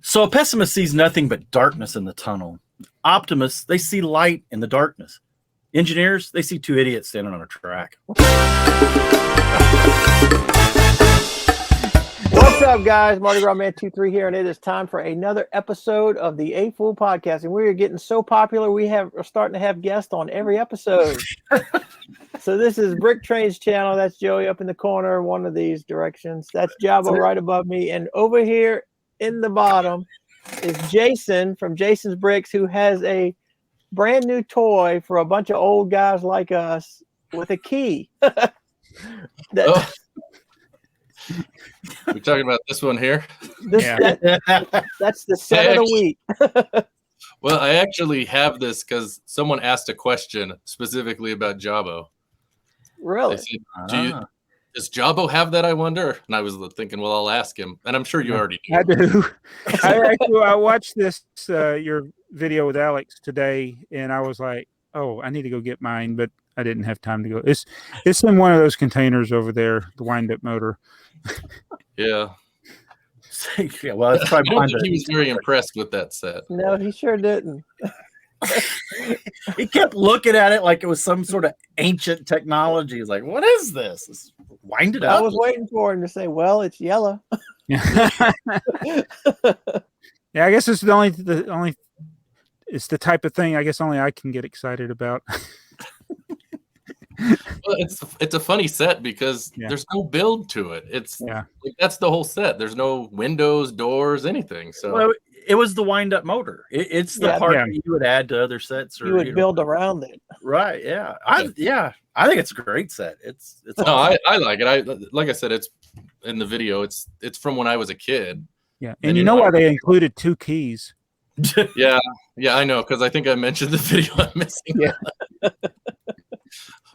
So a pessimist sees nothing but darkness in the tunnel. Optimists, they see light in the darkness. Engineers, they see two idiots standing on a track. What's up, guys? Mardigrasman23 here, and it is time for another episode of the A F.o.O.L Podcast. And we are getting so popular, we're starting to have guests on every episode. So this is BrickTrains channel. That's Joey up in the corner, one of these directions. That's Jabba right above me. And over here in the bottom is Jason from Jason's Bricks, who has a brand new toy for a bunch of old guys like us with a key. We're talking about this one here. That's the set of the week. Well, I actually have this because someone asked a question specifically about Jabbo. Really? They said, does Jabbo have that, I wonder? And I was thinking, well, I'll ask him. And I'm sure you already do. I do. I watched this your video with Alex today, and I was like, oh, I need to go get mine, but I didn't have time to go. It's in one of those containers over there, the wind-up motor. Yeah. Yeah, well, it's probably I don't think he was very impressed with that set. No, he sure didn't. He kept looking at it like it was some sort of ancient technology. He's like, what is this? Wind it up. I was waiting for him to say, well, it's yellow. Yeah, I guess it's the only it's the type of thing I guess only I can get excited about. Well, it's a funny set because there's no build to it. That's the whole set. There's no windows, doors, anything. So well, it was the wind-up motor. It's the part that you would add to other sets, or you would build around it. Right? Yeah. I think it's a great set. It's no, awesome. I like it. Like I said, it's in the video. It's from when I was a kid. Yeah, and you know why they included two keys? Yeah, I know, because I think I mentioned the video I'm missing. Yeah.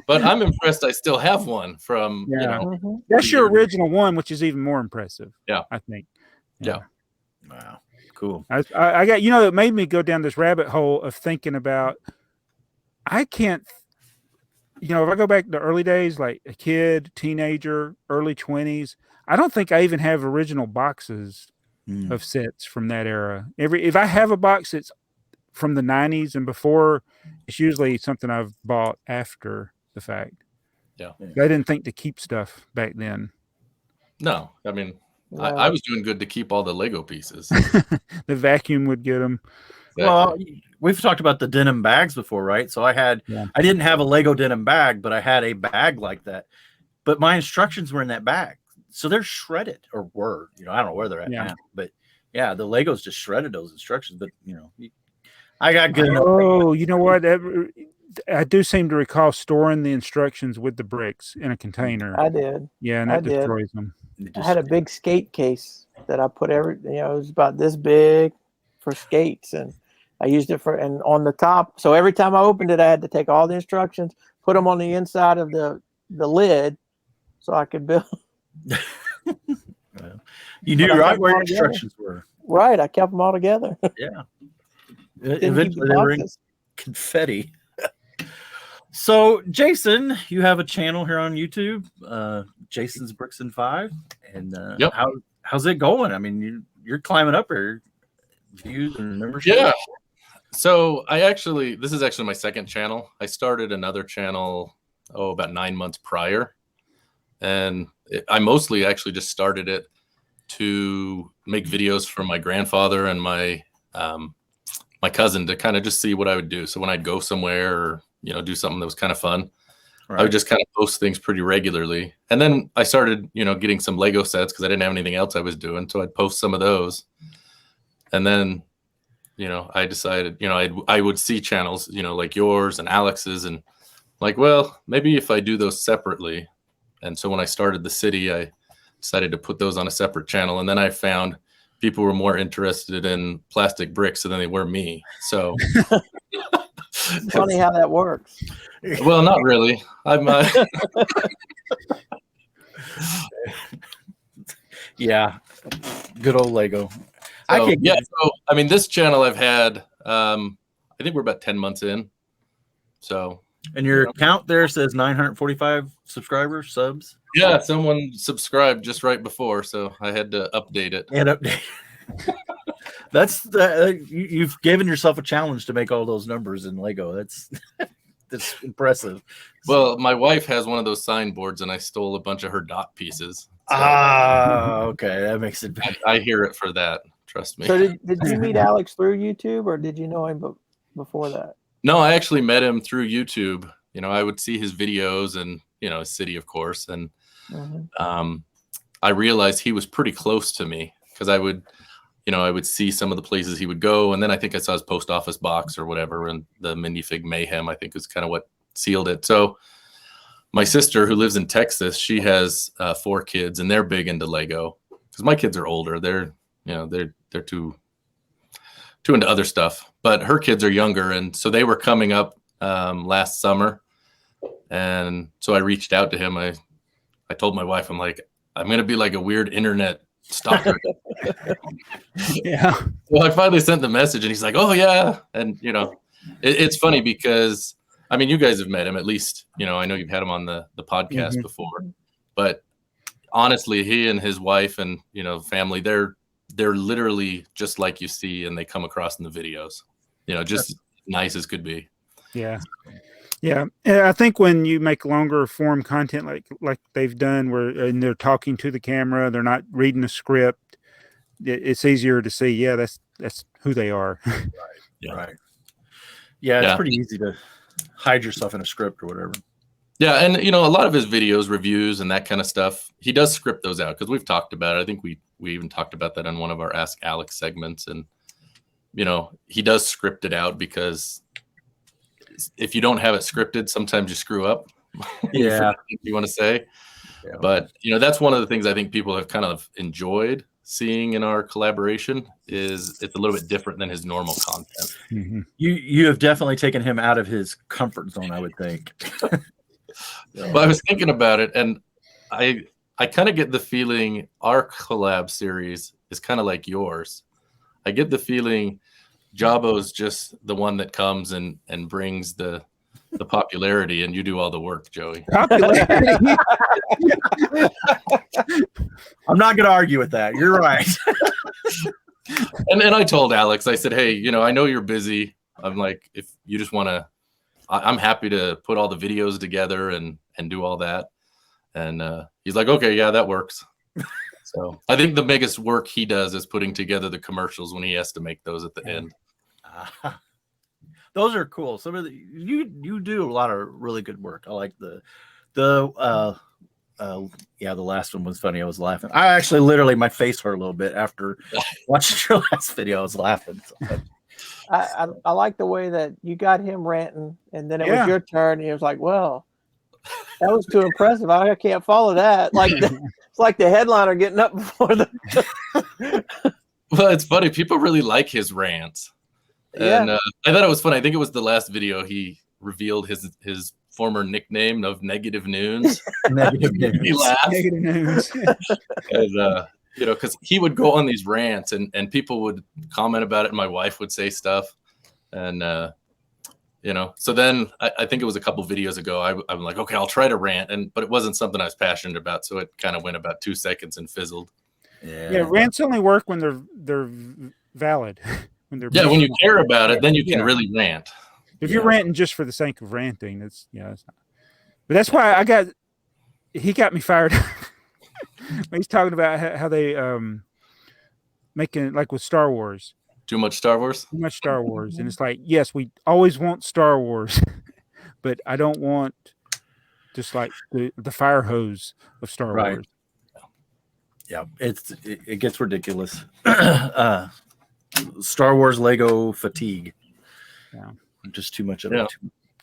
But I'm impressed I still have one from, That's your original one, which is even more impressive. Yeah. I think. Yeah. Wow. Cool. I got, it made me go down this rabbit hole of thinking about, I can't, if I go back to early days, like a kid, teenager, early 20s, I don't think I even have original boxes of sets from that era. If I have a box that's from the 90s and before, it's usually something I've bought after the fact. Yeah. I didn't think to keep stuff back then. No, I mean, I was doing good to keep all the Lego pieces. The vacuum would get them. Exactly. Well, we've talked about the denim bags before, right? So I didn't have a Lego denim bag, but I had a bag like that. But my instructions were in that bag. So they're shredded, or were, I don't know where they're at now. But yeah, the Legos just shredded those instructions. But, I got good enough. Oh, you know what? I do seem to recall storing the instructions with the bricks in a container. I did. Yeah, and that destroys them. I had a big skate case that I put it was about this big for skates, and I used it and on the top. So every time I opened it, I had to take all the instructions, put them on the inside of the lid, so I could build. You knew right where your instructions were. Right, I kept them all together. Yeah. Eventually, they were in confetti. So, Jason, you have a channel here on YouTube, Jason's Bricks and 5, and how's it going? I mean, you're climbing up here, views and membership. Yeah. So this is actually my second channel. I started another channel about 9 months prior, and I mostly actually just started it to make videos for my grandfather and my cousin to kind of just see what I would do. So when I'd go somewhere or do something that was kind of fun, I would just kind of post things pretty regularly. And then I started, getting some Lego sets because I didn't have anything else I was doing. So I'd post some of those. And then, I decided, I would see channels, like yours and Alex's, and like, well, maybe if I do those separately. And so when I started the city, I decided to put those on a separate channel. And then I found people were more interested in plastic bricks than they were me. So it's funny how that works. Well, not really. I'm yeah, good old Lego. So, this channel I've had, I think we're about 10 months in. So, and your count there says 945 subs. Yeah, someone subscribed just right before, so I had to update it. You've given yourself a challenge to make all those numbers in Lego. That's impressive. Well, my wife has one of those signboards, and I stole a bunch of her dot pieces. So Okay, that makes it better. I hear it for that. Trust me. So did you meet Alex through YouTube, or did you know him before that? No, I actually met him through YouTube. I would see his videos and, his city, of course. And I realized he was pretty close to me because I would see some of the places he would go. And then I think I saw his post office box or whatever. And the minifig mayhem, I think, is kind of what sealed it. So my sister, who lives in Texas, she has 4 kids, and they're big into Lego because my kids are older. They're too into other stuff, but her kids are younger. And so they were coming up last summer. And so I reached out to him. I told my wife, I'm like, I'm going to be like a weird internet stalker. Yeah. Well, I finally sent the message and he's like, oh yeah. And it's funny because you guys have met him at least, I know you've had him on the podcast before, but honestly, he and his wife and, family, they're literally just like you see and they come across in the videos, just nice as could be. Yeah. Yeah. I think when you make longer form content like they've done and they're talking to the camera, they're not reading a script, it's easier to see, yeah, that's who they are. Right. Yeah. Right. Yeah, it's pretty easy to hide yourself in a script or whatever. Yeah, and a lot of his videos, reviews, and that kind of stuff, he does script those out because we've talked about it. I think we even talked about that on one of our Ask Alex segments, and he does script it out because if you don't have it scripted, sometimes you screw up. Yeah, you want to say, but that's one of the things I think people have kind of enjoyed seeing in our collaboration is it's a little bit different than his normal content. Mm-hmm. You have definitely taken him out of his comfort zone, I would think. Well, I was thinking about it, and I kind of get the feeling our collab series is kind of like yours. I get the feeling Jabo's just the one that comes and brings the popularity, and you do all the work, Joey. Popularity. I'm not going to argue with that. You're right. and I told Alex, I said, hey, I know you're busy. I'm like, if you just want to, I'm happy to put all the videos together and do all that. And he's like, okay, yeah, that works. So I think the biggest work he does is putting together the commercials when he has to make those at the end. Those are cool. Some of you do a lot of really good work. I like the last one was funny. I was laughing. I actually literally my face hurt a little bit after watching your last video. I was laughing. I like the way that you got him ranting, and then it was your turn, and he was like, well, that was too impressive. I can't follow that. It's like the headliner getting up before the Well, it's funny. People really like his rants. And I thought it was funny. I think it was the last video he revealed his former nickname of Negative Noons. Negative Noons. He laughed. Negative Noons. And, because he would go on these rants and people would comment about it, and my wife would say stuff. And, so then I think it was a couple videos ago, I'm like, okay, I'll try to rant. But it wasn't something I was passionate about. So it kind of went about 2 seconds and fizzled. Yeah, rants only work when they're valid. When you care about it, then you can really rant. If you're ranting just for the sake of ranting, that's not. But that's why he got me fired. He's talking about how they making like with Star Wars. Too much Star Wars? Too much Star Wars. And it's like, yes, we always want Star Wars, but I don't want just like the fire hose of Star Wars. Yeah, it gets ridiculous. Star Wars Lego fatigue. Yeah, just too much of it.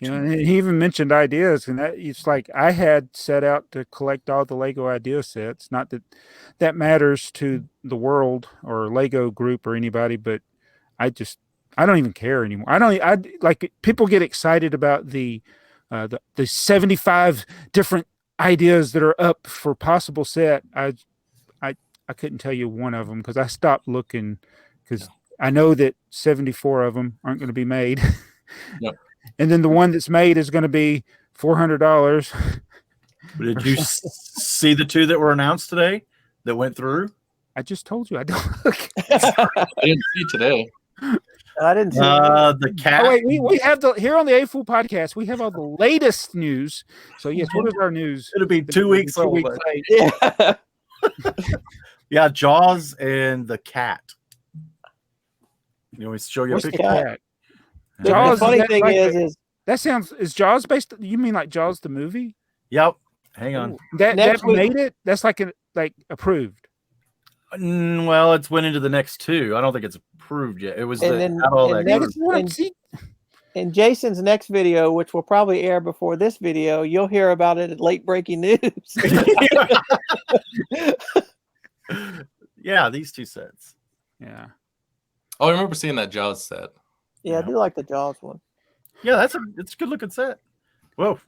And he even mentioned ideas, and it's like I had set out to collect all the Lego idea sets. Not that matters to the world or Lego group or anybody, but I don't even care anymore. I like people get excited about the 75 different ideas that are up for possible set. I couldn't tell you one of them because I stopped looking because I know that 74 of them aren't going to be made. Yep. And then the one that's made is going to be $400. Did you see the 2 that were announced today that went through? I just told you I don't look. I didn't see today. I didn't see The cat. Oh, wait, we have here on the A.F.o.O.L Podcast, we have all the latest news. So yes, what is our news? It'll be 2 weeks Two old. weeks but- late. Yeah. Yeah, Jaws and the cat. You want me to show you a What's the picture? cat? cat? The Jaws, funny that thing like is that sounds is Jaws based? You mean like Jaws the movie? Yep. Hang on. That Next week- made it. That's like approved. Well, it's went into the next 2. I don't think it's approved yet. It was And the then- not all and that then- good. and- in Jason's next video, which will probably air before this video, you'll hear about it at late breaking news. Yeah, these 2 sets. Yeah. Oh, I remember seeing that Jaws set. Yeah, I do like the Jaws one. Yeah, it's a good looking set. Whoa.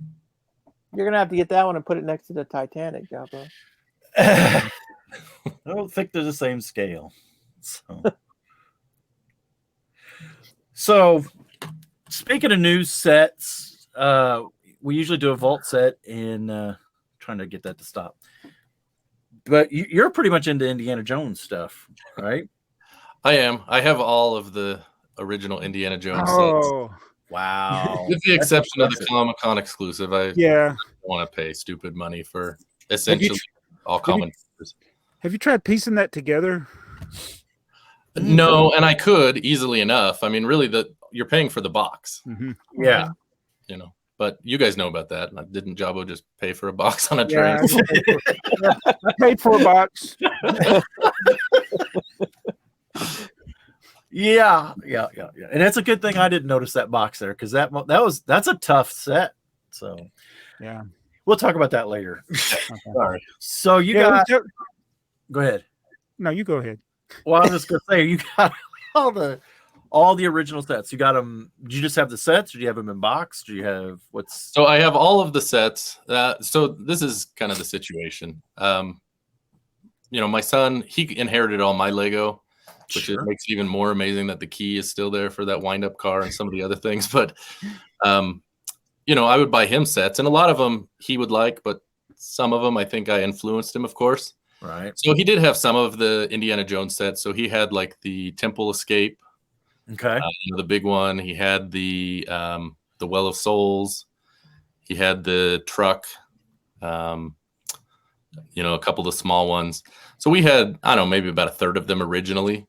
You're gonna have to get that one and put it next to the Titanic, Jabba. I don't think they're the same scale. So speaking of news sets, we usually do a vault set in trying to get that to stop. But you're pretty much into Indiana Jones stuff, right? I am. I have all of the original Indiana Jones sets. Oh, Wow. With the That's exception of the impressive. Comic-Con exclusive. I yeah. don't want to pay stupid money for essentially all you- common. Have you tried piecing that together? No, and I could easily enough. I mean, really, you're paying for the box, Mm-hmm. Yeah. you know. But you guys know about that. Didn't Jabbo just pay for a box on a Yeah, train? I paid for a box. Yeah. And it's a good thing I didn't notice that box there because that's a tough set. So Yeah. we'll talk about that later. Sorry. So you Yeah, got go ahead. no, you go ahead. Well, I was just gonna say you got all the original sets. You got them. Do you just have the sets, or do you have them in box? Do you have what's? So I have all of the sets. So this is kind of the situation. My son, he inherited all my Lego, which Sure. makes it even more amazing that the key is still there for that wind-up car and some of the other things. But, I would buy him sets, and a lot of them he would like, but some of them I think I influenced him, of course. Right. So he did have some of the Indiana Jones sets. So he had like the Temple Escape, Okay. the big one. He had the Well of Souls. He had the truck. A couple of the small ones. So we had, I don't know, maybe about a third of them originally.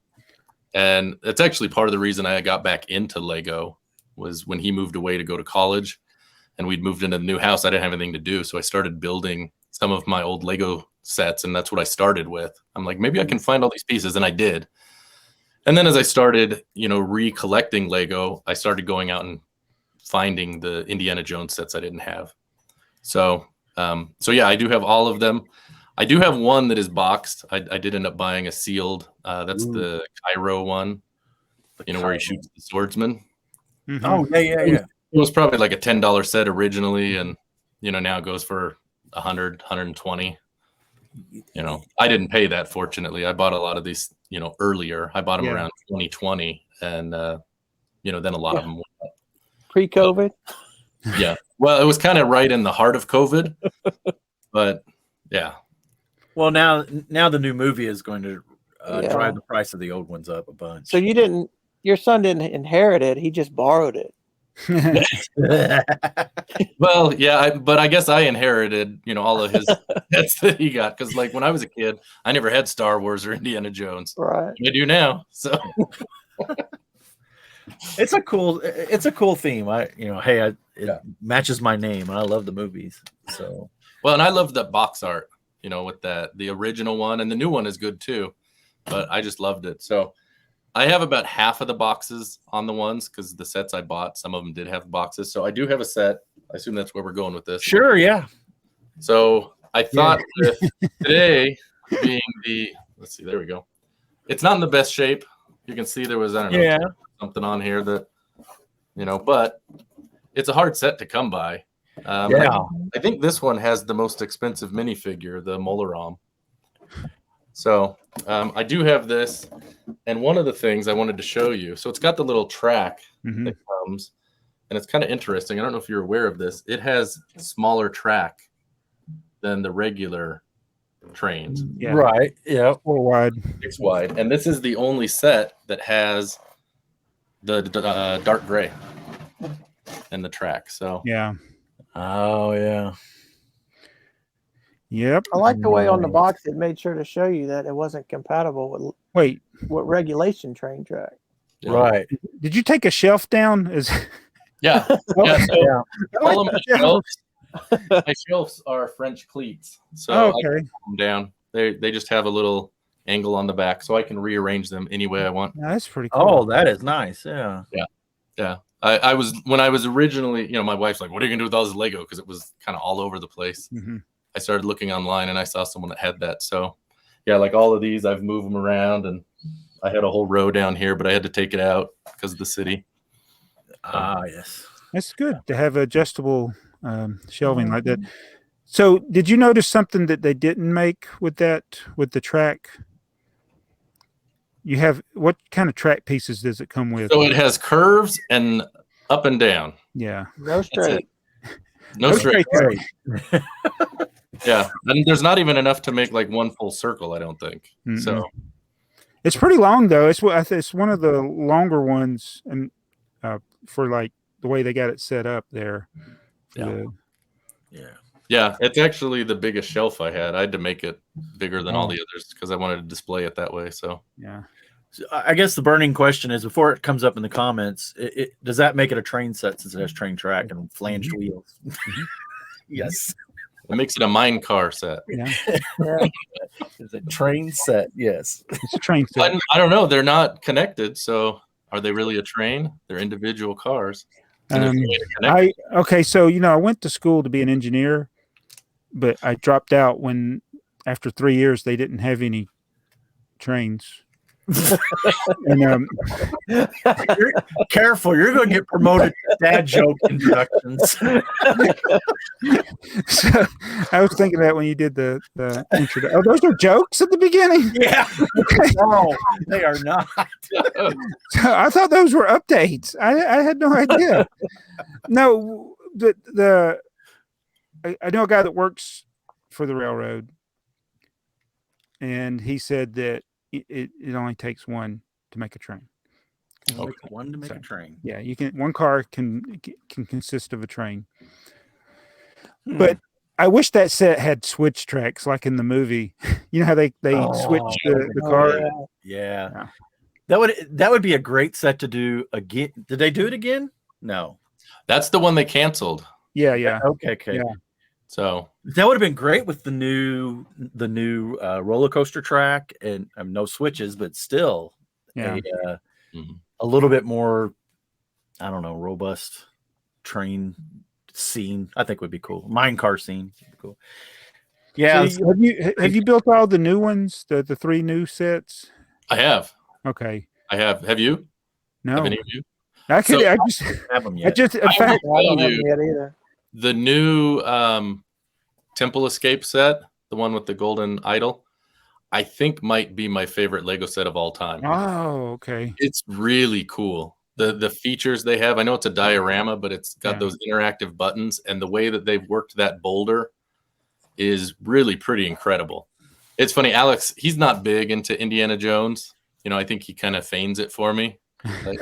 And that's actually part of the reason I got back into Lego was when he moved away to go to college and we'd moved into the new house. I didn't have anything to do. So I started building some of my old Lego sets, and that's what I started with. I'm like, maybe I can find all these pieces, and I did. And then as I started, recollecting Lego, I started going out and finding the Indiana Jones sets I didn't have. So yeah, I do have all of them. I do have one that is boxed. I did end up buying a sealed. That's the Cairo one, where he shoots the swordsman. Mhm. Oh yeah. It was probably like a $10 set originally, and now it goes for $100, $120. I didn't pay that, fortunately. I bought a lot of these, earlier. I bought them around 2020, and then a lot of them went up. Pre-COVID. Yeah. Well, it was kind of right in the heart of COVID, but yeah. Well, now the new movie is going to Yeah. drive the price of the old ones up a bunch. So your son didn't inherit it; he just borrowed it. Well, yeah, but I guess I inherited, all of his sets that he got. Because like when I was a kid, I never had Star Wars or Indiana Jones. Right. I do now. So it's a cool theme. It matches my name, and I love the movies. So well, and I love the box art, with the original one, and the new one is good too. But I just loved it. So I have about half of the boxes on the ones because the sets I bought, some of them did have boxes. So I do have a set. I assume that's where we're going with this. sure, yeah. So I thought with today being let's see, there we go. It's not in the best shape. You can see there was, I don't know, something on here that, but it's a hard set to come by. I think this one has the most expensive minifigure, the Molaram. So I do have this, and one of the things I wanted to show you. So it's got the little track that comes, and it's kind of interesting. I don't know if you're aware of this. It has a smaller track than the regular trains. Yeah. Right. Yeah. 4 wide. 6 wide. And this is the only set that has the dark gray and the track. So Yeah. Oh yeah. Yep. I like the way on the box it made sure to show you that it wasn't compatible with Wait, regulation train track. yeah. Right. did you take a shelf down? Yeah. Oh, Yeah, so Yeah. all of my shelves are French cleats. So I okay. can put them down. They just have a little angle on the back, so I can rearrange them any way I want. Yeah, that's pretty cool. Oh, that is nice. Yeah. Yeah. I was when I was originally, my wife's like, "What are you gonna do with all this Lego?" Because it was kind of all over the place. Mhm. I started looking online and I saw someone that had that. So yeah, like all of these, I've moved them around, and I had a whole row down here, but I had to take it out because of the city. Yes. That's good to have adjustable shelving like that. So, did you notice something that they didn't make with the track? You have what kind of track pieces does it come with? So it has curves and up and down. Yeah. No straight. No straight. track. Yeah, and there's not even enough to make like one full circle, I don't think. Mm-mm. So It's pretty long though. It's one of the longer ones, and for like the way they got it set up there. Yeah. Yeah. yeah, it's actually the biggest shelf I had. I had to make it bigger than all the others because I wanted to display it that way. So Yeah. So I guess the burning question is, before it comes up in the comments, does that make it a train set since it has train track and flanged wheels? Yes. it makes it a mine car set. Yeah. It's a train set. Yes. It's a train set. I don't know. They're not connected, so are they really a train? They're individual cars. And there's no way to connect them. Okay, so I went to school to be an engineer, but I dropped out when after 3 years they didn't have any trains. And Careful, you're going to get promoted to dad joke introductions. so I was thinking that when you did the intro. Oh, those are jokes at the beginning. Yeah. Okay. No, they are not. So I thought those were updates. I had no idea. No, I know a guy that works for the railroad, and he said that it only takes one to make a train. Okay. One to make a train. Yeah, one car can consist of a train. But I wish that set had switch tracks like in the movie. You know how they switch the car. Yeah. That would be a great set to do again. Did they do it again? No. That's the one they canceled. Yeah. Okay. Yeah. So that would have been great with the new roller coaster track and no switches, but still a little bit more, I don't know, robust train scene. I think would be cool. Mine car scene would be cool. Yeah. So have you built all the new ones? The 3 new sets? I have. Okay. I have. Have you? No. Have any of you? I just have them yet. I don't have them yet either. The new Temple Escape set, the one with the golden idol, I think might be my favorite Lego set of all time. Oh, okay. It's really cool. The features they have. I know it's a diorama, but it's got those interactive buttons, and the way that they've worked that boulder is really pretty incredible. It's funny, Alex, he's not big into Indiana Jones. I think he kind of feigns it for me.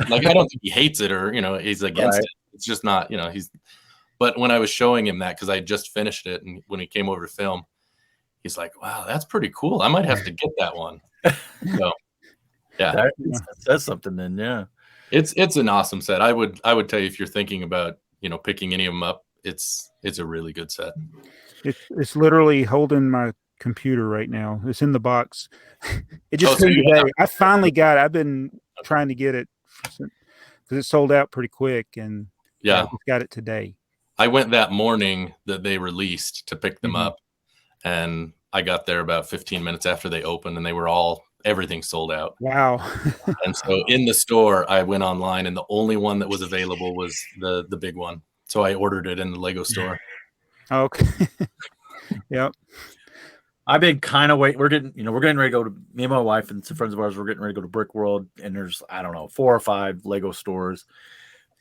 Like I don't think he hates it or, he's against it. It's just not, But when I was showing him that, because I just finished it, and when he came over to film, he's like, "Wow, that's pretty cool. I might have to get that one." So, yeah, that says something. Then, yeah, it's an awesome set. I would tell you if you're thinking about picking any of them up, it's a really good set. It's literally holding my computer right now. It's in the box. It just came today. I finally got it. I've been trying to get it because it sold out pretty quick, and I just got it today. I went that morning that they released to pick them up, and I got there about 15 minutes after they opened, and everything sold out. Wow. And so in the store, I went online, and the only one that was available was the big one. So I ordered it in the Lego store. Okay. Yep. I've been kind of waiting. We're getting ready to go to, me and my wife and some friends of ours, we're getting ready to go to Brick World, and there's, I don't know, 4 or 5 Lego stores.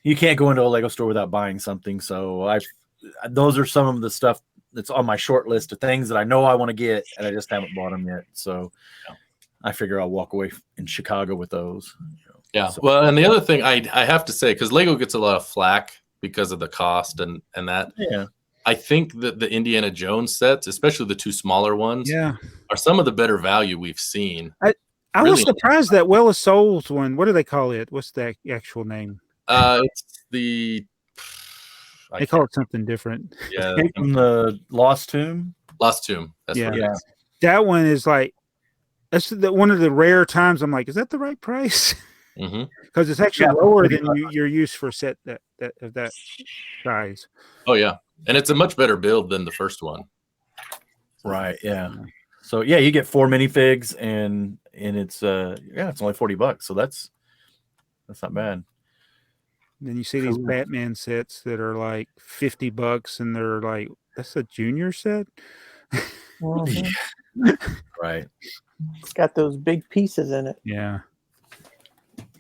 You can't go into a Lego store without buying something. So those are some of the stuff that's on my short list of things that I know I want to get, and I just haven't bought them yet. So I figure I'll walk away in Chicago with those. Yeah. So, Well, and the other thing I have to say, because Lego gets a lot of flack because of the cost and that. yeah. I think that the Indiana Jones sets, especially the 2 smaller ones, are some of the better value we've seen. I was surprised that Well of Souls one. What do they call it? What's the actual name? It's the They call it something different. Yeah, Escape from the Lost Tomb. Lost Tomb. That's what it is. That one is like that's one of the rare times I'm like, is that the right price? Because it's actually lower than you're used for a set of that size. Oh yeah, and it's a much better build than the first one. Right. Yeah. So yeah, you get 4 minifigs, and it's it's only $40. So that's not bad. And then you see these Batman sets that are like $50, and they're like, that's a junior set. Right. It's got those big pieces in it. Yeah.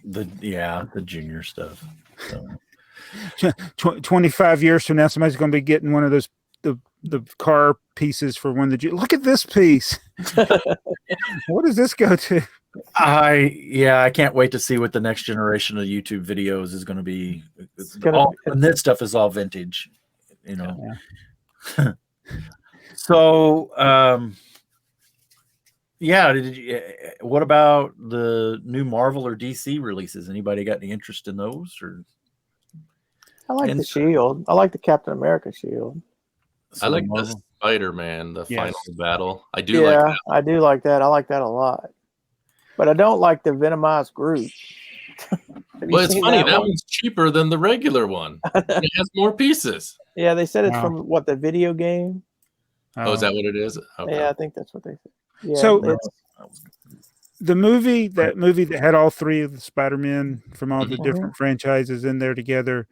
The junior stuff. So. 25 years from now, somebody's going to be getting one of those the car pieces for one that you look at this piece. What does this go to? I can't wait to see what the next generation of YouTube videos is going to be. And this stuff is all vintage, you know. Yeah. So, what about the new Marvel or DC releases? Anybody got any interest in those? Or I like the shield. I like the Captain America shield. I like the Spider-Man, the final battle. I do like that. I do like that. I like that a lot. But I don't like the Venomized Groot. Well, it's funny. That one's cheaper than the regular one. It has more pieces. Yeah, they said it's from the video game. Oh, is that what it is? Okay. Yeah, I think that's what they said. Yeah, so the movie that had all 3 of the Spider-Men from all the different franchises in there together,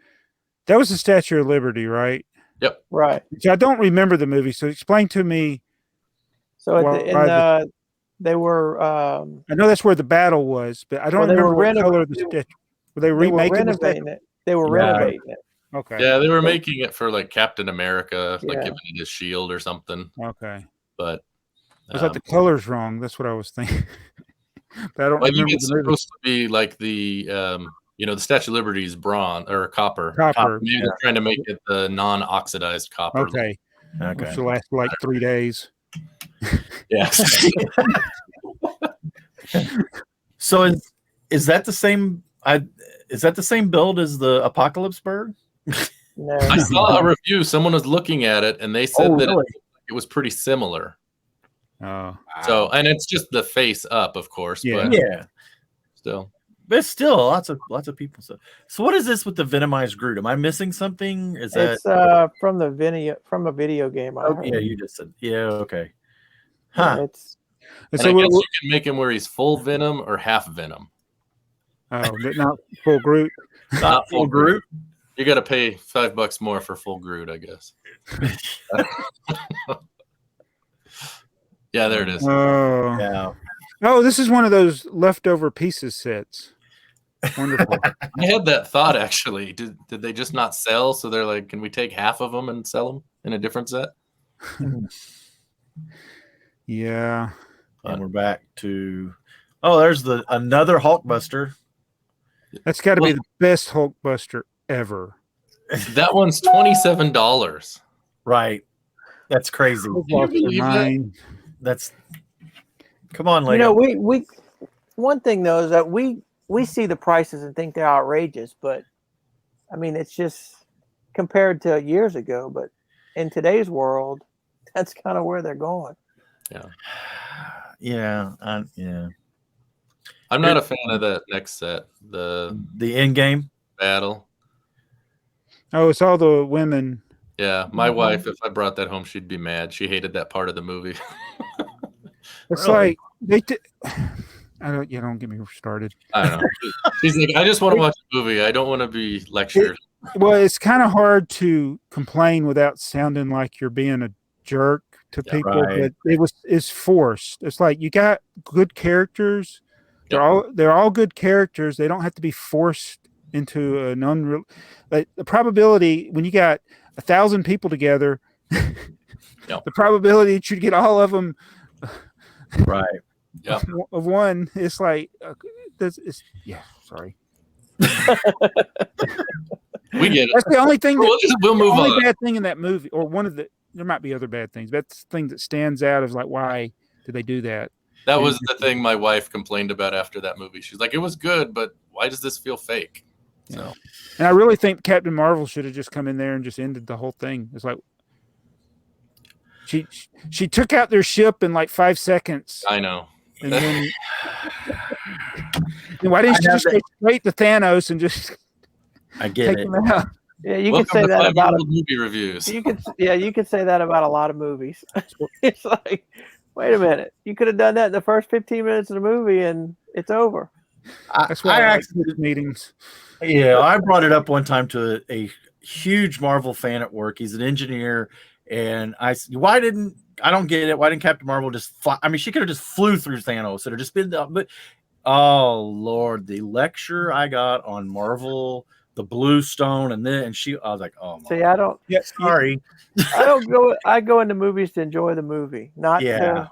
that was the Statue of Liberty, right? Yep. Right. Which I don't remember the movie, so explain to me. So they were. I know that's where the battle was, but I don't remember what color the statue. Were they remaking it? They were renovating it. Okay. Yeah, they were making it for like Captain America, like giving it his shield or something. Okay. But I thought the color's wrong. That's what I was thinking. But I don't remember. It's supposed to be like the the Statue of Liberty is bronze or copper. Maybe they're trying to make it the non-oxidized copper. Okay. Which will last like 3 days. Yeah. So is that the same? Is that the same build as the Apocalypse Bird? No. I saw a review. Someone was looking at it, and they said that it was pretty similar. Oh. So, and it's just the face up, of course. Yeah. But still. But still, lots of people. So what is this with the Venomized Groot? Am I missing something? It's from a video game. Yeah, you just said. Yeah, okay. Huh. And so I guess you can make him where he's full Venom or half Venom. Oh, but not full Groot. Not full Groot. You got to pay $5 more for full Groot, I guess. Yeah, there it is. Oh, yeah. Oh, this is one of those leftover pieces sets. Wonderful. I had that thought actually. Did they just not sell? So they're like, can we take half of them and sell them in a different set? Yeah. And we're back to there's another Hulkbuster. That's got to be the best Hulkbuster ever. That one's $27. Right. That's crazy. That's come on, Lego. We one thing though is that we see the prices and think they're outrageous, but I mean it's just compared to years ago. But in today's world, that's kind of where they're going. Yeah. Yeah. I'm not a fan of that next set. The end game battle. Oh, it's all the women. Yeah, my wife, if I brought that home, she'd be mad. She hated that part of the movie. It's like they did. Don't get me started. I don't know. She's like, I just want to watch a movie. I don't want to be lectured. Well, it's kind of hard to complain without sounding like you're being a jerk to people, but it's forced. It's like you got good characters. They're all good characters. They don't have to be forced into an unreal. Like the probability when you got 1,000 people together The probability that you'd get all of them Right. of one, it's like sorry. We get it. That's the only thing We'll move the only on. bad thing in that movie, or one of the, there might be other bad things. That's the thing that stands out is like, why did they do that? That was the thing my wife complained about after that movie. She's like, it was good, but why does this feel fake? So, and I really think Captain Marvel should have just come in there and just ended the whole thing. It's like she took out their ship in like 5 seconds. I know. And then why didn't you just go straight to Thanos and just I get take it. him out? Yeah, you Welcome can say to that about movie reviews. you can say that about a lot of movies. It's like, wait a minute, you could have done that in the first 15 minutes of the movie and it's over. That's why I actually did meetings. Yeah, I brought it up one time to a huge Marvel fan at work. He's an engineer, and I don't get it. Why didn't Captain Marvel just fly? I mean, she could have just flew through Thanos. It would just been, but oh Lord, the lecture I got on Marvel, the Blue Stone, and then I was like, oh my. See, I don't. Yeah, sorry. I go into movies to enjoy the movie, not to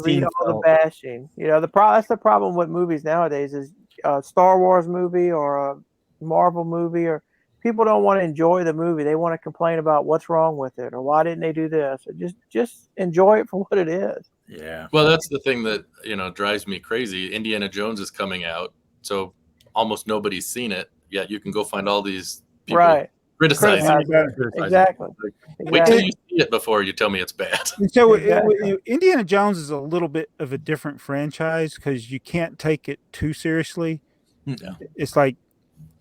read all the bashing. You know, that's the problem with movies nowadays is a Star Wars movie or a Marvel movie, or people don't want to enjoy the movie. They want to complain about what's wrong with it or why didn't they do this. Or just enjoy it for what it is. Yeah. Well, that's the thing that, drives me crazy. Indiana Jones is coming out, so almost nobody's seen it yet. You can go find all these people criticizing. Exactly. Wait till you see it before you tell me it's bad. So Indiana Jones is a little bit of a different franchise because you can't take it too seriously. Yeah. It's like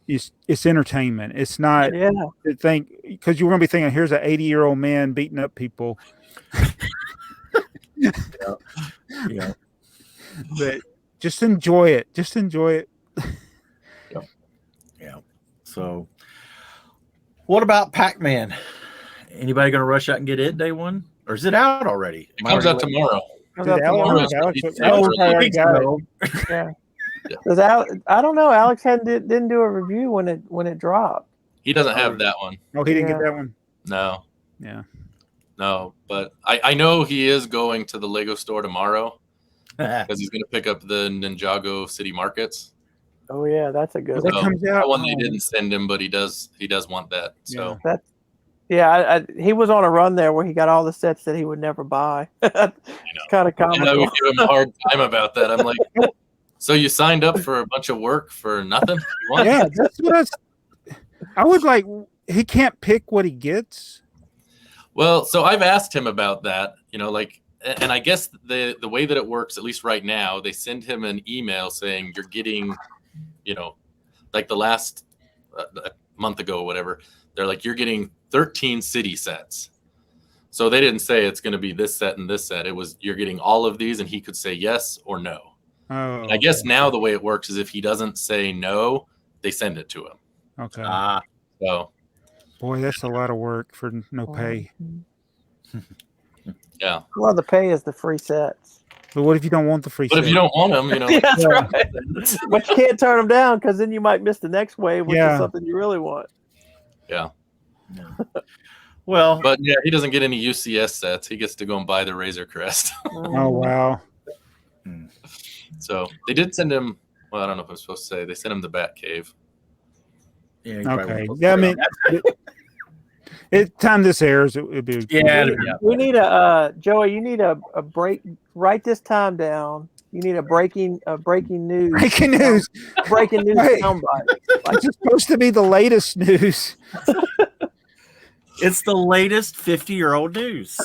it's entertainment. It's not because you're going to be thinking, here's an 80-year-old man beating up people. Yeah. But just enjoy it. Just enjoy it. Yeah. So, what about Pac-Man? Anybody going to rush out and get it day one, or is it out already? It comes out tomorrow. I don't know. Alex didn't do a review when it dropped. He doesn't have that one. Oh, he didn't get that one. No. Yeah. No, but I know he is going to the Lego store tomorrow because he's going to pick up the Ninjago City Markets. Oh yeah, that's a good one. That comes out. One they didn't send him, but he does want that. So he was on a run there where he got all the sets that he would never buy. It's kind of comical. I would give him a hard time about that. I'm like, so you signed up for a bunch of work for nothing? Yeah, that's what I would like. He can't pick what he gets. Well, so I've asked him about that, and I guess the way that it works, at least right now, they send him an email saying you're getting, like the last month ago or whatever, they're like, you're getting 13 city sets. So they didn't say it's going to be this set and this set. It was, you're getting all of these, and he could say yes or no. Oh, I guess now the way it works is if he doesn't say no, they send it to him. Okay. So. Boy, that's a lot of work for no pay. Yeah. Well, the pay is the free sets. But what if you don't want the free sets? But if you don't want them, that's right. But you can't turn them down because then you might miss the next wave, which is something you really want. Yeah. Well, but he doesn't get any UCS sets. He gets to go and buy the Razor Crest. Oh wow. So they did send him. Well, I don't know if I'm supposed to say. They sent him the Bat Cave. Yeah. Okay. Yeah, I mean, time this airs, it'd be. We need Joey. You need a break. Write this time down. You need a breaking news. Breaking news. Breaking news soundbite. It's supposed to be the latest news. It's the latest 50-year-old news.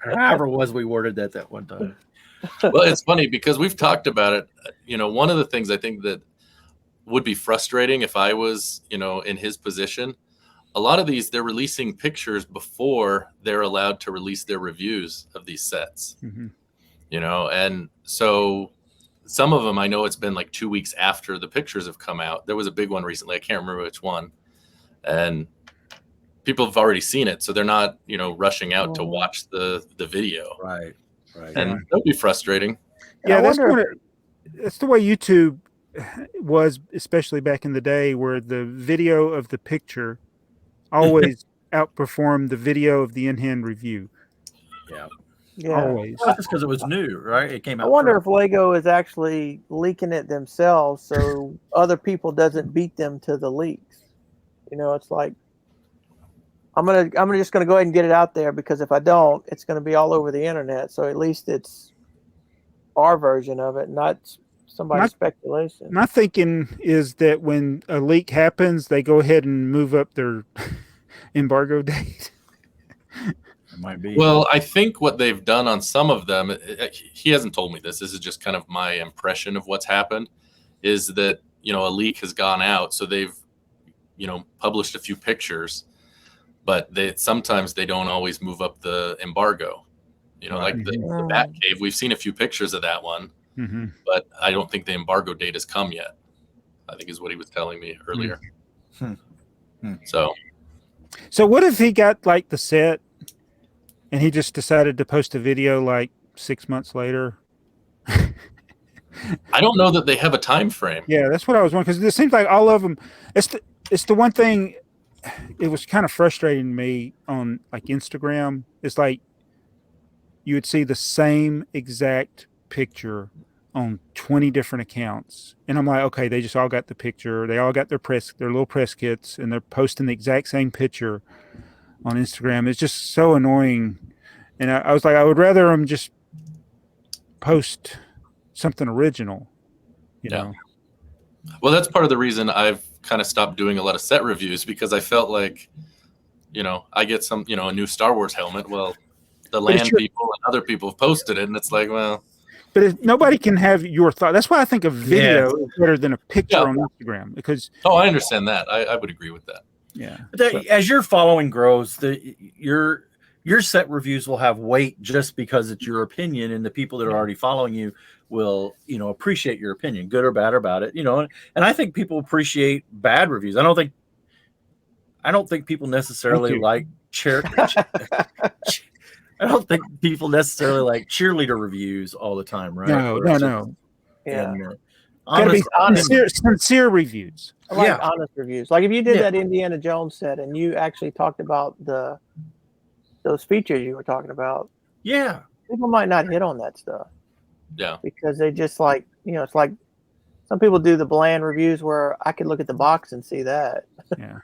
However it was we worded that one time. Well, it's funny because we've talked about it. One of the things I think that would be frustrating if I was, in his position, a lot of these, they're releasing pictures before they're allowed to release their reviews of these sets. Mm-hmm. And so some of them, I know it's been like 2 weeks after the pictures have come out. There was a big one recently. I can't remember which one. And people have already seen it. So they're not, rushing out to watch the video. Right. And that would be frustrating. Yeah, that's the way YouTube was, especially back in the day, where the video of the picture always outperform the video of the in-hand review. Yeah. Yeah. Always. Well, that's because it was new, right? It came out. I wonder first. if Lego is actually leaking it themselves so other people doesn't beat them to the leaks. You know, it's like I'm just gonna go ahead and get it out there because if I don't, it's gonna be all over the internet. So at least it's our version of it, not somebody's speculation. My thinking is that when a leak happens, they go ahead and move up their embargo date. It might be. Well, I think what they've done on some of them, he hasn't told me this. This is just kind of my impression of what's happened, is that, you know, a leak has gone out. So they've, you know, published a few pictures, but sometimes they don't always move up the embargo. You know, like the Bat Cave, we've seen a few pictures of that one, but I don't think the embargo date has come yet, I think is what he was telling me earlier. So what if he got like the set and he just decided to post a video like 6 months later? I don't know that they have a time frame. Yeah, that's what I was wondering, because it seems like all of them. It's the one thing. It was kind of frustrating to me on like Instagram. It's like you would see the same exact picture on 20 different accounts, and I'm like, okay, they just all got the picture. They all got their little press kits, and they're posting the exact same picture on Instagram. It's just so annoying. And I was like, I would rather them just post something original, you know. Well, that's part of the reason I've kind of stopped doing a lot of set reviews, because I felt like, you know, I get some, you know, a new Star Wars helmet. Well, the land people and other people have posted it, and it's like, well. But if nobody can have your thought. That's why I think a video is better than a picture on Instagram, because. Oh, I understand that. I would agree with that. Yeah. As your following grows, your set reviews will have weight just because it's your opinion, and the people that are already following you will, you know, appreciate your opinion, good or bad about it, you know. And I think people appreciate bad reviews. I don't think people necessarily like I don't think people necessarily like cheerleader reviews all the time, right? No. Yeah. Gotta be sincere reviews. I like honest reviews. Like if you did that Indiana Jones set and you actually talked about those features you were talking about. Yeah. People might not hit on that stuff. Yeah. Because they just like, you know, it's like some people do the bland reviews where I could look at the box and see that. Yeah.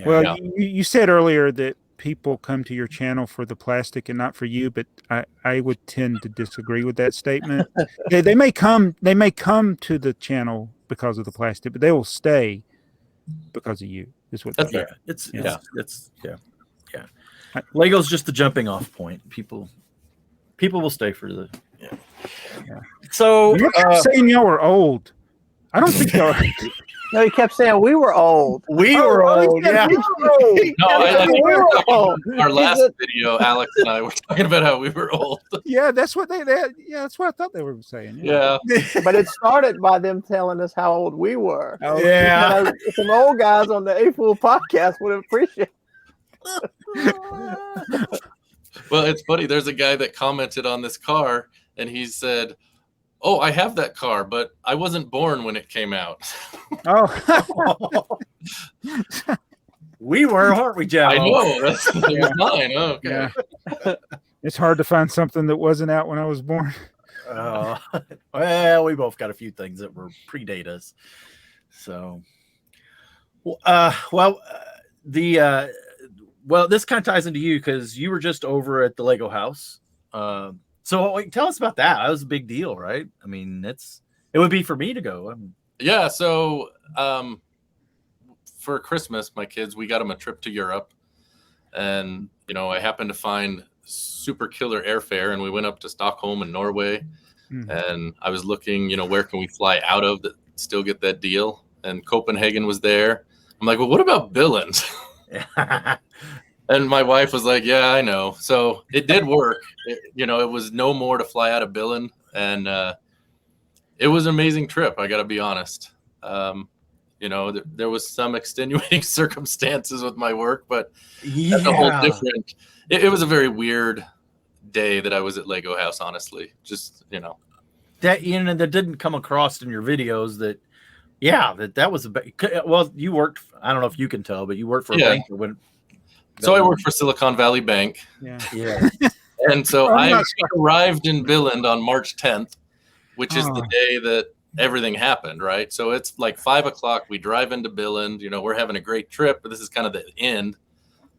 Well, you said earlier that people come to your channel for the plastic and not for you, but I would tend to disagree with that statement. they may come to the channel because of the plastic, but they will stay because of you. Is what that's fair. It's Lego's just the jumping off point. People will stay for the So you're saying y'all were old. I don't think y'all. No, he kept saying we were old. We were old. Yeah. No, I think we were old. Our last video, Alex and I were talking about how we were old. Yeah, that's what that's what I thought they were saying. Yeah. But it started by them telling us how old we were. Oh, yeah. You know, some old guys on the A.F.o.O.L Podcast would appreciate Well, it's funny. There's a guy that commented on this car, and he said, "Oh, I have that car, but I wasn't born when it came out." Oh, we were, aren't we, Jeff? I know. That's mine. Oh, okay. Yeah. It's hard to find something that wasn't out when I was born. Well, we both got a few things that were predate us. So, this kind of ties into you because you were just over at the Lego house. So tell us about that. That was a big deal, right? I mean, it would be for me to go. Yeah. So for Christmas, my kids, we got them a trip to Europe, and you know, I happened to find super killer airfare, and we went up to Stockholm and Norway, and I was looking, you know, where can we fly out of that still get that deal? And Copenhagen was there. I'm like, well, what about Billund? And my wife was like, yeah, I know. So it did work. It was no more to fly out of Billund. And it was an amazing trip. I got to be honest. There was some extenuating circumstances with my work, but that's a whole different. It was a very weird day that I was at Lego House, honestly. Just, that didn't come across in your videos that was you worked, I don't know if you can tell, but you worked for a banker when So I work for Silicon Valley Bank. Yeah. And so I arrived in Billund on March 10th, which is the day that everything happened, right? So it's like 5 o'clock. We drive into Billund. We're having a great trip, but this is kind of the end.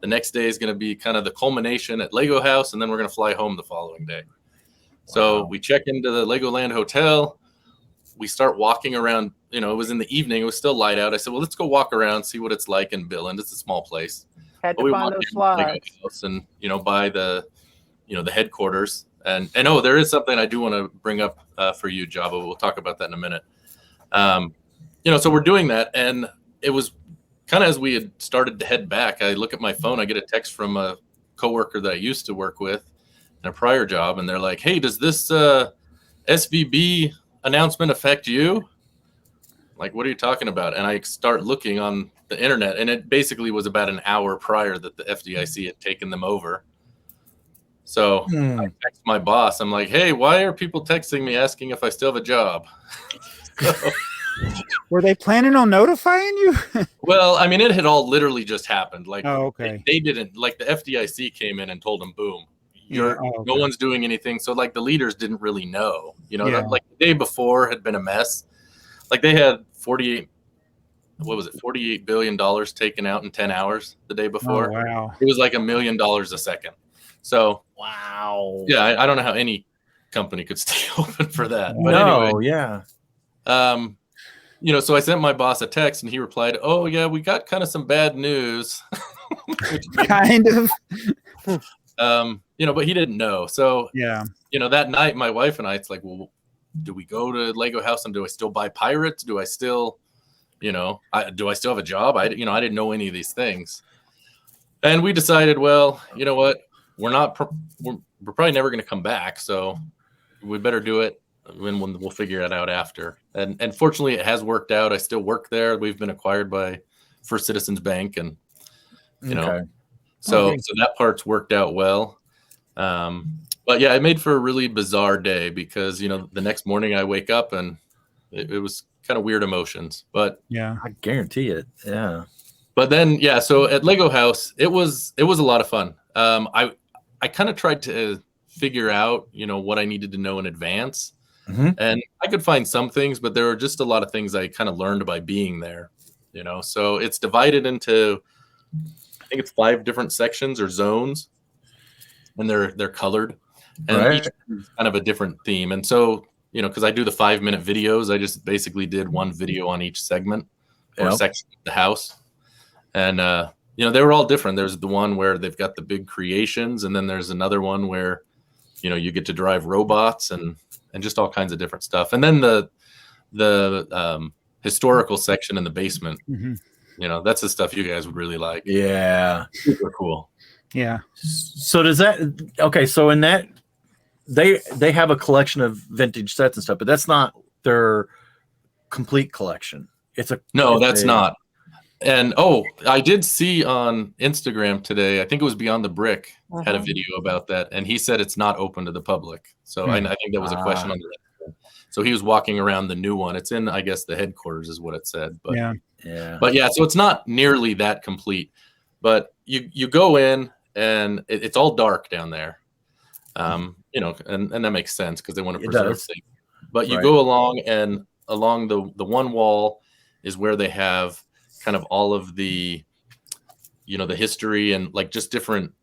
The next day is going to be kind of the culmination at Lego House, and then we're going to fly home the following day. So we check into the Legoland Hotel. We start walking around. It was in the evening. It was still light out. I said, well, let's go walk around, see what it's like in Billund. It's a small place. Had to find those slides. And, by the the headquarters. And there is something I do want to bring up for you, Java. We'll talk about that in a minute. So we're doing that. And it was kind of as we had started to head back, I look at my phone, I get a text from a coworker that I used to work with in a prior job. And they're like, hey, does this SVB announcement affect you? Like, what are you talking about? And I start looking on the internet, and it basically was about an hour prior that the FDIC had taken them over. So I text my boss. I'm like, hey, why are people texting me asking if I still have a job? Were they planning on notifying you? Well, I mean, it had all literally just happened. Like, they didn't, like the FDIC came in and told them, boom, no one's doing anything. So like the leaders didn't really know, like the day before had been a mess. Like they had $48 billion taken out in 10 hours the day before. Oh, wow. It was like $1 million a second. So, wow. Yeah, I don't know how any company could stay open for that. But anyway, yeah. So I sent my boss a text and he replied, oh, yeah, we got kind of some bad news. Kind of. But he didn't know. So, yeah. That night, my wife and I, it's like, well, do we go to Lego House and do I still buy Pirates? Do I still, do I still have a job? I didn't know any of these things. And we decided, well, you know what? We're probably never going to come back. So we better do it. When we'll figure it out after. And fortunately, it has worked out. I still work there. We've been acquired by First Citizens Bank, and so that part's worked out well. But yeah, it made for a really bizarre day because the next morning I wake up and it was kind of weird emotions. But yeah, I guarantee it. Yeah. But then so at Lego House, it was a lot of fun. I kind of tried to figure out what I needed to know in advance. Mm-hmm. And I could find some things, but there were just a lot of things I kind of learned by being there, So it's divided into, I think it's 5 different sections or zones, and they're colored, and each is kind of a different theme. And so, because I do the 5-minute videos, I just basically did one video on each segment or section of the house, and they were all different. There's the one where they've got the big creations, and then there's another one where you get to drive robots and just all kinds of different stuff. And then the historical section in the basement, that's the stuff you guys would really like. Yeah. Super cool. Yeah. So does that, so in that, they have a collection of vintage sets and stuff, but that's not their complete collection. That's not. And I did see on Instagram today, I think it was Beyond the Brick had a video about that, and he said it's not open to the public. So I think that was a question on the list. So he was walking around the new one. It's in, I guess, the headquarters is what it said. But so it's not nearly that complete. But you go in and it's all dark down there. And that makes sense because they want to preserve things. But you go along, and along the one wall is where they have kind of all of the, the history and like just different,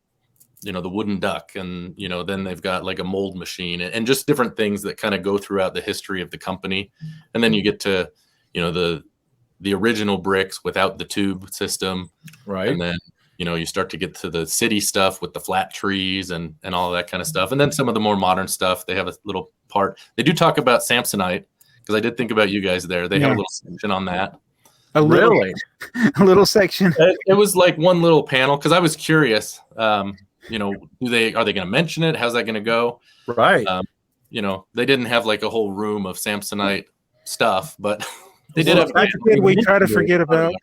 the wooden duck, and, then they've got like a mold machine and just different things that kind of go throughout the history of the company. And then you get to, the original bricks without the tube system. Right. And then, you start to get to the city stuff with the flat trees and all that kind of stuff. And then some of the more modern stuff, they have a little part. They do talk about Samsonite, because I did think about you guys there. They have a little section on that. A little section. It was like one little panel because I was curious. Are they going to mention it? How's that going to go? Right. They didn't have like a whole room of Samsonite stuff, but they did have. We try to forget about.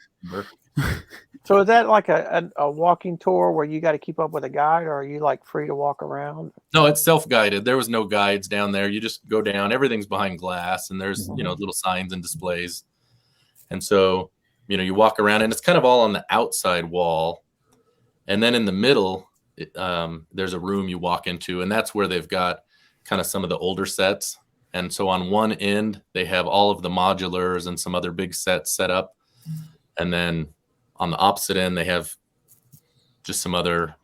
So is that like a walking tour where you got to keep up with a guide, or are you like free to walk around? No, it's self-guided. There was no guides down there. You just go down. Everything's behind glass, and there's little signs and displays. And so, you walk around, and it's kind of all on the outside wall. And then in the middle, there's a room you walk into, and that's where they've got kind of some of the older sets. And so on one end, they have all of the modulars and some other big sets set up. And then on the opposite end, they have just some other,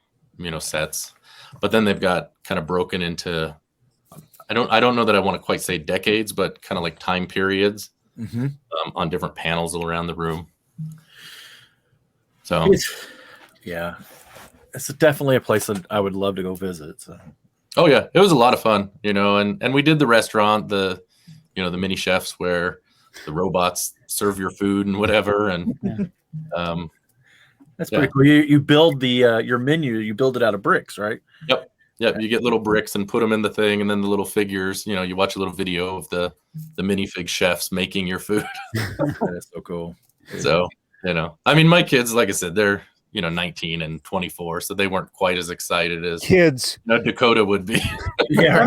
sets. But then they've got kind of broken into, I don't know that I want to quite say decades, but kind of like time periods on different panels around the room. So, it's definitely a place that I would love to go visit. So. Oh yeah, it was a lot of fun, and we did the restaurant, the mini chefs where the robots serve your food and whatever, and that's pretty cool. You build the your menu, you build it out of bricks, right? Yep. You get little bricks and put them in the thing, and then the little figures. You watch a little video of the minifig chefs making your food. That is so cool. So I mean, my kids, like I said, they're 19 and 24, so they weren't quite as excited as kids. Dakota would be. Yeah,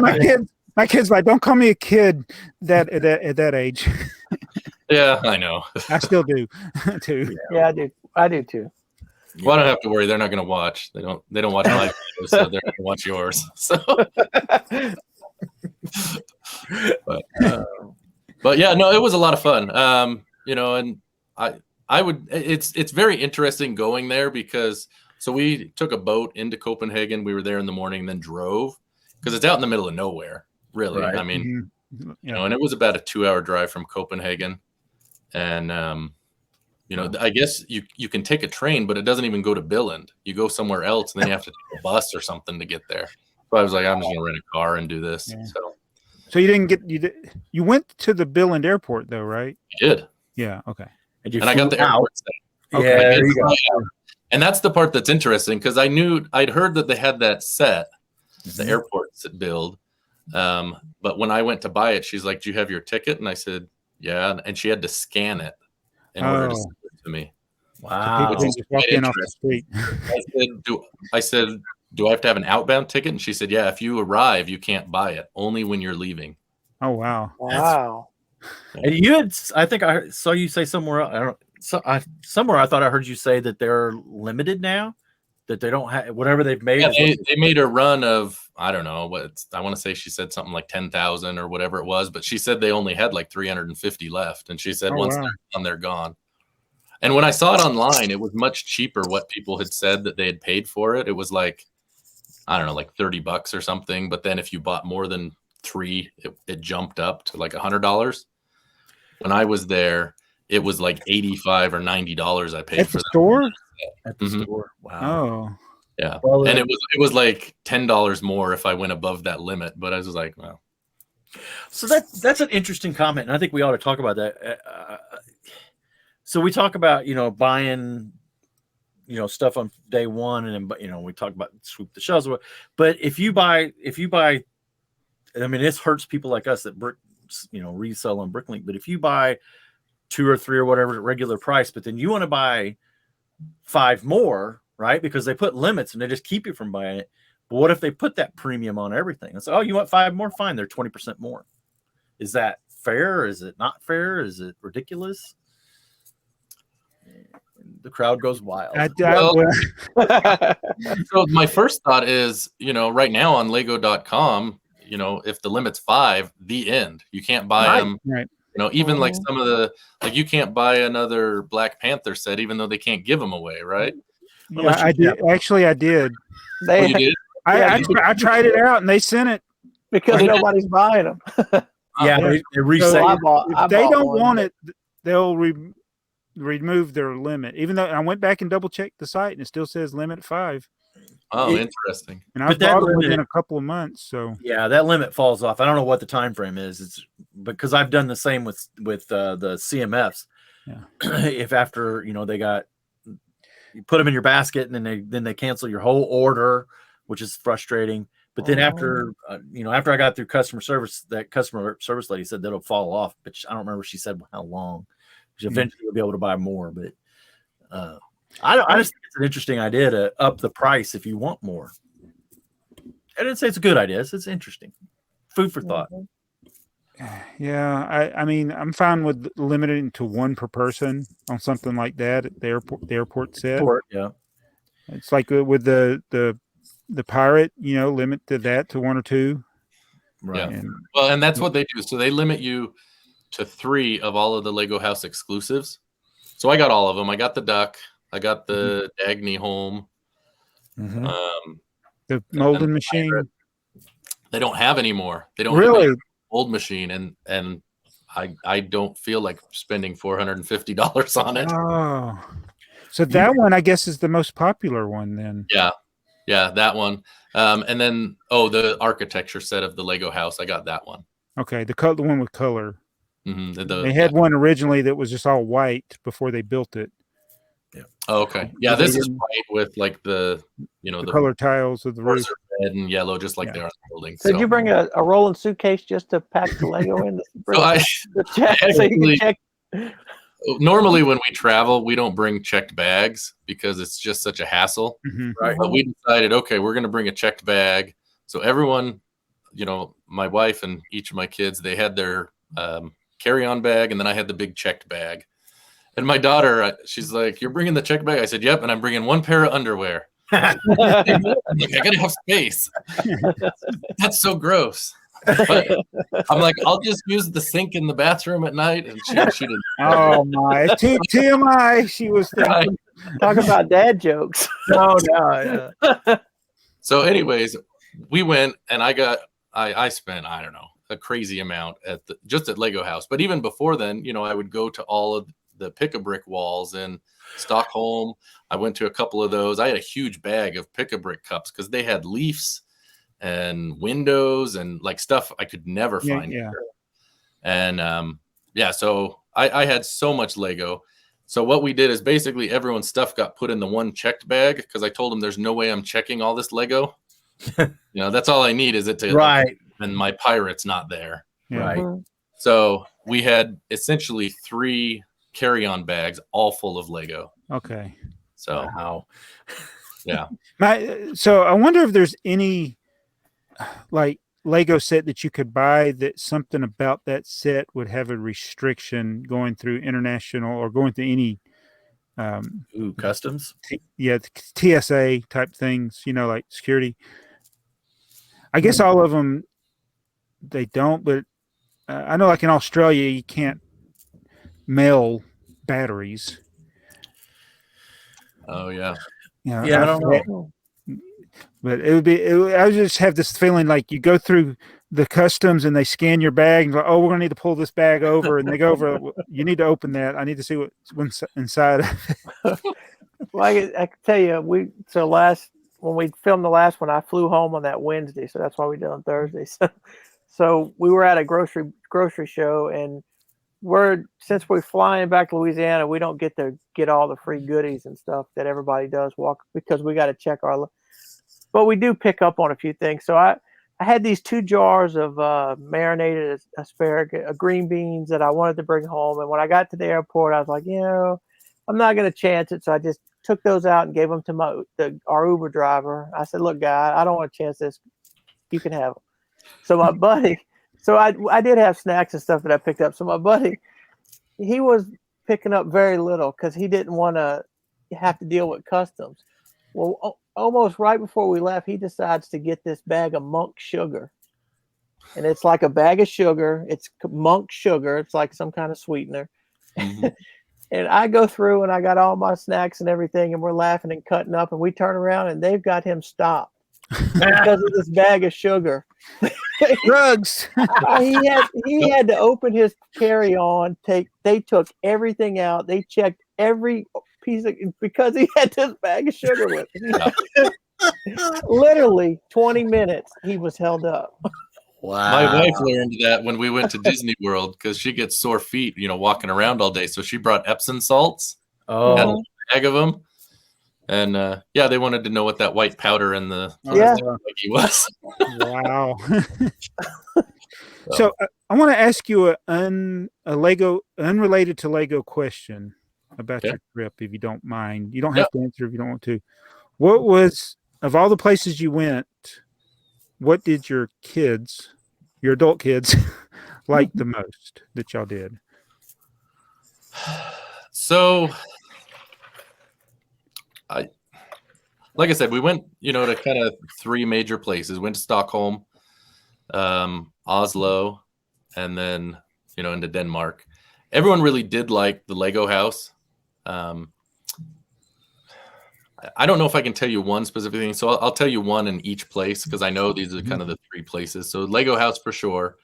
my kids like, don't call me a kid at that age. Yeah, I know. I still do too. Yeah, I do too. Well, I don't have to worry. They're not going to watch. They don't watch my videos, so they're going to watch yours. So, but yeah, no, it was a lot of fun. And I would. It's very interesting going there because we took a boat into Copenhagen. We were there in the morning, then drove because it's out in the middle of nowhere. Really, right. I mean, and it was about a 2-hour drive from Copenhagen, and I guess you can take a train, but it doesn't even go to Billund. You go somewhere else, and then you have to take a bus or something to get there. So I was like, I'm just going to rent a car and do this. Yeah. So you didn't get you went to the Billund airport though, right? I did. Yeah. Okay. And I got the airport set. Okay. Yeah, there you go. And that's the part that's interesting because I'd heard that they had that set, the airport build. But when I went to buy it, she's like, "Do you have your ticket?" And I said, "Yeah." And she had to scan it in order to send it to me. Wow. So just walk in off the street. I said, do I have to have an outbound ticket? And she said, yeah, if you arrive, you can't buy it. Only when you're leaving. Oh, wow. Wow. And you had, I think I saw you say somewhere, somewhere I thought I heard you say that they're limited now, that they don't have, whatever they've made. Yeah, they made a run of, I don't know, I want to say she said something like 10,000 or whatever it was, but she said they only had like 350 left. And she said, once they're done, they're gone. And when I saw it online, it was much cheaper what people had said that they had paid for it. It was like, I don't know, like $30 or something. But then if you bought more than 3, it jumped up to like $100. When I was there, it was like $85 or $90 I paid at for the store. At the store. Wow. Oh. Yeah. Well, and it was like $10 more if I went above that limit. But I was like, well. So that's an interesting comment, and I think we ought to talk about that. So we talk about, buying, stuff on day one, and then, we talk about swoop the shelves. But if you buy, I mean, this hurts people like us that resell on Bricklink. But if you buy 2 or 3 or whatever at regular price, but then you want to buy 5 more, right? Because they put limits and they just keep you from buying it. But what if they put that premium on everything? It's like, oh, you want 5 more? Fine, they're 20% more. Is that fair? Is it not fair? Is it ridiculous? The crowd goes wild. So my first thought is, right now on Lego.com, if the limit's 5, the end. You can't buy them. Right. Even like some of the, like you can't buy another Black Panther set, even though they can't give them away, right? Yeah, I did. Actually, I did. You did? I tried it out, and they sent it because nobody's buying them. They reset. So if they don't want it, they'll remove their limit. Even though I went back and double checked the site, and it still says limit at 5. Oh, interesting. And I bought it within a couple of months. So yeah, that limit falls off. I don't know what the time frame is. It's because I've done the same with the CMFs. Yeah. If after they got, you put them in your basket and then they cancel your whole order, which is frustrating. But then after after I got through customer service, that customer service lady said that'll fall off. But I don't remember she said how long. Eventually you'll be able to buy more. But I just think it's an interesting idea to up the price if you want more. I didn't say it's a good idea. It's interesting. Food for thought. Yeah, I mean, I'm fine with limiting to 1 per person on something like that at the airport set. Yeah. It's like with the pirate, limit to that to 1 or 2. Right. Yeah. Well, and that's what they do. So they limit you to 3 of all of the Lego House exclusives. So I got all of them. I got the duck. I got the Dagny home. The molding machine. They don't have anymore. They don't really have mold machine, and I don't feel like spending $450 on it. Oh, so that one I guess is the most popular one then. Yeah, that one. And then the architecture set of the Lego house. I got that one. Okay, the one with color. They had yeah. one originally that was just all white before they built it. Yeah. Oh, okay. Yeah, this is white with like the color tiles of the roof, red and yellow, just like they are in the building. So did you bring a rolling suitcase just to pack the Lego in? Normally when we travel, we don't bring checked bags because it's just such a hassle. Right. But we decided, okay, we're going to bring a checked bag. So everyone, my wife and each of my kids, they had their carry-on bag, and then I had the big checked bag. And my daughter, she's like, "You're bringing the checked bag?" I said, "Yep," and I'm bringing 1 pair of underwear. I'm like, I gotta have space. That's so gross. But I'm like, I'll just use the sink in the bathroom at night, and she didn't. Oh my! TMI. She was thinking. Talk about dad jokes. No. So, anyways, we went, and I spent, I don't know, a crazy amount just at Lego House. But even before then, I would go to all of the Pick-a-Brick walls in Stockholm. I went to a couple of those. I had a huge bag of Pick-a-Brick cups because they had leaves and windows and like stuff I could never find here. And so I had so much Lego. So what we did is basically everyone's stuff got put in the one checked bag because I told them there's no way I'm checking all this Lego. That's all I need is it to right. And my pirate's not there. Right. So we had essentially 3 carry-on bags all full of Lego. Okay. So wow. Yeah. So I wonder if there's any like Lego set that you could buy that something about that set would have a restriction going through international or going through any customs. TSA type things, like security. I guess all of them they don't, but I know like in Australia you can't mail batteries. Oh yeah. I don't know. But I would just have this feeling like you go through the customs and they scan your bag and go, "Oh, we're gonna need to pull this bag over," and they go over. You need to open that. I need to see what's inside. Well, I can tell you, when we filmed the last one, I flew home on that Wednesday, so that's why we did on Thursday. So we were at a grocery show, and since we're flying back to Louisiana, we don't get to get all the free goodies and stuff that everybody does because we got to check but we do pick up on a few things. So I had these 2 jars of marinated asparagus, green beans that I wanted to bring home. And when I got to the airport, I was like, I'm not going to chance it. So I just took those out and gave them to our Uber driver. I said, "Look, guy, I don't want to chance this. You can have them." So my buddy, I did have snacks and stuff that I picked up. So my buddy, he was picking up very little because he didn't want to have to deal with customs. Well, almost right before we left, he decides to get this bag of monk sugar. And it's like a bag of sugar. It's monk sugar. It's like some kind of sweetener. Mm-hmm. And I go through and I got all my snacks and everything, and we're laughing and cutting up, and we turn around and they've got him stopped because of this bag of sugar. Drugs. He had to open his carry-on. They took everything out. They checked every piece because he had this bag of sugar with him. Literally 20 minutes he was held up. Wow. My wife learned that when we went to Disney World because she gets sore feet, walking around all day. So she brought Epsom salts. Had a bag of them. And they wanted to know what that white powder in the was. Wow. So I want to ask you a Lego unrelated to Lego question about your trip, if you don't mind. You don't have to answer if you don't want to. What was, of all the places you went, what did your adult kids, like the most that y'all did? So like I said, we went, to kind of 3 major places. Went to Stockholm, Oslo, and then, into Denmark. Everyone really did like the Lego house. I don't know if I can tell you one specific thing, so I'll tell you one in each place because I know these are kind of the 3 places. So Lego house for sure.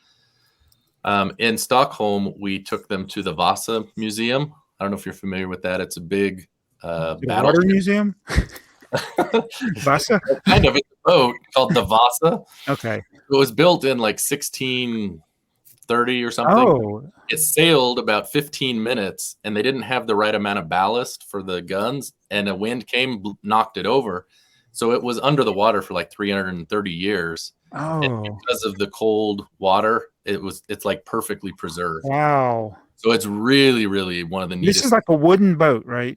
In Stockholm, we took them to the Vasa Museum. I don't know if you're familiar with that. It's a big water museum. Vasa? Kind of. It's a boat called the Vasa. Okay. It was built in like 1630 or something. Oh. It sailed about 15 minutes, and they didn't have the right amount of ballast for the guns, and a wind came, knocked it over. So it was under the water for like 330 years. Oh. And because of the cold water, it's like perfectly preserved. Wow. So it's really, really one of the neatest. This is like a wooden boat, right?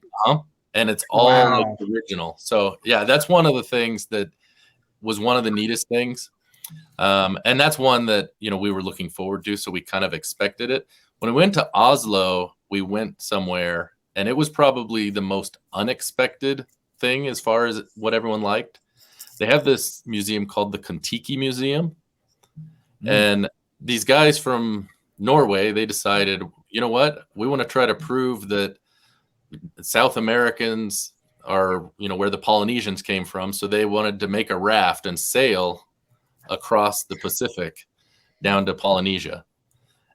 And it's all like original. So yeah, that's one of the things that was one of the neatest things. And that's one that, we were looking forward to. So we kind of expected it. When we went to Oslo, we went somewhere, and it was probably the most unexpected thing as far as what everyone liked. They have this museum called the Kon-Tiki Museum. And these guys from Norway, they decided, you know what? We want to try to prove that South Americans are, where the Polynesians came from. So they wanted to make a raft and sail across the Pacific down to Polynesia.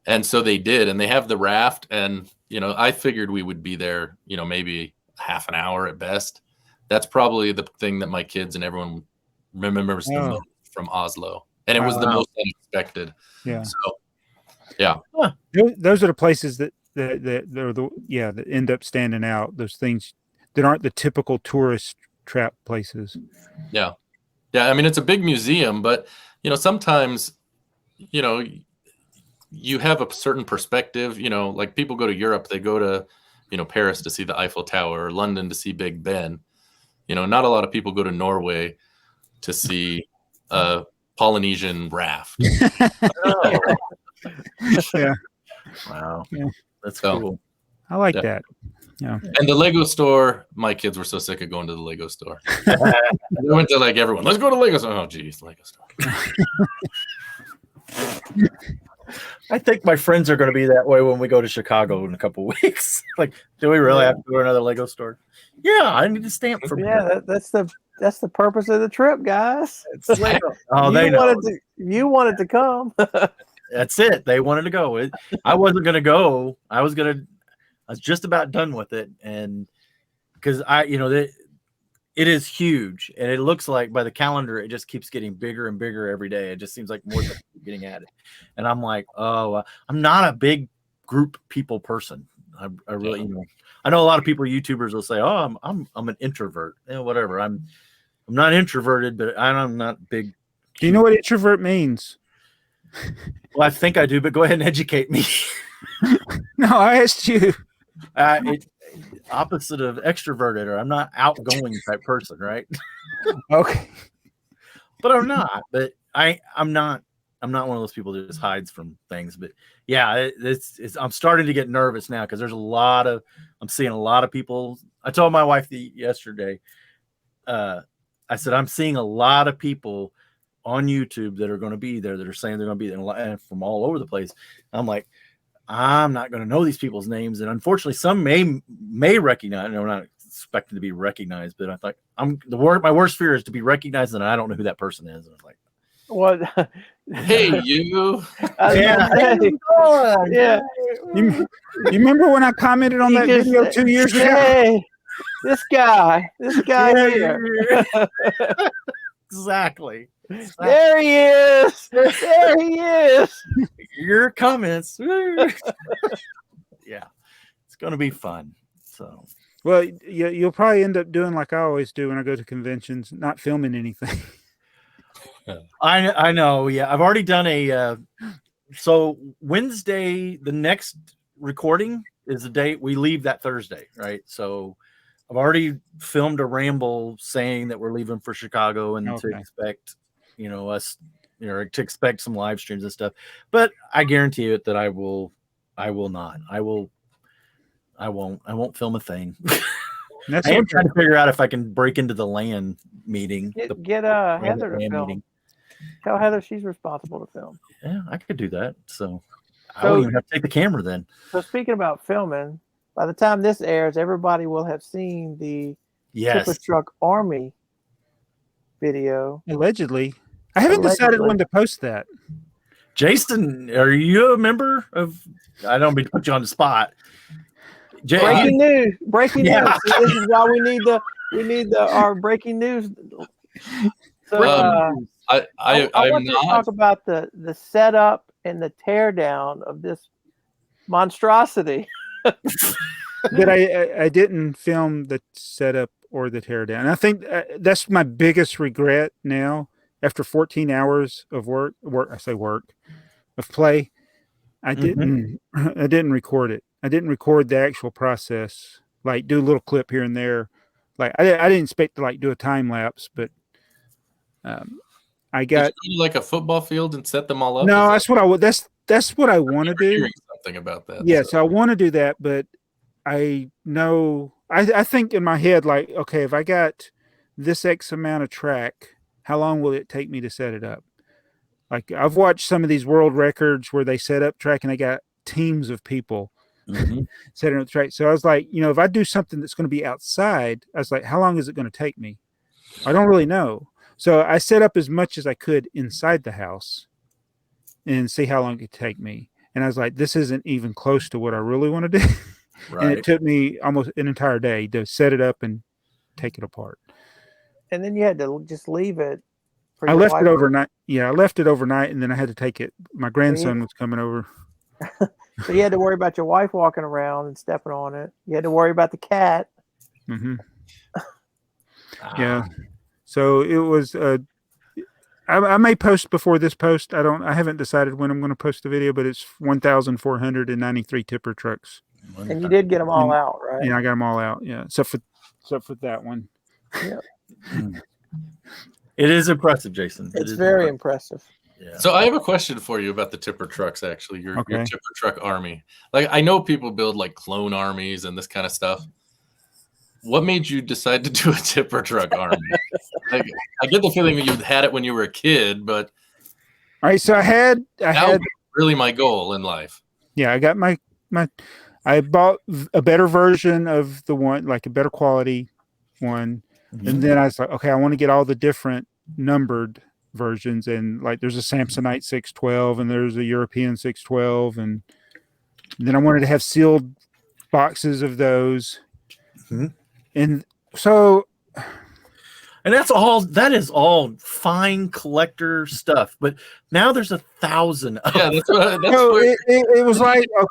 And so they did, and they have the raft. And, I figured we would be there, maybe half an hour at best. That's probably the thing that my kids and everyone remembers the most from Oslo. And it was the most unexpected. Yeah. So, yeah. Those are the places that end up standing out. Those things that aren't the typical tourist trap places. Yeah. Yeah. I mean, it's a big museum, but, sometimes, you have a certain perspective, like people go to Europe, they go to, Paris to see the Eiffel Tower or London to see Big Ben. Not a lot of people go to Norway to see a Polynesian raft. Yeah. Wow. Yeah. That's cool. I like that. Yeah. And the Lego store, my kids were so sick of going to the Lego store. They went to like everyone, let's go to Lego store. Oh, geez, Lego store. I think my friends are going to be that way when we go to Chicago in a couple of weeks. Like, do we really have to go to another Lego store? Yeah, I need a stamp for that's the purpose of the trip, guys. It's Lego. Oh, they know. You wanted to come. That's it. They wanted to go. I wasn't going to go. I was just about done with it, and because it is huge, and it looks like by the calendar it just keeps getting bigger and bigger every day. It just seems like more getting at it, and I'm like, I'm not a big group people person. I really, I know a lot of people, YouTubers, will say, "Oh, I'm an introvert." Whatever. I'm not introverted, but I'm not big. Do you know what introvert means? Well, I think I do, but go ahead and educate me. No, I asked you. It's opposite of extroverted, or I'm not outgoing type person, right? Okay. But I'm not. But I'm not one of those people that just hides from things. But yeah, I'm starting to get nervous now because I'm seeing a lot of people. I told my wife yesterday. I said I'm seeing a lot of people on YouTube that are going to be there, that are saying they're going to be there, and from all over the place. I'm like, I'm not going to know these people's names, and unfortunately, some may recognize. I'm not expecting to be recognized, but I thought my worst fear is to be recognized, and I don't know who that person is. And I was like, what? Hey, you. Yeah. You remember when I commented on that video 2 years ago? Hey, this guy here. Exactly. There he is. There he is. Your comments. Yeah, it's going to be fun. So, well, you'll probably end up doing like I always do when I go to conventions, not filming anything. I know. Yeah, I've already done so Wednesday, the next recording is the date we leave that Thursday, right? So I've already filmed a ramble saying that we're leaving for Chicago and to expect, us, to expect some live streams and stuff. But I guarantee you that I will not. I won't film a thing. That's I am okay. trying to figure out if I can break into the land meeting. Get Heather to land film. meeting. Tell Heather she's responsible to film. Yeah, I could do that. So I wouldn't even have to take the camera then. So speaking about filming, by the time this airs, everybody will have seen the Tipper Yes. Truck Army video. Allegedly. I haven't decided when to post that. Jason, are you a member of? I don't mean to put you on the spot. Breaking news! Breaking Yeah. news! See, this is why we need our breaking news. So I want to talk about the setup and the teardown of this monstrosity. But I didn't film the setup or the teardown. I think that's my biggest regret now. After 14 hours of work, of play, I didn't record it. I didn't record the actual process. Like do a little clip here and there. Like I didn't expect to like do a time lapse, but I got like a football field and set them all up. No, that's what I would. That's what I want to do. Hearing something about that. Yeah, so I want to do that, but I know I think in my head like, okay, if I got this X amount of track, how long will it take me to set it up? Like I've watched some of these world records where they set up track and they got teams of people setting up track. So I was like, if I do something that's going to be outside, I was like, how long is it going to take me? I don't really know. So I set up as much as I could inside the house and see how long it could take me. And I was like, this isn't even close to what I really want to do. Right. And it took me almost an entire day to set it up and take it apart. And then you had to just leave it. I left it overnight. Yeah, I left it overnight, and then I had to take it. My grandson was coming over. So you had to worry about your wife walking around and stepping on it. You had to worry about the cat. Yeah. So it was. I may post before this post. I haven't decided when I'm going to post the video, but it's 1,493 tipper trucks. And you did get them all out, right? Yeah, I got them all out. Yeah, except for that one. Yeah. It is impressive, Jason. It's very impressive. Yeah. So I have a question for you about the tipper trucks. Actually, your tipper truck army. Like I know people build like clone armies and this kind of stuff. What made you decide to do a tipper truck army? Like, I get the feeling that you had it when you were a kid, but all right. So I had really my goal in life. Yeah, I got my. I bought a better version of the one, like a better quality one, and then I was like, okay, I want to get all the different numbered versions, and like there's a Samsonite 612, and there's a European 612, and then I wanted to have sealed boxes of those. And so, and that is all fine collector stuff. But now there's 1,000. Yeah, it was like I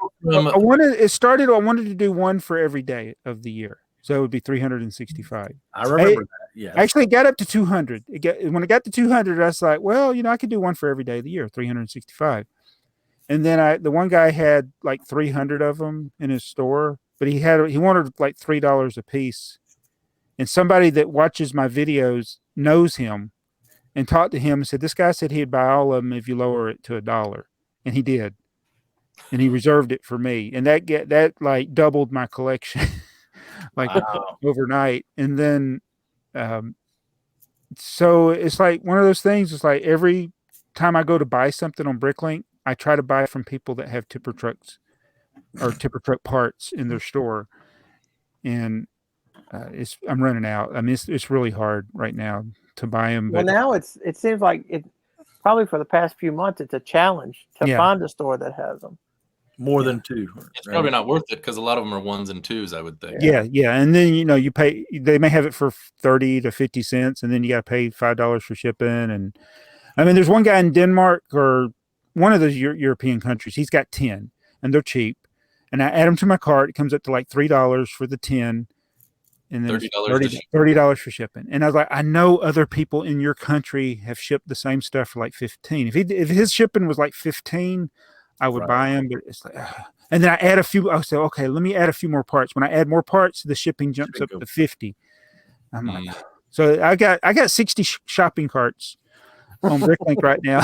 wanted to do one for every day of the year, so it would be 365. I remember that. Yeah, actually, it got up to 200. When it got to 200, I was like, well, I could do one for every day of the year, 365. And then the one guy had like 300 of them in his store. But he wanted like $3 a piece, and somebody that watches my videos knows him, and talked to him and said, "This guy said he'd buy all of them if you lower it to $1," and he did, and he reserved it for me, and that like doubled my collection, like overnight. And then, so it's like one of those things. It's like every time I go to buy something on Bricklink, I try to buy from people that have tipper trucks or tipper truck parts in their store, and I'm running out. I mean, it's really hard right now to buy them. Well, now it seems like it probably for the past few months it's a challenge to find a store that has them. More than two. It's probably not worth it because a lot of them are 1s and 2s, I would think. Yeah, and then you pay. They may have it for 30 to 50 cents, and then you got to pay $5 for shipping. And I mean, there's one guy in Denmark or one of those European countries. He's got 10, and they're cheap. And I add them to my cart. It comes up to like $3 for the 10, and then $30 for shipping. And I was like, I know other people in your country have shipped the same stuff for like 15. If his shipping was like 15, I would buy him. But it's like, and then I add a few. I said, okay, let me add a few more parts. When I add more parts, the shipping jumps up to 50. I'm like, so I got 60 shopping carts on Bricklink right now.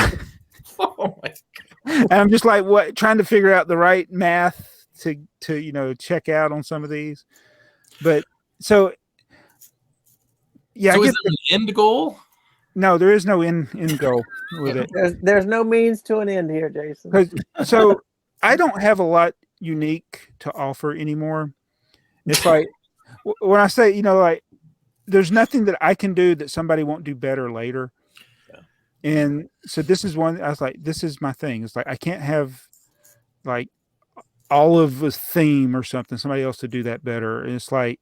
Oh my God. And I'm just like, trying to figure out the right math to check out on some of these. But so Yeah, So I is get there an end goal? no, there is no end goal with it. There's no means to an end here, Jason. So I don't have a lot unique to offer anymore. It's like when I say, like there's nothing that I can do that somebody won't do better later. Yeah. And so this is one, I was like, this is my thing. It's like, I can't have like all of a theme or something, somebody else to do that better. And it's like,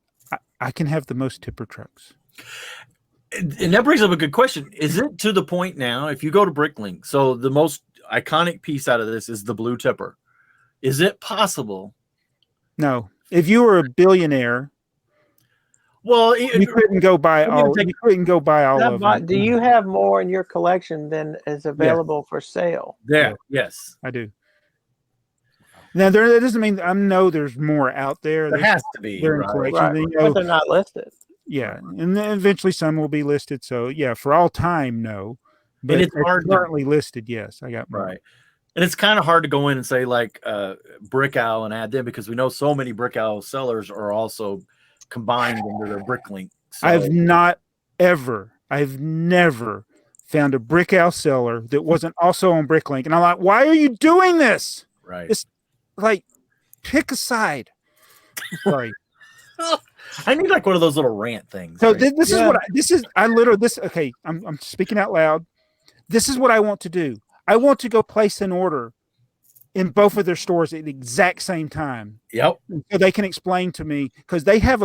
I can have the most tipper trucks. And that brings up a good question. Is it to the point now, if you go to Bricklink, so the most iconic piece out of this is the blue tipper. Is it possible? No, if you were a billionaire, Well, you couldn't go buy all. You couldn't go buy all of them. Do you have more in your collection than is available for sale? Yeah. Yes, I do. Now that doesn't mean I know there's more out there. There has to be. They're in collection. But they're not listed. Yeah, and then eventually some will be listed. So yeah, for all time, no. But And it's hard currently listed. Yes, I got more. Right. And it's kind of hard to go in and say like BrickOwl and add them because we know so many BrickOwl sellers are also combined under their Bricklink. So. I've never found a BrickOwl seller that wasn't also on Bricklink, and I'm like, why are you doing this? Right. It's like, pick a side. Sorry. I need like one of those little rant things. So right? Okay, I'm speaking out loud. This is what I want to do. I want to go place an order in both of their stores at the exact same time. Yep. So they can explain to me, because they have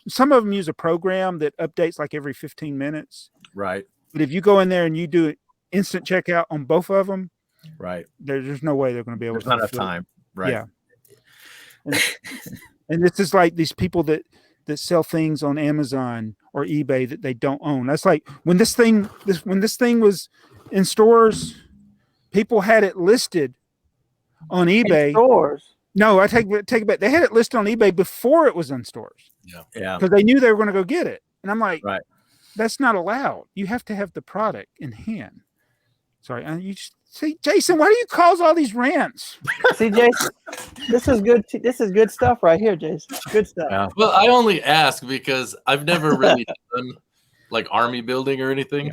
some of them use a program that updates like every 15 minutes. Right. But if you go in there and you do instant checkout on both of them, right, there's no way they're going to be able to. There's not enough time. Right. Yeah. And this is like these people that sell things on Amazon or eBay that they don't own. That's like when this thing was in stores, people had it listed on eBay. In stores? No, I take it back. They had it listed on eBay before it was in stores. Yeah. Because they knew they were going to go get it. And I'm like, right. That's not allowed. You have to have the product in hand. Sorry, see, Jason, why do you cause all these rants? See, Jason, this is good. This is good stuff right here, Jason. Good stuff. Yeah. Well, I only ask because I've never really done like army building or anything,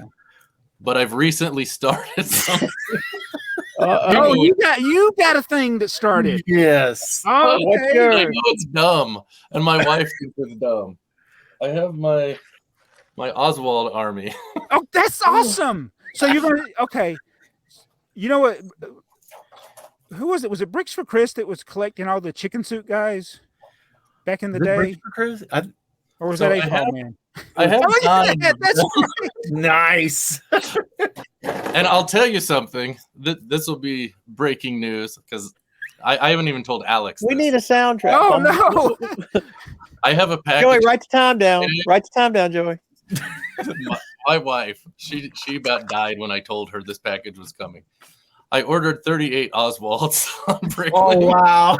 but I've recently started something. Oh, you got a thing that started. Yes. Oh, what's I know it's dumb, and my wife thinks it's dumb. I have my Oswald army. Oh, that's awesome. So you're going to, okay. You know what? Who was it? Was it Bricks for Chris that was collecting all the chicken suit guys back in the day? Bricks for Chris? Or was that A.F.o.O.L Man? I have That's nice. And I'll tell you something. This will be breaking news because I haven't even told Alex. We need a soundtrack. Oh, no. I have a package. Joey, write the time down. Write the time down, Joey. My wife, she about died when I told her this package was coming. I ordered 38 Oswalds on Bricklink. Oh, wow.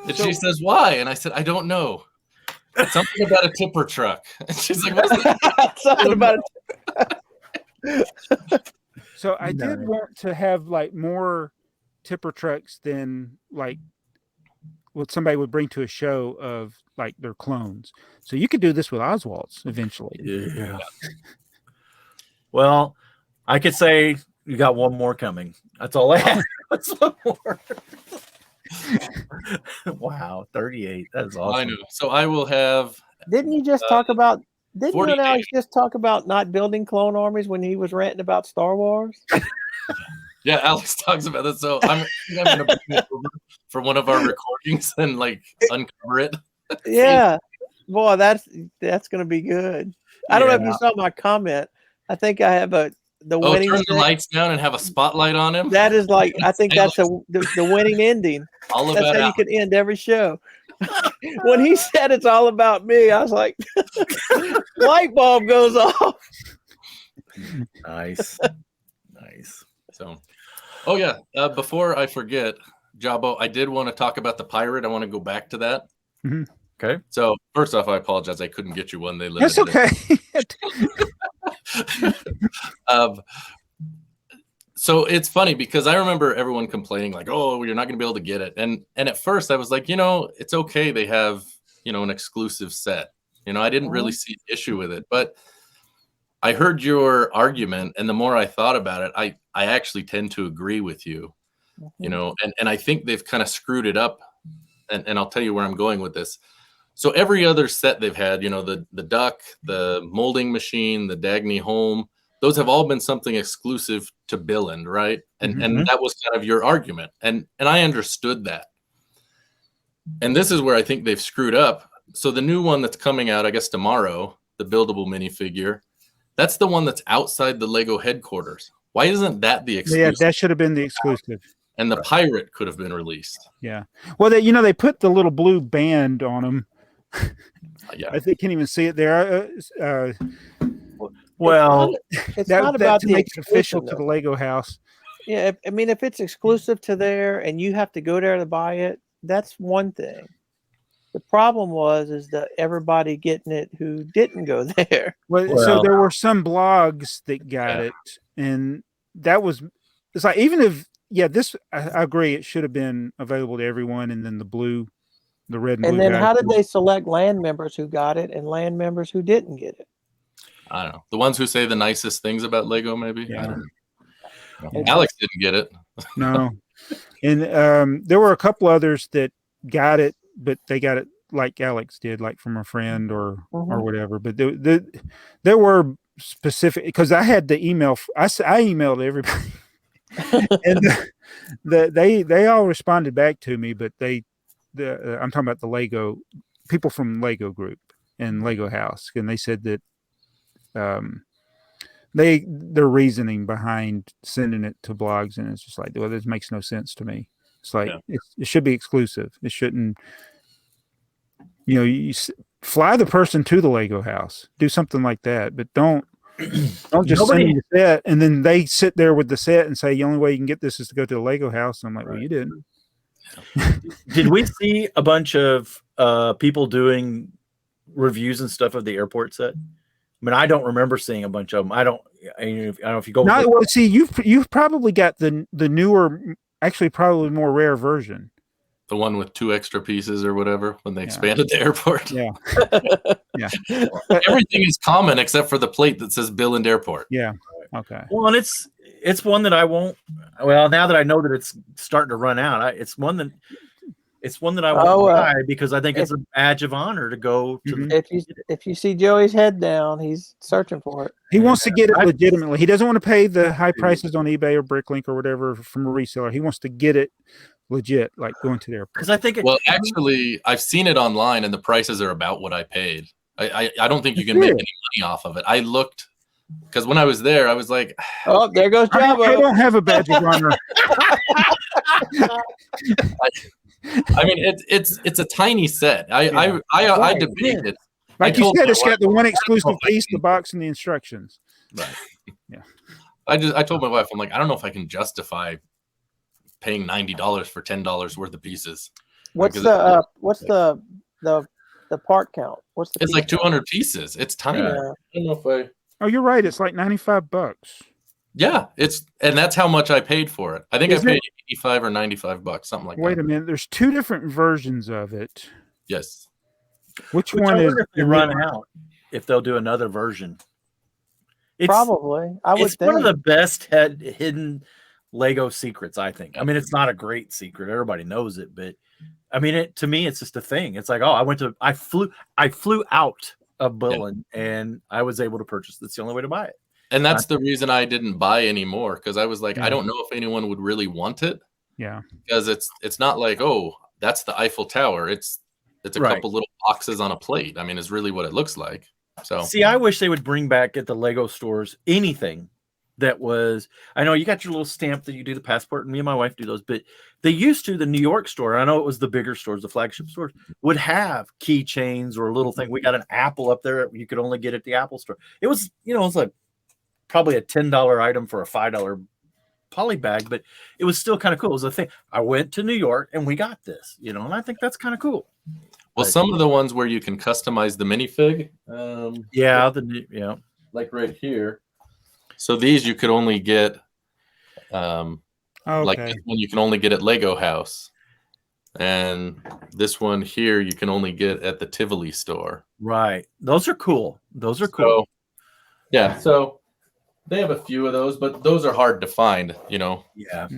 And she says, why? And I said, I don't know. Something about a tipper truck. And she's like, what's that? Something about it. So I did want to have like more tipper trucks than like what somebody would bring to a show of like their clones. So you could do this with Oswald's eventually. Yeah. Well, I could say you got one more coming. That's all I have. That's one more. Wow, 38. That's awesome. I know. So I will have. Didn't you just talk about? Didn't you and 48. Alex just talk about not building clone armies when he was ranting about Star Wars? Yeah, Alex talks about that. So I'm going to bring it over for one of our recordings and like uncover it. Yeah, boy, that's going to be good. I don't know if you saw my comment. I think I have the winning. Turn the lights down and have a spotlight on him. That is like, I think that's the winning ending. All That's about how you can end every show. When he said it's all about me, I was like, light bulb goes off. Nice. Nice. So, oh yeah. Before I forget, Jabo, I did want to talk about the pirate. I want to go back to that. Mm-hmm. Okay. So first off, I apologize. I couldn't get you one. They limited That's okay. So it's funny because I remember everyone complaining like, oh, you're not going to be able to get it. And at first I was like, it's okay. They have, an exclusive set. I didn't really see an issue with it, but I heard your argument, and the more I thought about it, I actually tend to agree with you. And I think they've kind of screwed it up, and I'll tell you where I'm going with this. So every other set they've had, the duck, the molding machine, the Dagny home, those have all been something exclusive to Billund, right? And that was kind of your argument, and I understood that. And this is where I think they've screwed up. So the new one that's coming out, I guess tomorrow, the buildable minifigure, that's the one that's outside the Lego headquarters. Why isn't that the exclusive? Yeah, that should have been the exclusive. And the pirate could have been released. Yeah. Well, they put the little blue band on them. Yeah. I think you can't even see it there. Well, it's not about to the make it official though. to the Lego house. Yeah, I mean, if it's exclusive to there and you have to go there to buy it, that's one thing. The problem is that everybody getting it who didn't go there. Well, so there were some blogs that got it, and it's like, even if I agree, it should have been available to everyone, and then the red and blue. And then how did they select land members who got it and land members who didn't get it? I don't know. The ones who say the nicest things about Lego, maybe. Yeah. I don't know. Alex didn't get it. No. And there were a couple others that got it, but they got it like Alex did, like from a friend or whatever. But there were specific, because I had the email. I emailed everybody, and they all responded back to me. But I'm talking about the Lego people from Lego Group and Lego House, and they said that their reasoning behind sending it to blogs, and it's just like, well, this makes no sense to me. It's like it should be exclusive. It shouldn't. You fly the person to the Lego house, do something like that, but don't just send them the set and then they sit there with the set and say the only way you can get this is to go to the Lego house. And I'm like, well, you didn't. Did we see a bunch of people doing reviews and stuff of the airport set? I mean, I don't remember seeing a bunch of them. I don't know if you go. No, well, see, you've probably got the newer, actually probably more rare version. The one with 2 extra pieces or whatever when they expanded the airport. Yeah. Yeah. Everything is common except for the plate that says Billund Airport. Yeah. Okay. Well, and it's one that I won't. Well, now that I know that it's starting to run out, it's one that I won't buy because I think it's a badge of honor to go to. If you see Joey's head down, he's searching for it. He wants to get it legitimately. He doesn't want to pay the high prices on eBay or Bricklink or whatever from a reseller. He wants to get it legit, like going to the airport. Because I think actually, I've seen it online and the prices are about what I paid. I don't think you can make any money off of it. I looked because when I was there, I was like, oh, there goes Jabba. I don't have a badge of honor. I mean, it's a tiny set. I debated. Like you said, it's got the one exclusive piece, the box, and the instructions. Right. Yeah. I told my wife, I'm like, I don't know if I can justify paying $90 for $10 worth of pieces. What's the part count? It's like 200 pieces. It's tiny. Yeah. I don't know if I. Oh, you're right. It's like $95. Yeah, and that's how much I paid for it. I think I paid $85 or $95, something like that. Wait a minute. There's 2 different versions of it. Yes. Which one is if they run out? If they'll do another version, probably. I would it's think one of the best hidden Lego secrets. I think. I mean, it's not a great secret. Everybody knows it, but I mean, to me, it's just a thing. It's like, oh, I flew out of Billund and I was able to purchase. That's the only way to buy it. And that's the reason I didn't buy anymore, because I was like, I don't know if anyone would really want it. Yeah. Because it's not like, oh, that's the Eiffel Tower. It's a couple little boxes on a plate. I mean, it's really what it looks like. So see, I wish they would bring back at the Lego stores anything that was. I know you got your little stamp that you do the passport, and me and my wife do those, but they used to, the New York store, I know it was the bigger stores, the flagship stores, would have keychains or a little thing. We got an apple up there you could only get at the Apple store. It was, it was like probably a $10 item for a $5 poly bag, but it was still kind of cool. It was a thing. I went to New York and we got this, and I think that's kind of cool. Well, some of the ones where you can customize the minifig. Like right here. So these you could only get, like this one you can only get at Lego House. and this one here you can only get at the Tivoli store. Right. Those are cool. Those are cool. So, yeah. So they have a few of those, but those are hard to find. Yeah.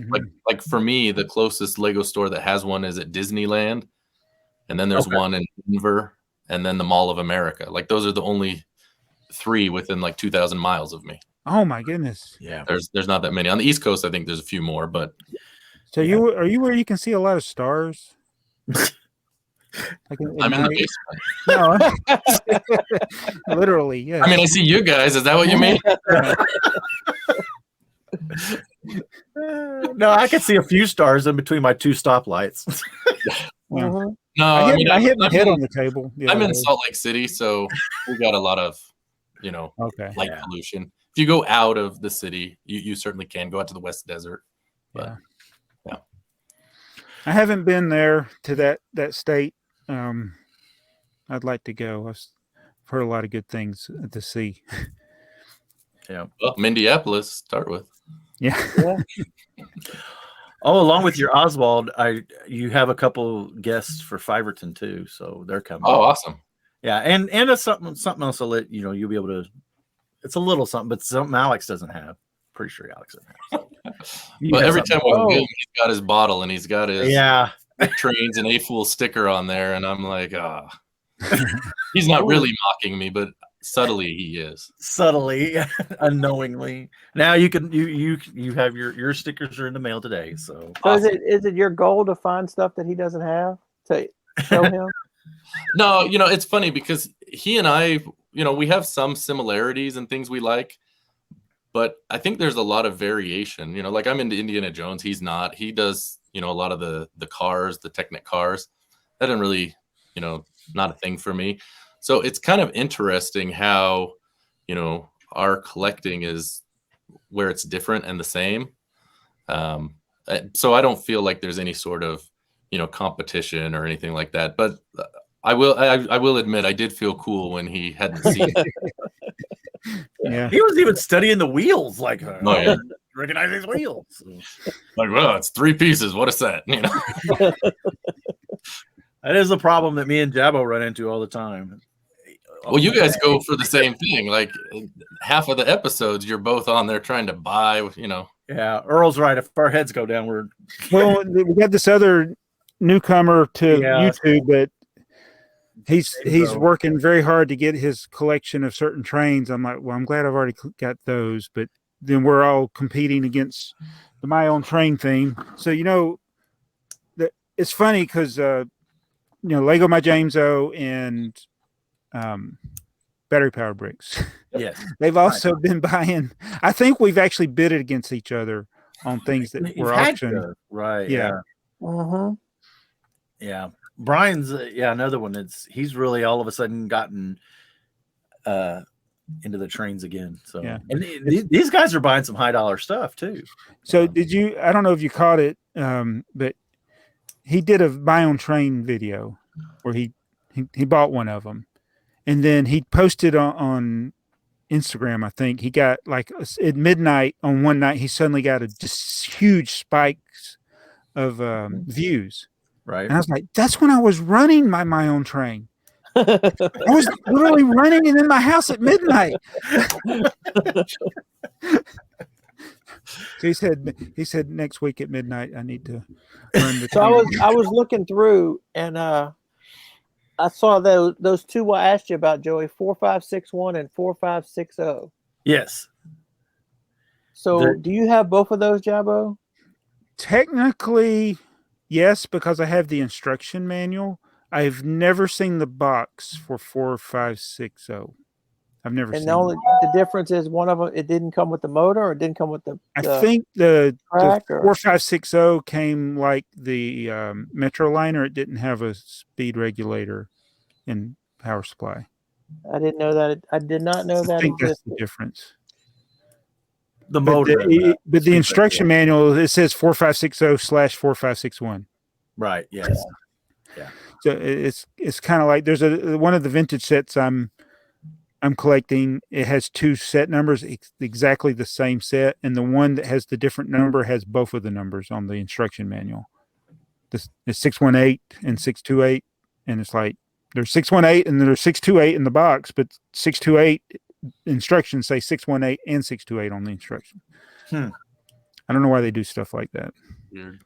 Like for me, the closest Lego store that has one is at Disneyland, and then there's one in Denver, and then the Mall of America. Like those are the only 3 within like 2,000 miles of me. Oh my goodness. Yeah. There's not that many on the East Coast. I think there's a few more, but So are you where you can see a lot of stars? Like I'm in the basement. No, literally. Yeah. I mean, I see you guys. Is that what you mean? No, I can see a few stars in between my 2 stoplights. Yeah. No, I hit my head on the table. I'm in Salt Lake City, so we got a lot of, light pollution. If you go out of the city, you certainly can go out to the West Desert. But yeah. I haven't been there to that state. I'd like to go. I've heard a lot of good things to see. Yeah. Well, Minneapolis, start with. Yeah. Oh, along with your Oswald, you have a couple guests for Fiverton too, so they're coming. Oh, awesome. Yeah, and it's something else to let you'll be able to. It's a little something, but something Alex doesn't have. Pretty sure Alex doesn't have. But every time we go, he's got his bottle and he's got his BrickTrains and AFoOL sticker on there, and I'm like, he's not really mocking me, but subtly he is. Subtly, unknowingly. Now you can you have your stickers are in the mail today. So awesome. Is it your goal to find stuff that he doesn't have to show him? No, it's funny because he and I, we have some similarities and things we like, but I think there's a lot of variation. Like I'm into Indiana Jones, he's not. He does, a lot of the cars, the Technic cars. That didn't really, not a thing for me. So it's kind of interesting how, our collecting is where it's different and the same. So I don't feel like there's any sort of, competition or anything like that. But I will admit I did feel cool when he hadn't seen it. Yeah, he was even studying the wheels, like recognize these wheels. Like, well, it's 3 pieces. What a set, That is a problem that me and Jabbo run into all the time. Well, you guys go for the same thing. Like half of the episodes, you're both on there trying to buy. Yeah, Earl's right. If our heads go down, well, we got this other newcomer to YouTube, but he's working very hard to get his collection of certain trains. I'm like, well, I'm glad I've already got those, but then we're all competing against the My Own Train theme. So it's funny because Lego My James O and battery powered bricks. Yes, they've also been buying. I think we've actually bidded against each other on things that were auctioned. Right. Yeah. Yeah. Brian's another one. He's really all of a sudden gotten into the trains again. So and these guys are buying some high dollar stuff too. So I don't know if you caught it, but he did a My Own Train video where he bought one of them, and then he posted on Instagram. I think he got like at midnight on one night, he suddenly got just huge spikes of views. Right. And I was like, that's when I was running My Own Train. I was literally running it in my house at midnight. So he said next week at midnight I need to run the. So I was looking through and I saw those 2 I asked you about, Joey, 4561 and 4560. Yes. So do you have both of those, Jabbo? Technically, yes, because I have the instruction manual. I've never seen the box for 4560. I've never seen. And the difference is one of them, it didn't come with the motor, or it didn't come with the I think the 4560 came like the Metroliner. It didn't have a speed regulator and power supply. I didn't know that. I did not know that. I think that's the difference. The motor, but the instruction manual, it says 4560/4561. Right. Yes. Yeah. So it's kind of like there's one of the vintage sets I'm collecting. It has 2 set numbers, exactly the same set, and the one that has the different number has both of the numbers on the instruction manual. this is 618 and 628, and it's like there's 618 and there's 628 in the box, but 628 instructions say 618 and 628 on the instruction. I don't know why they do stuff like that. Weird.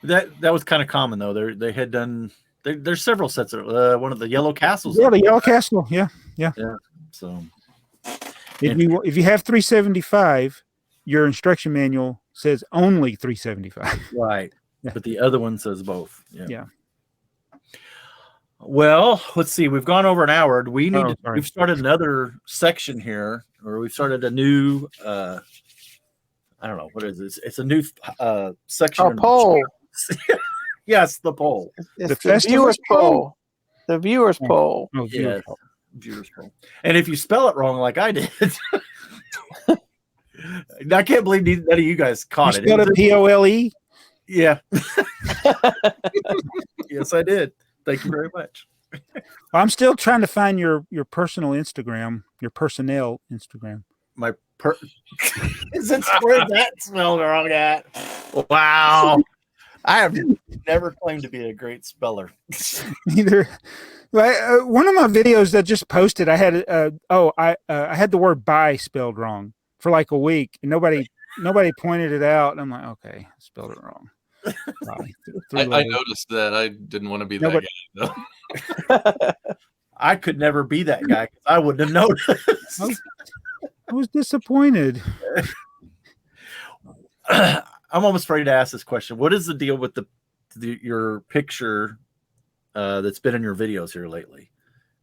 That was kind of common though. They had done. There's several sets of one of the Yellow Castles. Yeah, the Yellow Castle. Yeah. So if you have 375, your instruction manual says only 375. Right. Yeah. But the other one says both. Yeah. Well, let's see. We've gone over an hour. We've started another section here, or we've started a new I don't know what is this. It's a new section. A poll. Yes, the poll. It's the viewers poll. The viewers poll. Oh, yes. Viewers poll. And if you spell it wrong, like I did, I can't believe none of you guys caught it. Spelled it POLE? Yeah. Yes, I did. Thank you very much. Well, I'm still trying to find your personal Instagram, your personnel Instagram. Is it where that spelled wrong at? Wow. I have never claimed to be a great speller. Either. One of my videos that just posted, I had I had the word "buy" spelled wrong for like a week, and nobody pointed it out. And I'm like, okay, I spelled it wrong. I noticed that. I didn't want to be that guy. Though. I could never be that guy because I wouldn't have noticed. I was disappointed. I'm almost afraid to ask this question. What is the deal with your picture that's been in your videos here lately?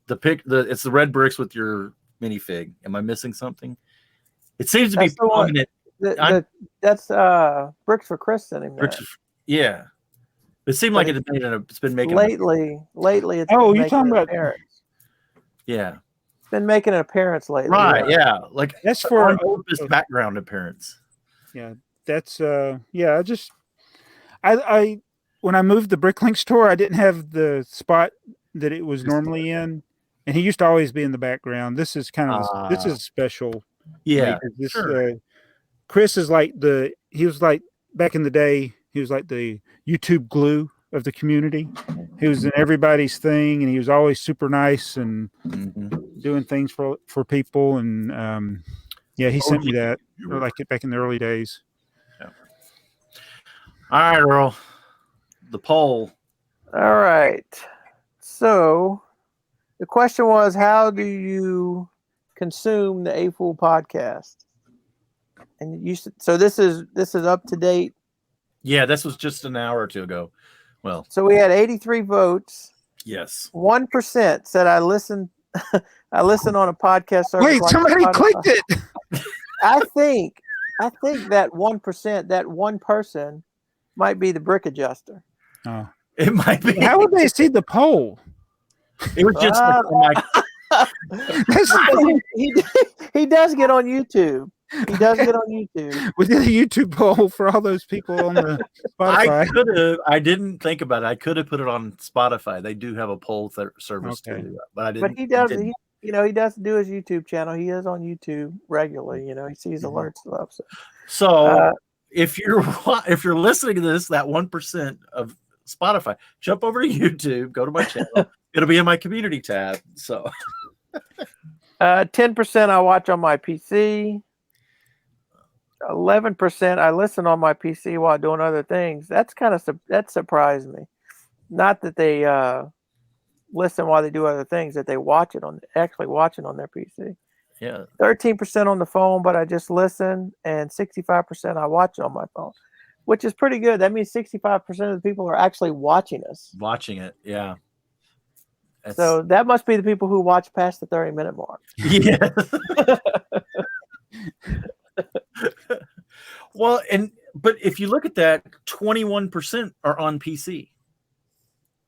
It's the red bricks with your minifig. Am I missing something? It seems to be prominent. That's Bricks for Chris sending that. Yeah. It seemed like it's been making lately. It's you're talking about appearance. Yeah. It's been making an appearance lately. Right, yeah. Like that's for an oldest background appearance. Yeah. That's I when I moved the Bricklink store, I didn't have the spot that it was normally in, and he used to always be in the background. This is kind of this is special. Yeah. This, sure. Chris is like he was like back in the day, he was like the YouTube glue of the community. He was in everybody's thing, and he was always super nice and doing things for people. And he sent me that like back in the early days. Yeah. All right, Earl. The poll. All right. So the question was, how do you consume the A.F.o.O.L podcast? And so this is up to date. Yeah, this was just an hour or two ago. Well, so we had 83 votes. Yes. 1% said I listen on a podcast service. Wait, somebody clicked it. I think that 1%, that one person, might be the brick adjuster. Oh, it might be. How would they see the poll? It was just he does get on YouTube. He does get on YouTube. We did a YouTube poll for all those people on the Spotify. I didn't think about it. I could have put it on Spotify. They do have a poll service too, but I didn't. But he does. He does do his YouTube channel. He is on YouTube regularly. He sees alerts and stuff. So if you're listening to this, that 1% of Spotify, jump over to YouTube, go to my channel. It'll be in my community tab. So 10% I watch on my PC. 11% I listen on my PC while doing other things. That surprised me. Not that they listen while they do other things, that they actually watch it on their PC. Yeah. 13% on the phone, but I just listen, and 65% I watch on my phone, which is pretty good. That means 65% of the people are actually watching us. Watching it, yeah. So that must be the people who watch past the 30-minute mark. Yeah. Well, but if you look at that, 21% are on PC.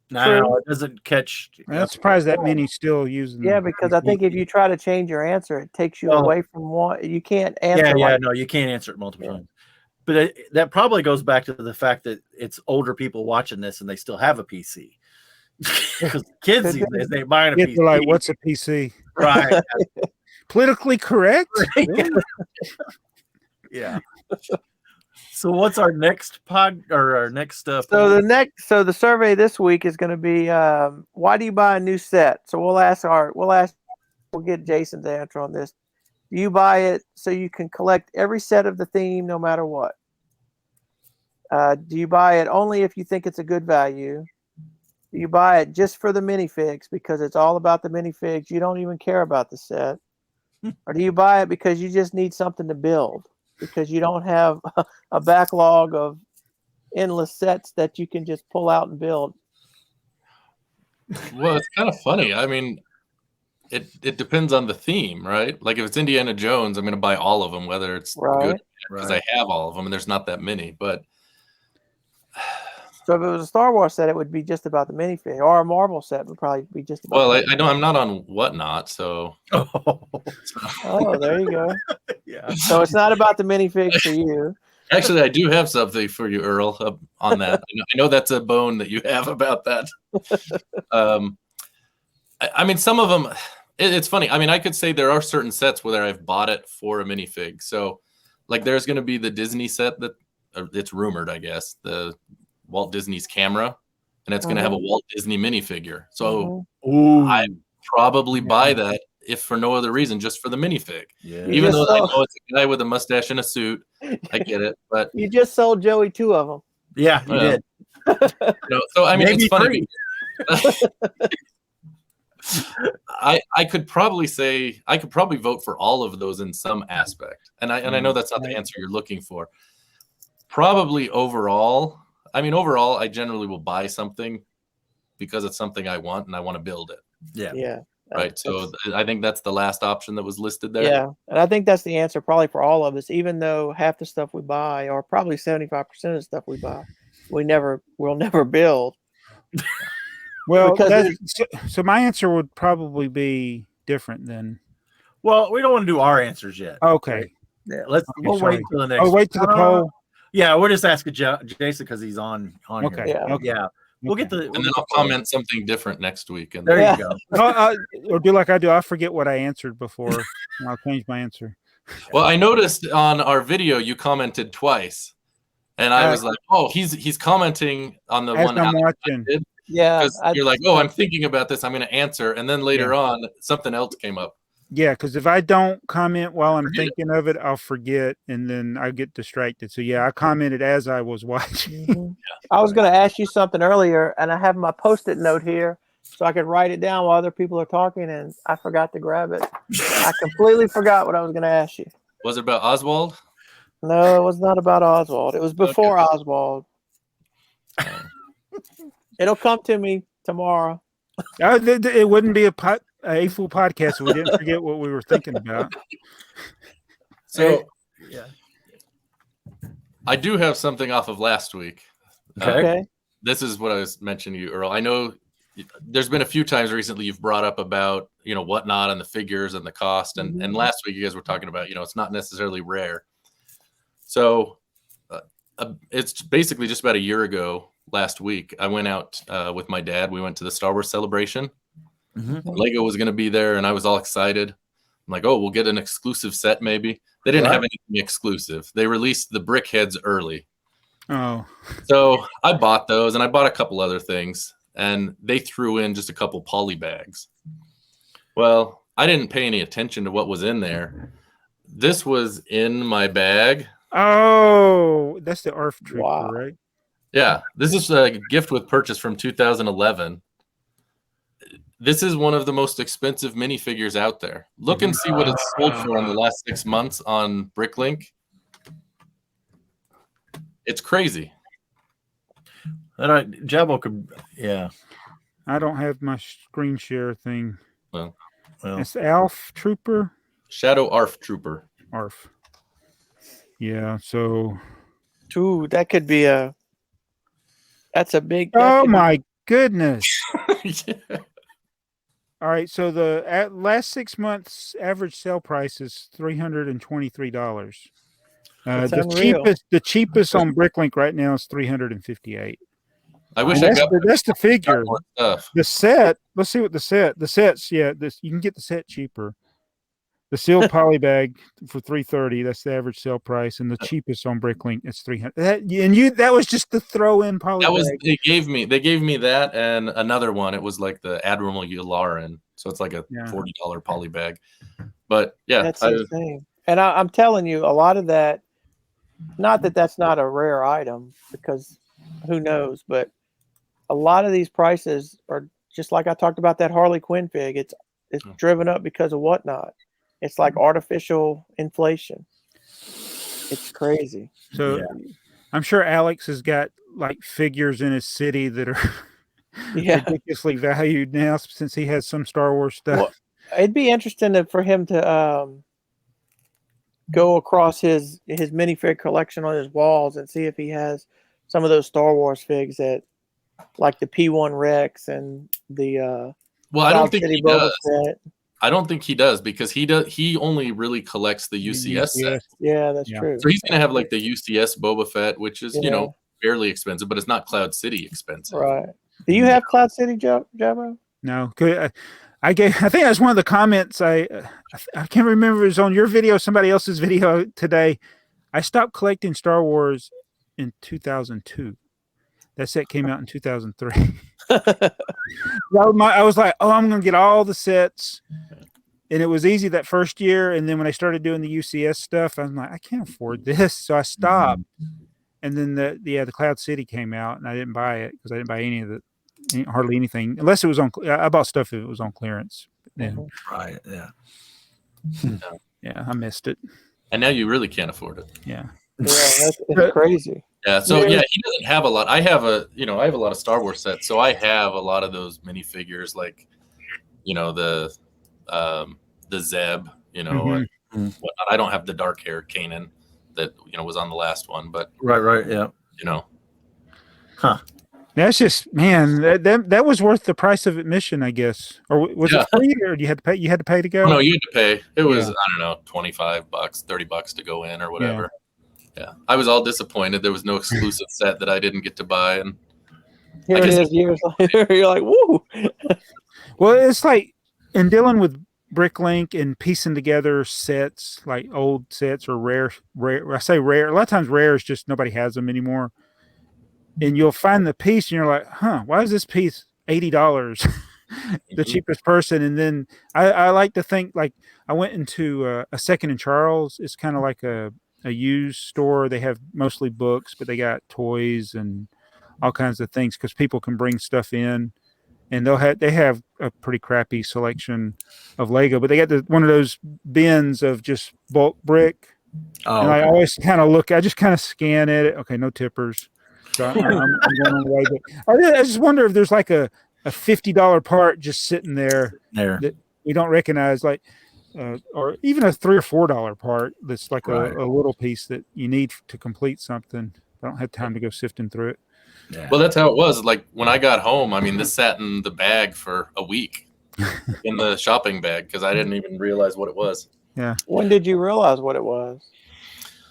No, it doesn't catch. I'm not surprised that many still using. Yeah, because I think if you try to change your answer, it takes you away from one. You can't answer. No, you can't answer it multiple times. But that probably goes back to the fact that it's older people watching this and they still have a PC. Because kids these days, they buying a PC. Like, what's a PC? Right. Politically correct? Yeah. So what's our next pod or our next So poll? the survey this week is going to be why do you buy a new set? So we'll get Jason's answer on this. Do you buy it so you can collect every set of the theme no matter what? Do you buy it only if you think it's a good value? Do you buy it just for the minifigs because it's all about the minifigs? You don't even care about the set. Or do you buy it because you just need something to build? Because you don't have a backlog of endless sets that you can just pull out and build. Well, it's kind of funny. I mean, it depends on the theme, right? Like if it's Indiana Jones, I'm going to buy all of them, whether it's good because I have all of them, and there's not that many. But so if it was a Star Wars set, it would be just about the minifig, or a Marvel set would probably be just about. Well, I know I'm not on Whatnot, so. Oh, there you go. Yeah. So it's not about the minifigs for you. Actually, I do have something for you, Earl, on that. I know that's a bone that you have about that. I mean, some of them, it's funny. I mean, I could say there are certain sets where I've bought it for a minifig. So, like, there's going to be the Disney set that it's rumored, I guess, the Walt Disney's camera, and it's going to have a Walt Disney minifigure. So, I probably buy that if for no other reason, just for the minifig. Yeah. Even though I know it's a guy with a mustache and a suit, I get it. But you just sold Joey 2 of them. Yeah, you did. So I mean, Maybe it's funny. I could probably say I could probably vote for all of those in some aspect, and I know that's not the answer you're looking for. Probably overall, I generally will buy something because it's something I want and I want to build it. Yeah. Right. So I think that's the last option that was listed there. Yeah. And I think that's the answer probably for all of us, even though half the stuff we buy, or probably 75% of the stuff we buy, we'll never build. Well, so my answer would probably be different then. Well, we don't want to do our answers yet. Okay. Yeah, we'll wait till the next. Oh, wait till the poll. Yeah, we'll just ask Jason because he's on Okay. Here. Yeah. We'll get the. And then I'll comment something different next week. And there you go. Or do like I do. I forget what I answered before. And I'll change my answer. Well, I noticed on our video you commented twice, and I was like, "Oh, he's commenting on the one I'm watching." Yeah, because you're like, "Oh, I'm thinking about this. I'm going to answer," and then later on, something else came up. Yeah, because if I don't comment while I'm thinking of it, I'll forget, and then I get distracted. So yeah, I commented as I was watching. I was going to ask you something earlier, and I have my Post-it note here so I could write it down while other people are talking, and I forgot to grab it. I completely forgot what I was going to ask you. Was it about Oswald? No, it was not about Oswald. It was before Oswald. It'll come to me tomorrow. It wouldn't be a A.F.o.O.L podcast if we didn't forget what we were thinking about. So, I do have something off of last week. Okay. This is what I was mentioning to you, Earl. I know there's been a few times recently you've brought up about, Whatnot and the figures and the cost. And last week you guys were talking about, it's not necessarily rare. So it's basically just about a year ago last week. I went out with my dad. We went to the Star Wars celebration. Lego was going to be there, and I was all excited. I'm like, oh, we'll get an exclusive set maybe. They didn't have anything exclusive. They released the brick heads early. Oh. So I bought those, and I bought a couple other things, and they threw in just a couple poly bags. Well, I didn't pay any attention to what was in there. This was in my bag. Oh, that's the ARF Trooper, right? Yeah, this is a gift with purchase from 2011. This is one of the most expensive minifigures out there. Look and see what it's sold for in the last 6 months on Bricklink. It's crazy. Jabbo could, yeah. I don't have my screen share thing. Well, it's ALF Trooper. Shadow ARF Trooper. ARF. Yeah. So. Ooh, that could be that's a big. Oh my goodness. Yeah. All right, so the last 6 months average sale price is $323. The cheapest on Bricklink right now is $358. I wish that's the figure. The set. Let's see what the sets. Yeah, you can get the set cheaper. The sealed poly bag for $330. That's the average sale price, and the cheapest on Bricklink it's $300. That was just the throw-in poly bag. They gave me that and another one. It was like the Admiral Yularen, so it's like a $40 poly bag. But yeah, that's insane. And I'm telling you, a lot of that. Not that that's not a rare item, because who knows, but a lot of these prices are just like I talked about that Harley Quinn fig. It's driven up because of whatnot. It's like artificial inflation. It's crazy. So I'm sure Alex has got like figures in his city that are ridiculously valued now, since he has some Star Wars stuff. Well, it'd be interesting for him to go across his minifig collection on his walls and see if he has some of those Star Wars figs that, like the P1 Rex and the I don't think he does. I don't think he does, because he only really collects the UCS set. Yeah, that's true. So he's gonna have like the UCS Boba Fett, which is fairly expensive, but it's not Cloud City expensive. Right. Do you have Cloud City, Jabbo? No. I think that's one of the comments. I can't remember if it was on your video, somebody else's video today. I stopped collecting Star Wars in 2002. That set came out in 2003. I was like, I'm going to get all the sets. And it was easy that first year. And then when I started doing the UCS stuff, I'm like, I can't afford this. So I stopped. And then the Cloud City came out, and I didn't buy it because I didn't buy hardly anything, unless it was on. I bought stuff if it was on clearance. Yeah. Right. Yeah. Yeah, I missed it. And now you really can't afford it. Yeah. That's crazy. Yeah. So he doesn't have a lot. I have a lot of Star Wars sets, so I have a lot of those minifigures, like, the Zeb, and whatnot. I don't have the dark hair Kanan that was on the last one, but right, yeah. That's just, man, that was worth the price of admission, I guess. Or was it free, or you had to pay? You had to pay to go? No, you had to pay. It was, I don't know, $25, $30 to go in or whatever. Yeah. I was all disappointed. There was no exclusive set that I didn't get to buy, and here it is years later. You're like, woo. Well, it's like in dealing with Bricklink and piecing together sets, like old sets or rare. I say rare. A lot of times rare is just nobody has them anymore. And you'll find the piece and you're like, why is this piece $80? The cheapest person. And then I like to think, like, I went into a Second and Charles. It's kind of like a used store. They have mostly books, but they got toys and all kinds of things, because people can bring stuff in, and they have a pretty crappy selection of Lego, but they got one of those bins of just bulk brick. And I always kind of look, I just kind of scan it. Okay, no tippers. So I'm going on the way. But I just wonder if there's like a $50 part just sitting there that we don't recognize, like, or even a $3 or $4 part that's like a little piece that you need to complete something. I don't have time to go sifting through it. Yeah. Well, that's how it was. Like when I got home, I mean, this sat in the bag for a week, in the shopping bag, because I didn't even realize what it was. Yeah. When did you realize what it was?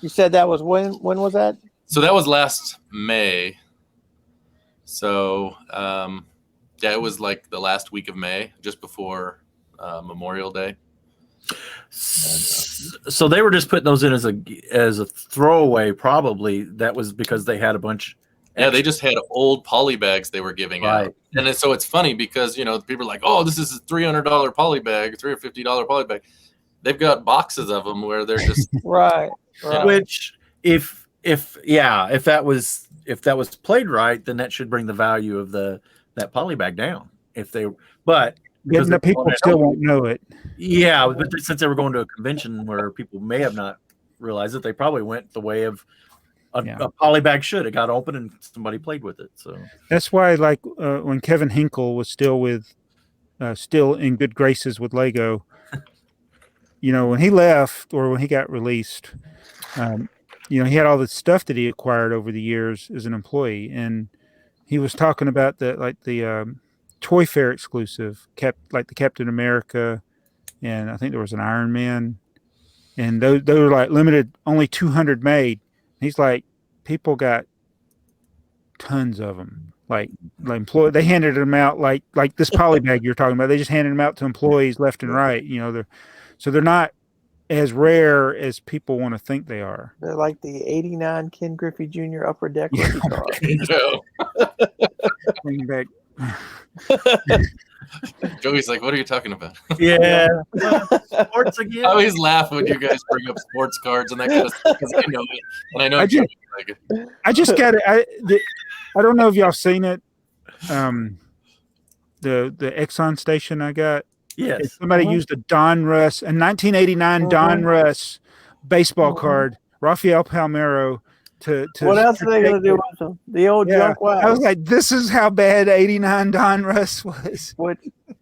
You said that was when was that? So that was last May. So, it was like the last week of May, just before Memorial Day. So they were just putting those in as a throwaway. Probably that was because they had a bunch. Yeah, they just had old poly bags they were giving out. And so it's funny because, people are like, oh, this is a $300 poly bag, $3 or $50 poly bag. They've got boxes of them where they're just right. Which if that was played right, then that should bring the value of that poly bag down. But the people still won't know it. Yeah, but since they were going to a convention where people may have not realized it, they probably went the way of a poly bag should. It got open and somebody played with it. So that's why, like, when Kevin Hinkle was still in good graces with Lego, when he left or when he got released, he had all the stuff that he acquired over the years as an employee, and he was talking about the Toy Fair exclusive, like the Captain America, and I think there was an Iron Man, and those were like limited, only 200 made. He's like, people got tons of them. Like they handed them out like this poly bag you're talking about. They just handed them out to employees left and right. They're not as rare as people want to think they are. They're like the '89 Ken Griffey Jr. Upper Deck Yeah. rookie card. Bring back. Joey's like, what are you talking about? Yeah. Sports again. I always laugh when you guys bring up sports cards and that kind of stuff because I know it. And I know I Joey's like it. I just got it. I don't know if y'all seen it. The Exxon station I got. Yes. Somebody used a Donruss, a 1989 Donruss baseball card, Rafael Palmeiro. To What else are they going to do with them? The old junk wax. I was like, this is how bad '89 Donruss was. Which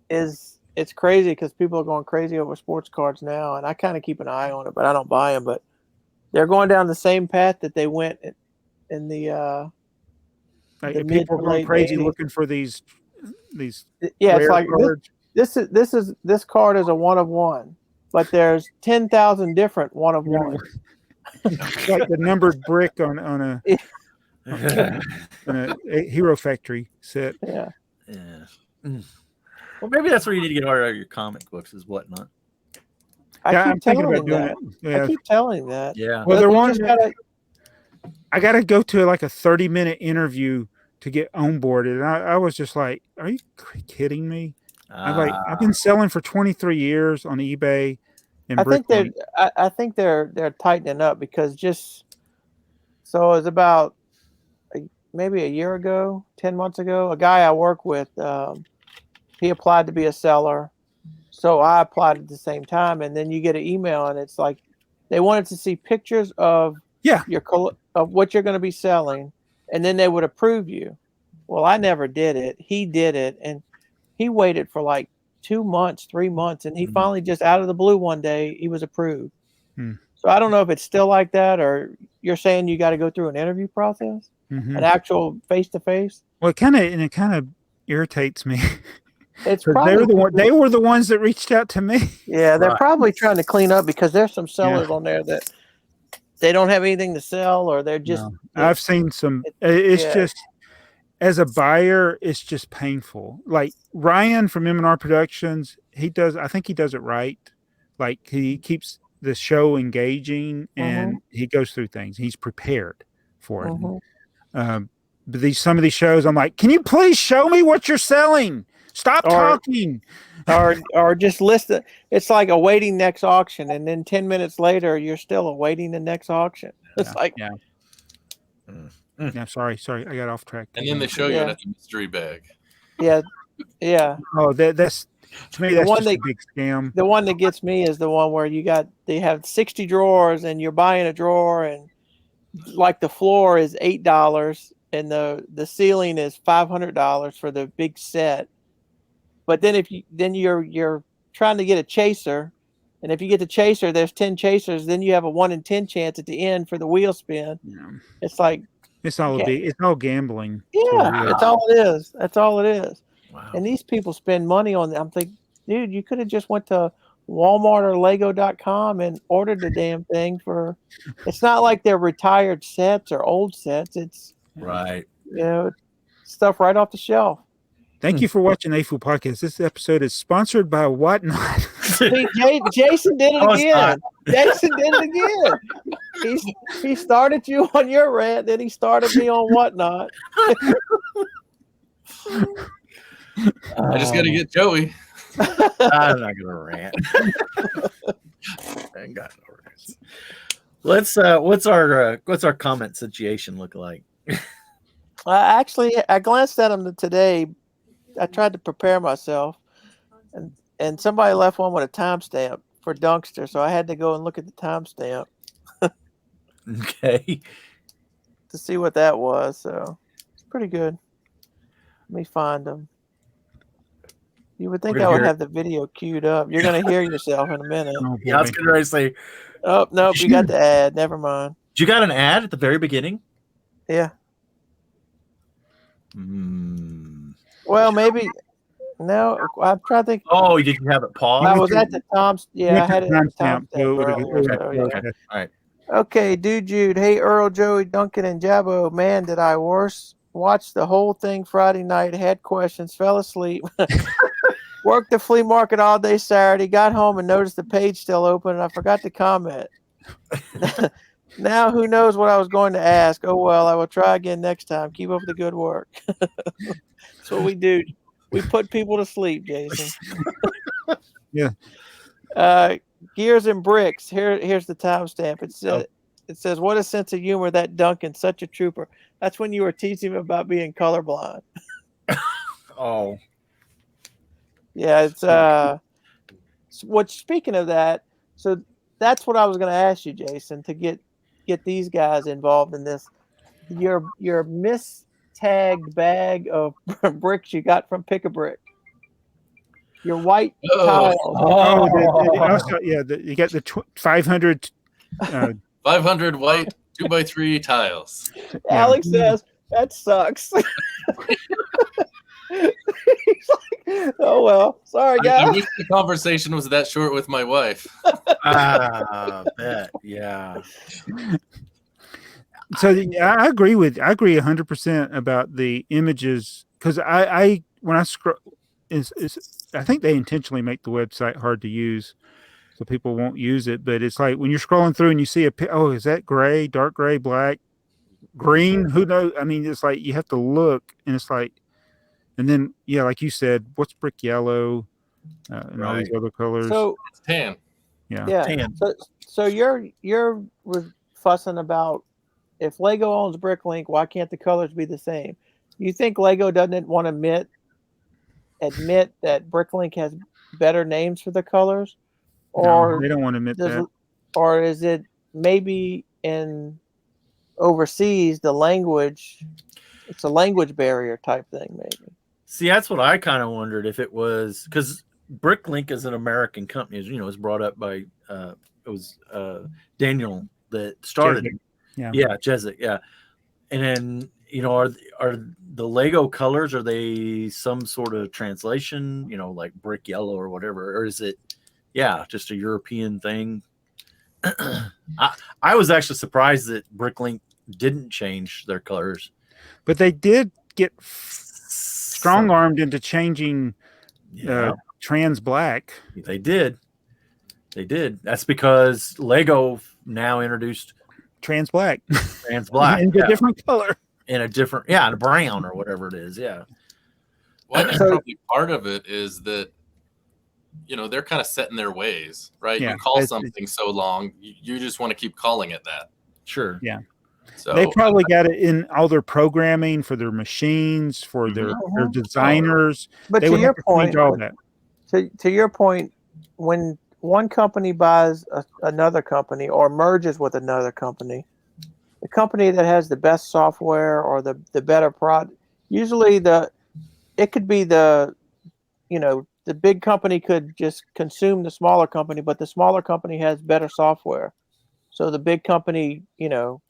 is, it's crazy because people are going crazy over sports cards now, and I kind of keep an eye on it, but I don't buy them. But they're going down the same path that they went in the Like, the people are going mid-to-late crazy 80s. looking for these. Yeah, it's rare like cards. this card is a one of one, but there's 10,000 different one of one. Like the numbered brick on a Hero Factory set. Yeah. Yeah. Well, maybe that's where you need to get out of your comic books, is whatnot. I'm thinking about doing it. I Yeah. keep telling him that. Yeah. Well, But they're you one. just gotta- I got to go to like a 30-minute interview to get onboarded. And I was just like, are you kidding me? I've been selling for 23 years on eBay and I think Bricklink. I think they're tightening up because so it was about maybe a year ago, 10 months ago, a guy I work with, he applied to be a seller. So I applied at the same time, and then you get an email and it's like they wanted to see pictures of of what you're going to be selling, and then they would approve you. Well, I never did it. He did it, and he waited for like 2 months, 3 months, and he finally just out of the blue one day he was approved. So I don't know if it's still like that, or you're saying you got to go through an interview process, an actual face-to-face. Well, it kind of irritates me. It's They were the ones that reached out to me. Yeah, they're probably trying to clean up because there's some sellers on there that they don't have anything to sell, or they're just. I've seen some. It's just, as a buyer, it's just painful. Like Ryan from M&R Productions, I think he does it right. Like he keeps the show engaging and he goes through things. He's prepared for it. But some of these shows, I'm like, can you please show me what you're selling? Stop talking. Or just list it. It's like awaiting next auction, and then 10 minutes later, you're still awaiting the next auction. It's like, Yeah, sorry, I got off track. And then they show you it at the mystery bag. yeah. Oh, that's to me, that's just a big scam. The one that gets me is the one where they have 60 drawers, and you're buying a drawer, and like the floor is $8, and the ceiling is $500 for the big set. But then you're trying to get a chaser, and if you get the chaser, there's 10 chasers. Then you have a 1 in 10 chance at the end for the wheel spin. Yeah. It's like it's all gambling. Yeah, that's all it is. That's all it is. Wow. And these people spend money on them. I'm thinking, dude, you could have just went to Walmart or Lego.com and ordered the damn thing for. It's not like they're retired sets or old sets. It's right. Stuff right off the shelf. Thank you for watching A F.o.O.L Podcast. This episode is sponsored by Whatnot. See, Jason did it again. Jason did it again. He started you on your rant, then he started me on Whatnot. I just got to get Joey. I'm not gonna rant. I ain't got no rants. What's our comment situation look like? Actually, I glanced at them today. I tried to prepare myself, and somebody left one with a timestamp for Dunkster, so I had to go and look at the timestamp. Okay. To see what that was. So it's pretty good. Let me find them. You would think I would have the video queued up. You're going to hear yourself in a minute. Yeah, I was going to say. Oh, no, you got the ad. Never mind. You got an ad at the very beginning? Yeah. Well, maybe. No, I'm trying to think. Oh, did you have it paused? I was at the Tom's. Yeah, I had it at the Tom's. Okay. All right. Okay, dude, Jude. Hey, Earl, Joey, Duncan, and Jabbo. Man, did I watch the whole thing Friday night. Had questions. Fell asleep. Worked the flea market all day Saturday. Got home and noticed the page still open, and I forgot to comment. Now who knows what I was going to ask? Oh well, I will try again next time. Keep up the good work. That's what we do. We put people to sleep, Jason. Yeah. Gears and bricks. Here's the timestamp. It says, "What a sense of humor that Duncan, such a trooper." That's when you were teaching him about being colorblind. Oh, yeah. It's speaking of that, so that's what I was going to ask you, Jason, to get these guys involved in this. Your mistagged bag of bricks you got from Pick a Brick. Your white tiles. You got the 500. 500 white 2x3 tiles. Alex says that sucks. He's like, oh well, sorry guys. I wish the conversation was that short with my wife. Bet, yeah. So I agree 100% about the images, because I when I scroll, I think they intentionally make the website hard to use so people won't use it. But it's like when you're scrolling through and you see is that gray, dark gray, black, green? Who knows? I mean, it's like you have to look, and it's like, and then like you said, what's brick yellow, and all these other colors. So it's tan. Yeah. Tan. So you're fussing about, if Lego owns Bricklink, why can't the colors be the same? You think Lego doesn't want to admit that Bricklink has better names for the colors? Or no, they don't want to admit that. Or is it maybe in overseas the language? It's a language barrier type thing, maybe. See, that's what I kind of wondered, if it was because Bricklink is an American company, as you know, it was brought up by Daniel that started. Jezik, yeah. And then are the Lego colors, are they some sort of translation? Like brick yellow or whatever, or is it just a European thing? I was actually surprised that Bricklink didn't change their colors, but they did get strong-armed into changing trans black. They did. That's because Lego now introduced trans black in a different color, in a different in a brown or whatever it is. Well, I think probably part of it is that they're kind of set in their ways, right? You call something so long, you just want to keep calling it that. Sure. Yeah. So they probably got it in all their programming for their machines, for their designers. But to your point, all that. To your point, when one company buys another company or merges with another company, the company that has the best software or the better product, usually it could be the big company could just consume the smaller company, but the smaller company has better software. So the big company,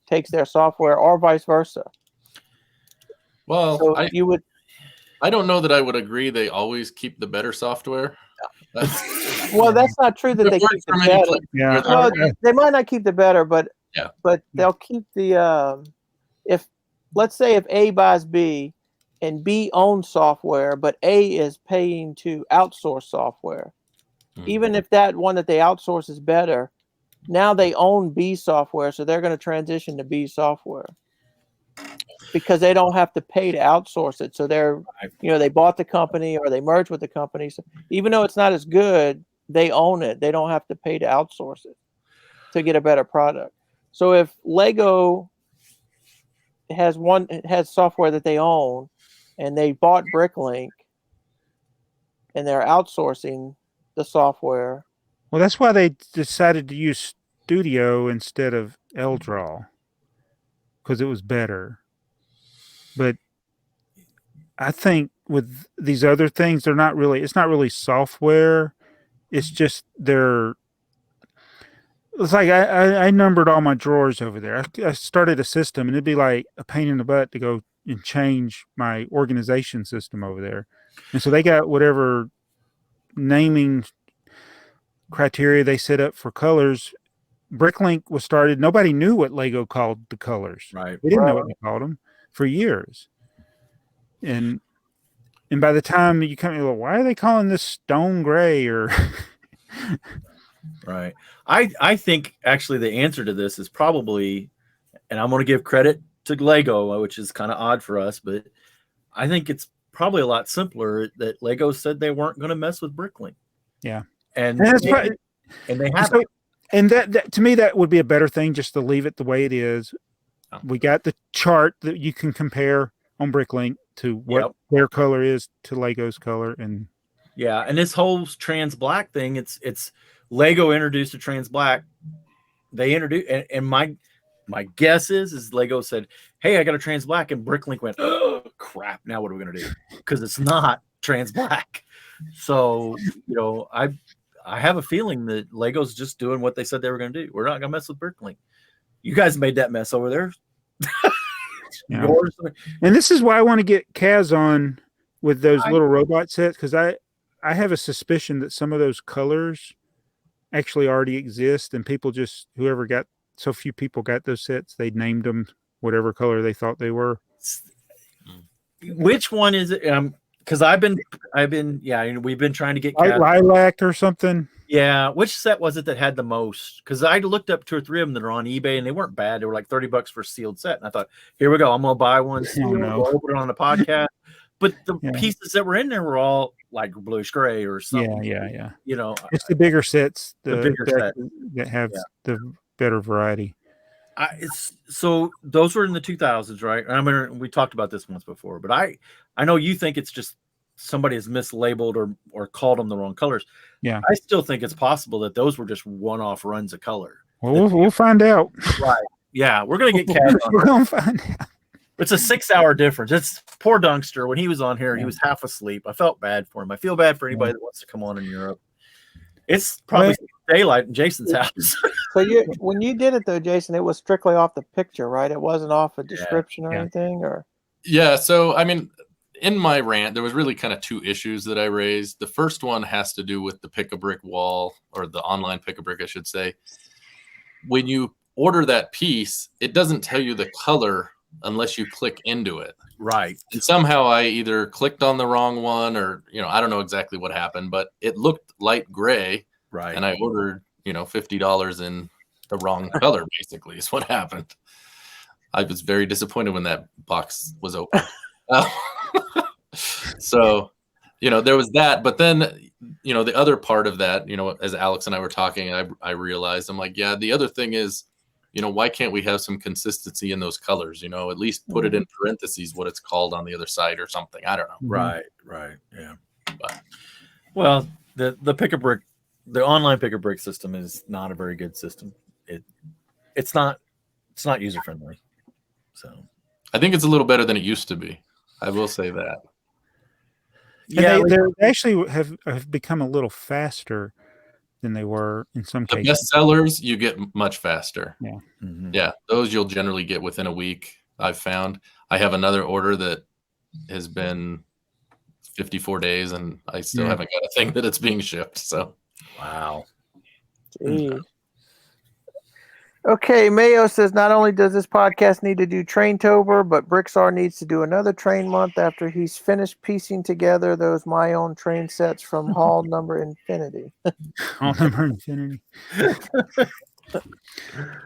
takes their software, or vice versa. Well, so I don't know that I would agree they always keep the better software. Well, that's not true that they keep the better. Yeah. Well, they might not keep the better, but they'll keep the let's say if A buys B and B owns software, but A is paying to outsource software. Even if that one that they outsource is better, now they own B software, so they're going to transition to B software because they don't have to pay to outsource it. So they bought the company or they merged with the company. So even though it's not as good, they own it. They don't have to pay to outsource it to get a better product. So if Lego has software that they own and they bought Bricklink and they're outsourcing the software. Well, that's why they decided to use Studio instead of L-Draw, because it was better. But I think with these other things, it's not really software. It's just it's like I numbered all my drawers over there. I started a system, and it'd be like a pain in the butt to go and change my organization system over there. And so they got whatever naming criteria they set up for colors. Bricklink was started. Nobody knew what Lego called the colors. Right. They didn't know what they called them for years. And And by the time you come, you're like, why are they calling this stone gray? Or Right. I think actually the answer to this is probably, and I'm going to give credit to Lego, which is kind of odd for us, but I think it's probably a lot simpler that Lego said they weren't going to mess with Bricklink. Yeah. And that's and they haven't. So, and that to me, that would be a better thing, just to leave it the way it is. Oh. We got the chart that you can compare on Bricklink to what their color is to Lego's color. And yeah, and this whole trans black thing, it's Lego introduced a trans black. They introduced, and my guess is Lego said, hey, I got a trans black, and Bricklink went, oh crap, now what are we gonna do? Because it's not trans black. So, you know, I have a feeling that Lego's just doing what they said they were gonna do. We're not gonna mess with Bricklink. You guys made that mess over there. Yeah. And this is why I want to get Kaz on with those little robot sets, because I have a suspicion that some of those colors actually already exist, and people just, whoever got, so few people got those sets, they named them whatever color they thought they were. Which one is it? Because I've been we've been trying to get lilac or something. Yeah, which set was it that had the most? Because I looked up 2 or 3 of them that are on eBay, and they weren't bad. They were like $30 for a sealed set, and I thought, here we go, I'm gonna buy one, we'll open it on the podcast. But the pieces that were in there were all like bluish gray or something. Yeah. You know, it's the bigger sets, the bigger set that have the better variety. So those were in the 2000s, right? I mean, we talked about this once before, but I know you think it's just somebody has mislabeled or called them the wrong colors. Yeah, I still think it's possible that those were just one-off runs of color. Well, we'll find out. Right? Yeah, we're gonna get Kaz on. We're gonna find out. It's a 6-hour difference. It's poor Dunkster. When he was on here, he was half asleep. I felt bad for him. I feel bad for anybody that wants to come on in Europe. It's probably daylight in Jason's house. So when you did it though, Jason, it was strictly off the picture, right? It wasn't off a description or anything, or So I mean, in my rant, there was really kind of 2 issues that I raised. The first one has to do with the pick-a-brick wall, or the online pick-a-brick, I should say. When you order that piece, it doesn't tell you the color unless you click into it. Right. And somehow I either clicked on the wrong one, or, I don't know exactly what happened, but it looked light gray. Right. And I ordered, $50 in the wrong color, basically, is what happened. I was very disappointed when that box was open. So, there was that. But then, the other part of that, as Alex and I were talking, I realized, I'm like, the other thing is, why can't we have some consistency in those colors? At least put it in parentheses what it's called on the other side or something. I don't know. Right. Yeah. But, well, the pick-a-brick, the online pick-a-brick system is not a very good system. It's not user-friendly. So I think it's a little better than it used to be. I will say that. Yeah, they actually have become a little faster than they were in some cases. Best sellers you get much faster. Yeah. Mm-hmm. Yeah, those you'll generally get within a week. I've found. I have another order that has been 54 days, and I still haven't got a thing that it's being shipped. So, wow. Jeez. Okay, Mayo says not only does this podcast need to do Traintober, but BrickTsar needs to do another train month after he's finished piecing together those my own train sets from Hall Number Infinity. Hall Number Infinity.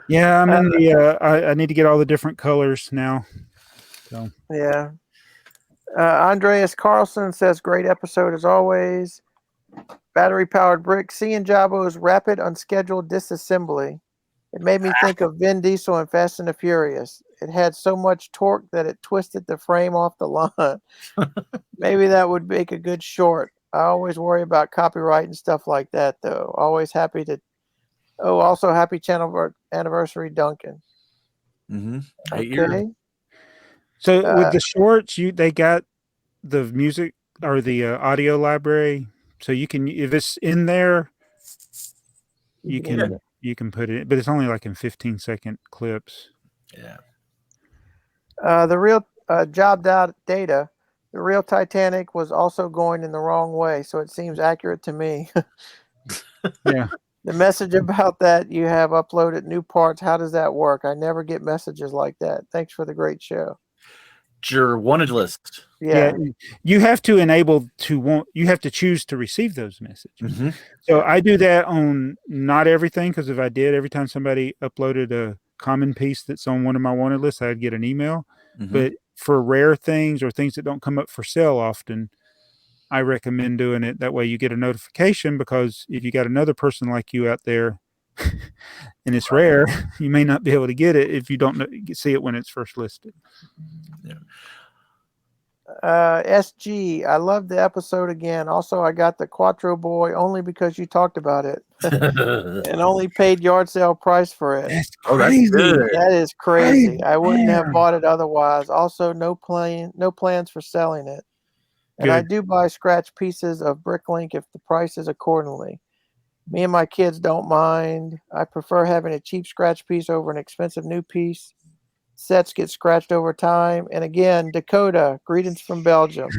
Yeah, I'm in the. I need to get all the different colors now. So yeah. Andreas Carlson says great episode as always. Battery powered brick. Seeing Jabo's rapid unscheduled disassembly. It made me think of Vin Diesel in Fast and the Furious. It had so much torque that it twisted the frame off the line. Maybe that would make a good short. I always worry about copyright and stuff like that, though. Always happy to. Oh, also happy channel anniversary, Duncan. Mm-hmm. Okay. So with the shorts, they got the music or the audio library, so you can, if it's in there, you can. You can put it, but it's only like in 15-second clips. Yeah. The real job data, the real Titanic was also going in the wrong way, so it seems accurate to me. Yeah. The message about that you have uploaded new parts. How does that work? I never get messages like that. Thanks for the great show. Your wanted list. Yeah. You have to enable you have to choose to receive those messages. Mm-hmm. So I do that on not everything, because if I did, every time somebody uploaded a common piece that's on one of my wanted lists, I'd get an email. Mm-hmm. But for rare things or things that don't come up for sale often, I recommend doing it. That way you get a notification, because if you got another person like you out there and it's rare, you may not be able to get it if you don't see it when it's first listed. Yeah. SG, I love the episode again. Also, I got the Quattro Boy only because you talked about it and only paid yard sale price for it. That's crazy. That is crazy. I wouldn't have bought it otherwise. Also, no plans for selling it. And I do buy scratch pieces of Bricklink if the price is accordingly. Me and my kids don't mind. I prefer having a cheap scratch piece over an expensive new piece. Sets get scratched over time. And again, Dakota, greetings from Belgium.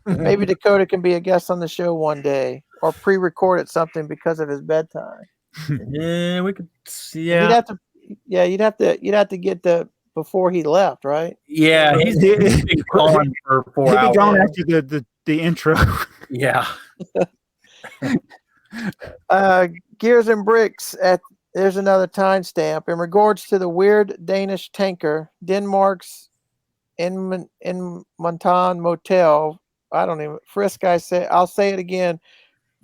Maybe Dakota can be a guest on the show one day, or pre-recorded something because of his bedtime. Yeah, we could. Yeah, you'd have to get the before he left, right? Yeah, he's been gone for 4 hours. He'll be gone after the intro. Yeah. Gears and Bricks there's another timestamp. In regards to the weird Danish tanker, Denmark's in Montan Motel. I don't even Frisk. I'll say it again.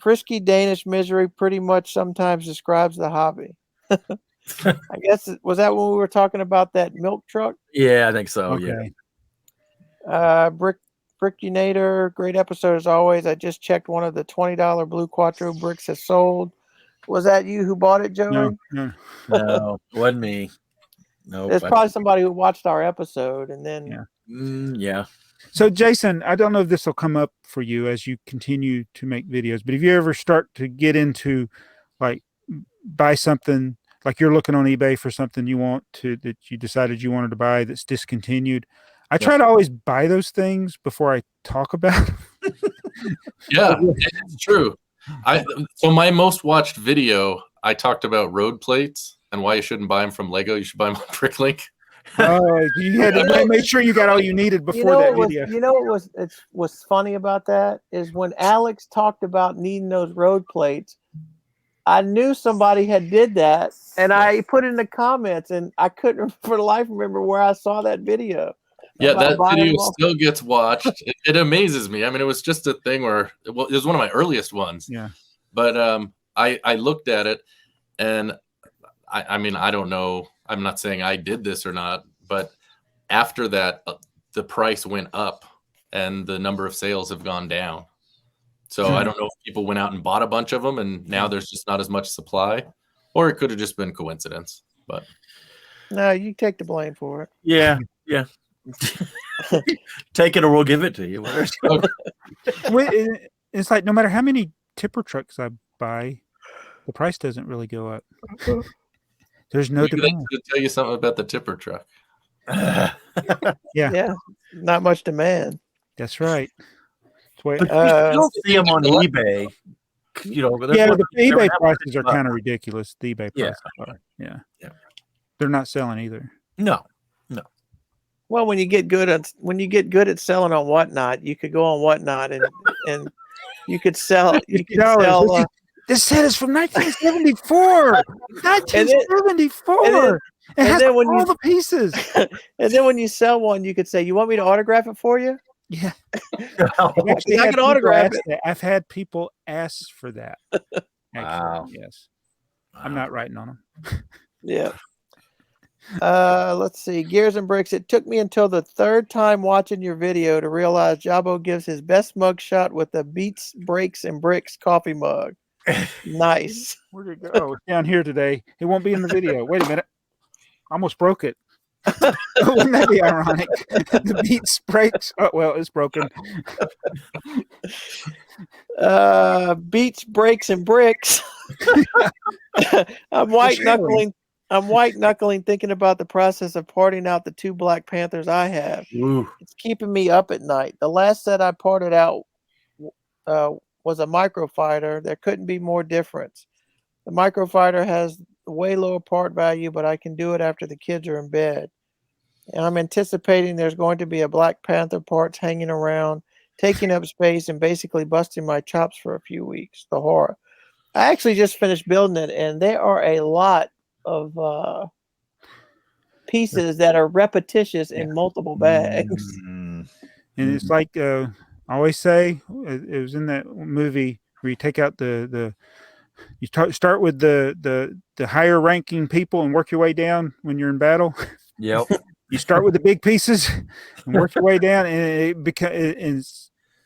Frisky Danish misery pretty much sometimes describes the hobby. I guess was that when we were talking about that milk truck? Yeah, I think so. Okay. Yeah. Brickinator, great episode as always. I just checked one of the $20 blue Quattro bricks has sold. Was that you who bought it, Joey? No, wasn't me. No, There's probably somebody who watched our episode and then. Yeah. So, Jason, I don't know if this will come up for you as you continue to make videos, but if you ever start to get into, like, buy something, like you're looking on eBay for something that you decided you wanted to buy that's discontinued, I try to always buy those things before I talk about them. Yeah, it's true. So my most watched video, I talked about road plates and why you shouldn't buy them from Lego. You should buy them on Bricklink. You had to make sure you got all you needed before that video. You know what was funny about that is when Alex talked about needing those road plates, I knew somebody had did that, and I put it in the comments, and I couldn't for the life remember where I saw that video. Yeah, that video still gets watched. It amazes me. I mean, it was just a thing where it was one of my earliest ones. Yeah. But I looked at it, and I mean, I don't know. I'm not saying I did this or not, but after that, the price went up, and the number of sales have gone down. So I don't know if people went out and bought a bunch of them, and now there's just not as much supply, or it could have just been coincidence. But no, you take the blame for it. Yeah. Take it or we'll give it to you. It's like no matter how many tipper trucks I buy, the price doesn't really go up. There's no demand. To tell you something about the tipper truck. Yeah, not much demand. That's right. But you still see them on eBay. You know, the eBay prices are kind of ridiculous. The eBay prices are. Yeah. They're not selling either. No. Well, when you get good at selling on Whatnot, you could go on Whatnot and you could sell. You could sell. This set is from 1974. 1974. It has all the pieces. And then when you sell one, you could say, "You want me to autograph it for you?" Yeah. I can autograph it. I've had people ask for that. Actually, wow. Yes. Wow. I'm not writing on them. Yeah. Let's see. Gears and Bricks. It took me until the third time watching your video to realize Jabo gives his best mug shot with the Beats, Breaks, and Bricks coffee mug. Nice. Where'd it go? It's down here today. It won't be in the video. Wait a minute. I almost broke it. Wouldn't that be ironic? The Beats, Breaks. Oh, well, it's broken. Beats, Breaks, and Bricks. I'm white knuckling thinking about the process of parting out the 2 Black Panthers I have. Ooh. It's keeping me up at night. The last set I parted out was a microfighter. There couldn't be more difference. The microfighter has way lower part value, but I can do it after the kids are in bed. and I'm anticipating there's going to be a Black Panther parts hanging around, taking up space and basically busting my chops for a few weeks. The horror. I actually just finished building it, and there are a lot of pieces that are repetitious in multiple bags. And it's like I always say, it was in that movie where you take out you start with the higher ranking people and work your way down when you're in battle. Yep. You start with the big pieces and work your way down, and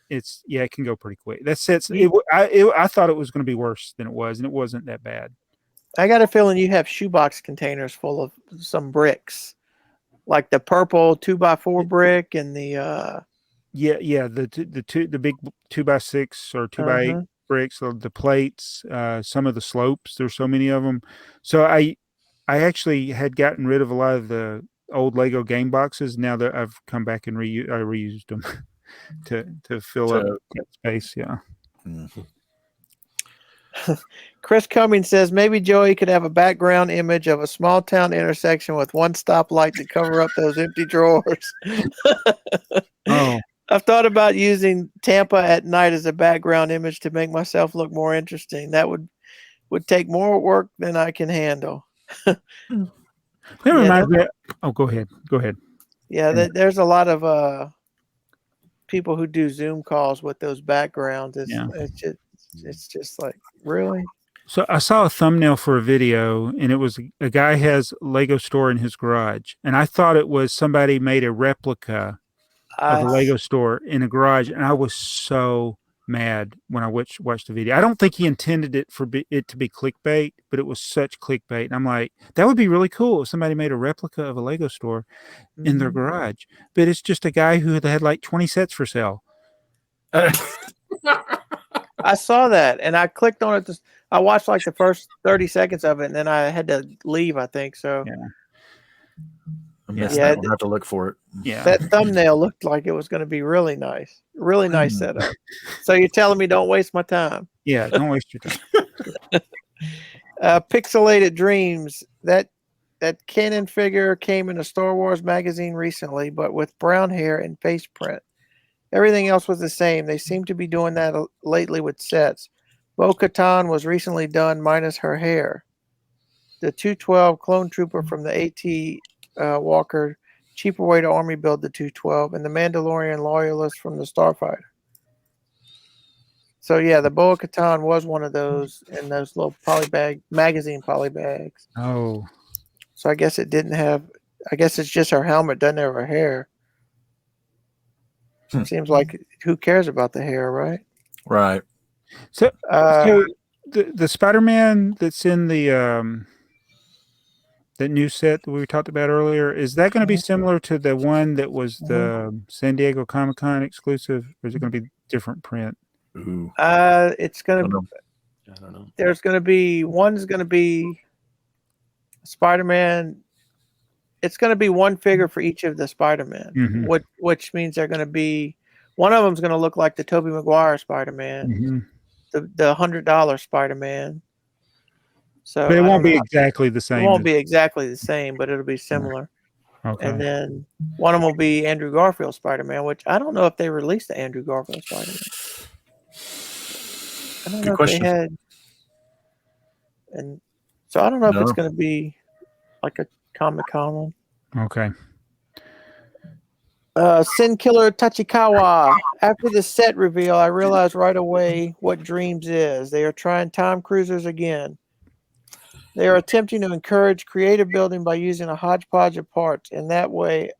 it can go pretty quick. That's it. I thought it was going to be worse than it was, and it wasn't that bad. I got a feeling you have shoebox containers full of some bricks, like the purple 2x4 brick and the the big 2x6 or 2x8 bricks, or the plates, some of the slopes. There's so many of them. So I actually had gotten rid of a lot of the old Lego game boxes. Now that I've come back and reused them to fill up that space. Yeah. Chris Cummings says maybe Joey could have a background image of a small town intersection with one stoplight to cover up those empty drawers. Oh, I've thought about using Tampa at night as a background image to make myself look more interesting. That would take more work than I can handle. That reminds me. Oh, go ahead. Yeah, there's a lot of people who do Zoom calls with those backgrounds. It's just like, really? So I saw a thumbnail for a video, and it was a guy has a Lego store in his garage, and I thought it was somebody made a replica of a Lego store in a garage, and I was so mad when I watched the video. I don't think he intended it for it to be clickbait, but it was such clickbait. And I'm like, that would be really cool if somebody made a replica of a Lego store in their garage. But it's just a guy who had like 20 sets for sale. I saw that, and I clicked on it. I watched like the first 30 seconds of it, and then I had to leave, I think. So I'll have to look for it. Yeah, that thumbnail looked like it was going to be really nice setup. So you're telling me don't waste my time? Yeah, don't waste your time. Pixelated Dreams. That Canon figure came in a Star Wars magazine recently, but with brown hair and face print. Everything else was the same. They seem to be doing that lately with sets. Bo-Katan was recently done minus her hair. The 212 clone trooper from the AT Walker, cheaper way to army build the 212, and the Mandalorian loyalist from the Starfighter. So yeah, the Bo-Katan was one of those in those little magazine poly bags. Oh. So I guess it didn't have, I guess it's just her helmet, doesn't have her hair. Seems like who cares about the hair, right? Right. So the Spider-Man that's in the new set that we talked about earlier, is that going to be similar to the one that was the San Diego Comic-Con exclusive, or is it going to be different print? Ooh. It's going to I don't know. There's going to be one's going to be Spider-Man. It's going to be one figure for each of the Spider-Man, which means they're going to be, one of them's going to look like the Tobey Maguire Spider-Man, the $100 Spider-Man. So, but it won't be exactly the same. It won't be exactly the same, but it'll be similar. Okay. And then one of them will be Andrew Garfield Spider-Man, which I don't know if they released the Andrew Garfield Spider-Man. I don't know if they had. And so I don't know if it's going to be like a Comic-Con one. Okay. Sin Killer Tachikawa. After the set reveal, I realized right away what Dreams is. They are trying time cruisers again. They are attempting to encourage creative building by using a hodgepodge of parts. In that way,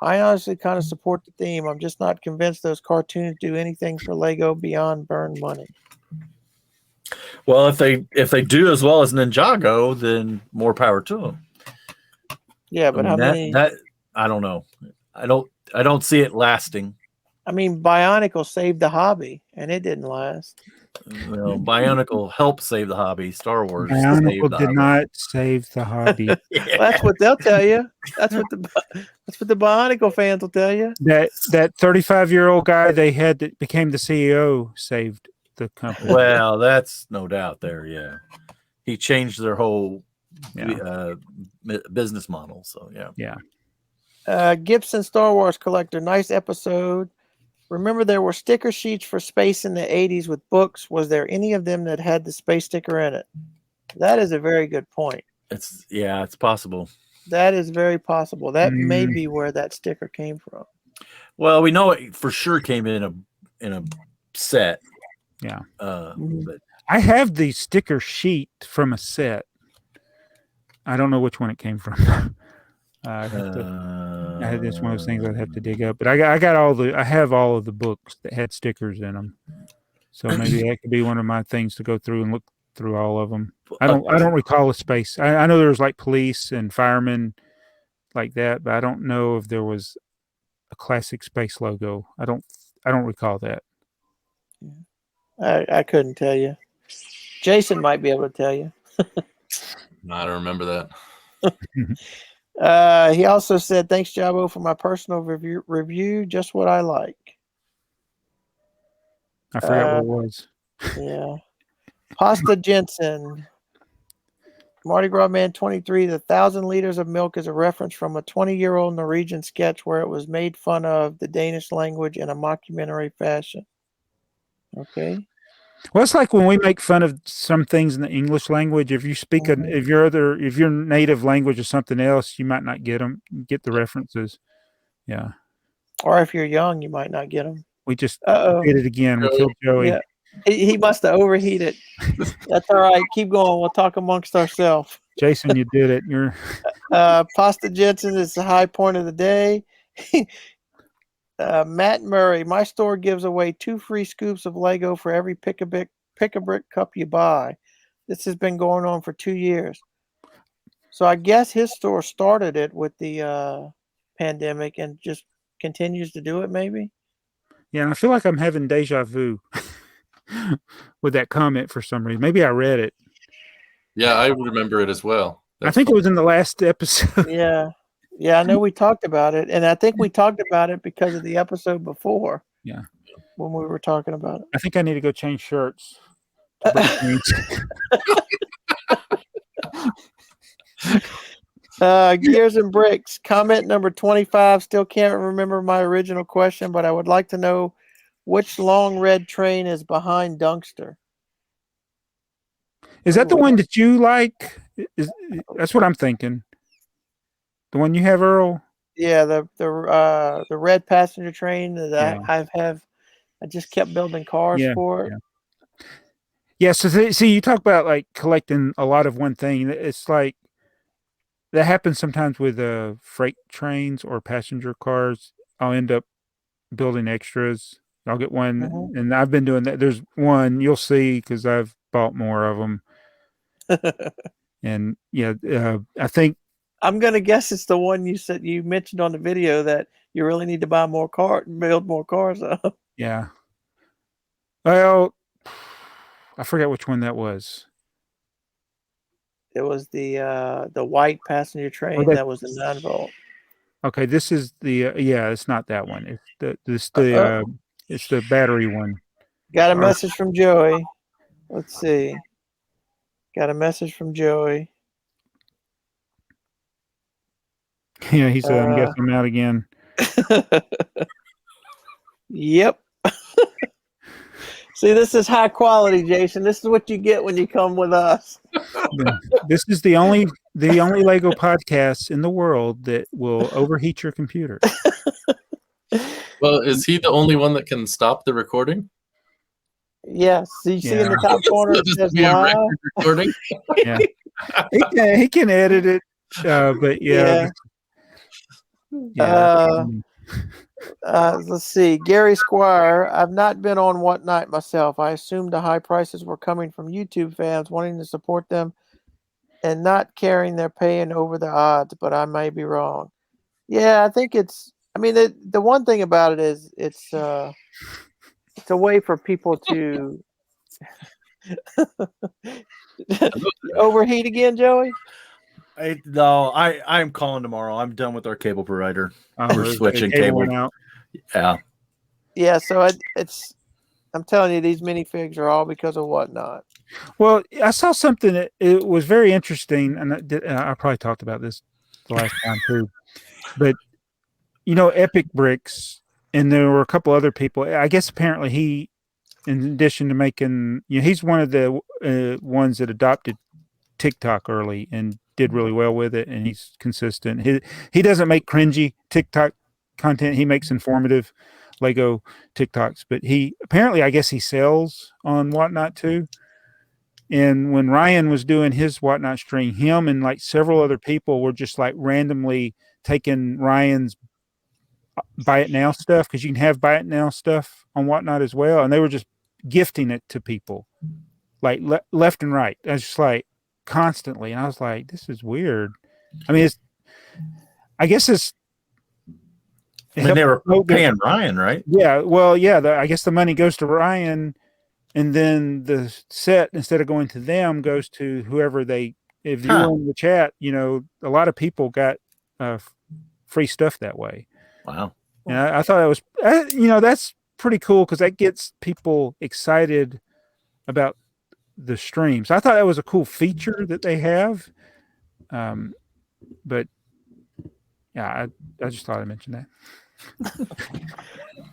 I honestly kind of support the theme. I'm just not convinced those cartoons do anything for Lego beyond burn money. Well, if they do as well as Ninjago, then more power to them. Yeah, but how many? That I don't know. I don't see it lasting. I mean, Bionicle saved the hobby, and it didn't last. Well, Bionicle helped save the hobby. Star Wars Bionicle did not save the hobby. Well, that's what they'll tell you. That's what the Bionicle fans will tell you. That 35-year-old guy they had that became the CEO saved the company. Well, that's no doubt there. Yeah, he changed their whole business model. So yeah. Gibson Star Wars Collector, nice episode. Remember there were sticker sheets for space in the 80s with books. Was there any of them that had the space sticker in it? That is a very good point. It's possible. That is very possible. That may be where that sticker came from. Well, we know it for sure came in a set. Yeah. But I have the sticker sheet from a set. I don't know which one it came from. I had this one of those things I'd have to dig up, but I have all of the books that had stickers in them. So maybe that could be one of my things to go through and look through all of them. I don't recall a space. I know there was like police and firemen like that, but I don't know if there was a classic space logo. I don't recall that. I couldn't tell you. Jason might be able to tell you. No, I don't remember that. He also said, thanks, Jabo, for my personal review. Just what I like. I forgot what it was. Yeah. Pasta Jensen. Mardigrasman23, the 1,000 liters of milk is a reference from a 20-year-old Norwegian sketch where it was made fun of the Danish language in a mockumentary fashion. Okay. Well, it's like when we make fun of some things in the English language. If you speak if your native language is something else, you might not get the references. Yeah. Or if you're young, you might not get them. We just did it again. We killed Joey. Yeah. He must have overheated. That's all right. Keep going. We'll talk amongst ourselves. Jason, you did it. You're Pasta Jensen is the high point of the day. Matt Murray, my store gives away 2 free scoops of Lego for every pick-a-brick cup you buy. This has been going on for 2 years. So I guess his store started it with the pandemic and just continues to do it, maybe? Yeah, and I feel like I'm having deja vu with that comment for some reason. Maybe I read it. Yeah, I remember it as well. I think it was in the last episode. Yeah. Yeah, I know we talked about it, and I think we talked about it because of the episode before. Yeah. When we were talking about it. I think I need to go change shirts. Gears and Bricks. Comment number 25. Still can't remember my original question, but I would like to know which long red train is behind Dunkster. Is that the one that you like? That's what I'm thinking. The one you have, Earl? Yeah, the red passenger train that I just kept building cars for it. Yeah, so see, you talk about like collecting a lot of one thing. It's like that happens sometimes with freight trains or passenger cars. I'll end up building extras. I'll get one, and I've been doing that. There's one you'll see because I've bought more of them. And I think I'm gonna guess it's the one you mentioned on the video that you really need to buy more build more cars up. Yeah. Well, I forget which one that was. It was the white passenger train that was the 9-volt. Okay, this is the it's not that one. It's the battery one. Got a message from Joey. Let's see. Got a message from Joey. Yeah, he said, "I'm guessing I'm out again." Yep. See, this is high quality, Jason. This is what you get when you come with us. This is the only Lego podcast in the world that will overheat your computer. Well, is he the only one that can stop the recording? Yes. So you see in the top corner it says live. Recording? Yeah. He can edit it, but yeah. Let's see. Gary Squire. I've not been on Whatnot myself. I assumed the high prices were coming from YouTube fans wanting to support them and not caring they're paying over the odds, but I may be wrong. Yeah, I think the one thing about it is it's a way for people to overheat again, Joey. I'm calling tomorrow. I'm done with our cable provider. We're switching cable out. Yeah. So I'm telling you, these minifigs are all because of Whatnot. Well, I saw something that it was very interesting, and I probably talked about this the last time too. But Epic Bricks, and there were a couple other people. I guess apparently he, in addition to making, he's one of the ones that adopted TikTok early and did really well with it, and he's consistent. He doesn't make cringy TikTok content. He makes informative Lego TikToks, but I guess he sells on Whatnot too. And when Ryan was doing his Whatnot stream, him and like several other people were just like randomly taking Ryan's buy it now stuff, because you can have buy it now stuff on Whatnot as well, and they were just gifting it to people like left and right. I was just like constantly, and I was like, this is weird. I mean, I guess they were paying Ryan, right? Yeah, well, yeah. I guess the money goes to Ryan, and then the set, instead of going to them, goes to whoever they. If you were in the chat, a lot of people got free stuff that way. Wow. And I thought that was, that's pretty cool, because that gets people excited about the streams. I thought that was a cool feature that they have. But yeah, I just thought I'd mention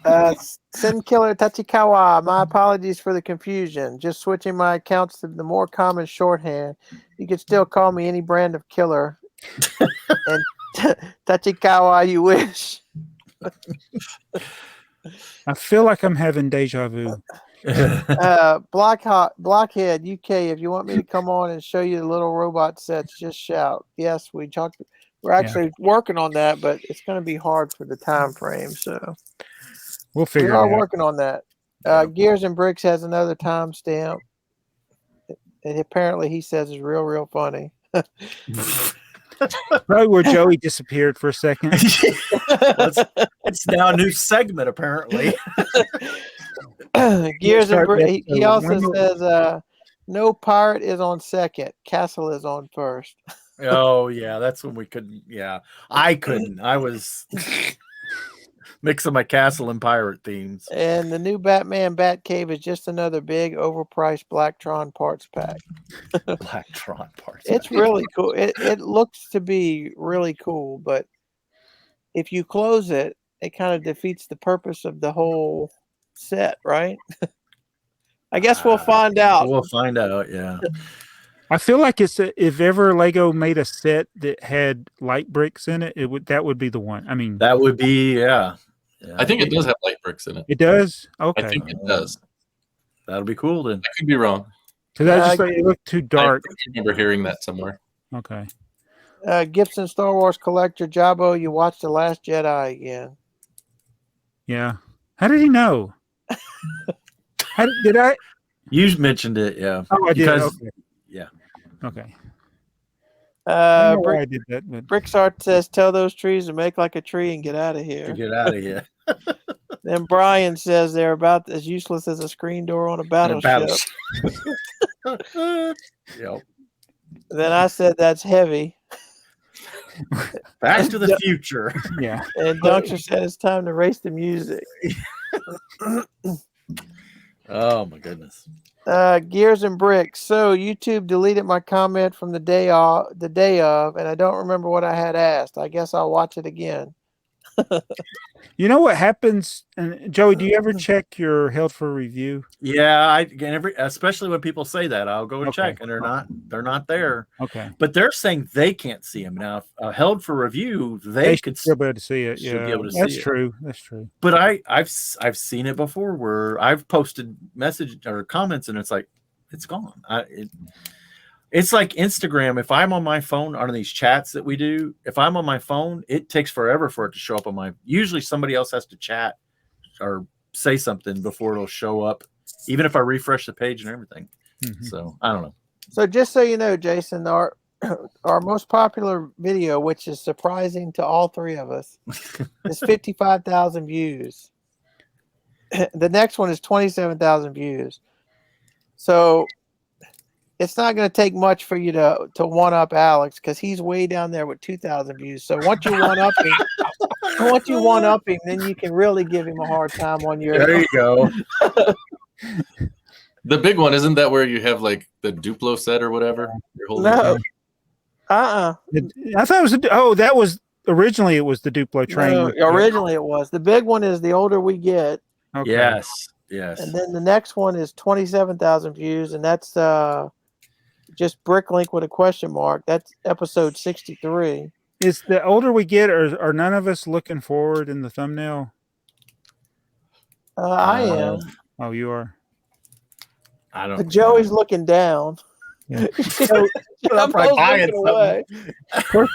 that. Sin Killer Tachikawa, my apologies for the confusion. Just switching my accounts to the more common shorthand. You can still call me any brand of killer. And Tachikawa, you wish. I feel like I'm having deja vu. Blockhead UK, if you want me to come on and show you the little robot sets, just shout. Yes, we're actually working on that, but it's going to be hard for the time frame, so we'll figure it out. We are working on that. Gears and Bricks has another timestamp, and apparently he says is real funny. Probably where Joey disappeared for a second. It's now a new segment, apparently. Gears and Bricks. He also says, no pirate is on second. Castle is on first. Oh, yeah. That's when we couldn't. Yeah. I couldn't. I was mixing my castle and pirate themes. And the new Batman Batcave is just another big, overpriced Blacktron parts pack. Blacktron parts. It's really cool. It looks to be really cool, but if you close it, it kind of defeats the purpose of the whole set, right? I guess we'll find out. We'll find out, yeah. I feel like if ever Lego made a set that had light bricks in it, that would be the one. I mean, that would be, yeah. I think it does have light bricks in it. It does? Okay. I think it does. That'll be cool then. I could be wrong. Because I just thought it looked too dark. I remember hearing that somewhere. Okay. Gibson Star Wars collector Jabo, you watched The Last Jedi again. Yeah. How did he know? Did I? You mentioned it, yeah. Oh, I did. Okay. Yeah. Okay. I did that. But... BrickTsar says, tell those trees to make like a tree and get out of here. Get out of here. Then Brian says they're about as useless as a screen door on a battleship. Yep. Then I said that's heavy. Back to the future. Yeah. And Dunkster said it's time to race the music. Oh my goodness. Gears and Bricks. So YouTube deleted my comment from the day of, and I don't remember what I had asked. I guess I'll watch it again. You know what happens? And Joey, do you ever check your held for review? Yeah, especially when people say that, I'll go and check, and they're not there. Okay, but they're saying they can't see them now. Held for review, they could still be able to see it. Yeah, be able to that's see true. It. That's true. But I've seen it before where I've posted message or comments, and it's like it's gone. It's like Instagram. If I'm on my phone on these chats that we do, if I'm on my phone, it takes forever for it to show up on my. Usually, somebody else has to chat or say something before it'll show up, even if I refresh the page and everything. Mm-hmm. So I don't know. So just so you know, Jason, our most popular video, which is surprising to all three of us, is 55,000 views. The next one is 27,000 views. So. It's not going to take much for you to one up Alex because he's way down there with 2,000 views. So once you one up him, then you can really give him a hard time on your. There you go. The big one, isn't that where you have like the Duplo set or whatever? No. I thought it was. originally it was the Duplo train. No, originally it was. The big one is The Older We Get. Okay. Yes. And then the next one is 27,000 views, and that's just Bricklink with a question mark. That's episode 63. Is The Older We Get, or are none of us looking forward in the thumbnail? I am. Oh, you are. I don't. But Joey's looking down. Yeah. So, I'm probably buying something. Of course,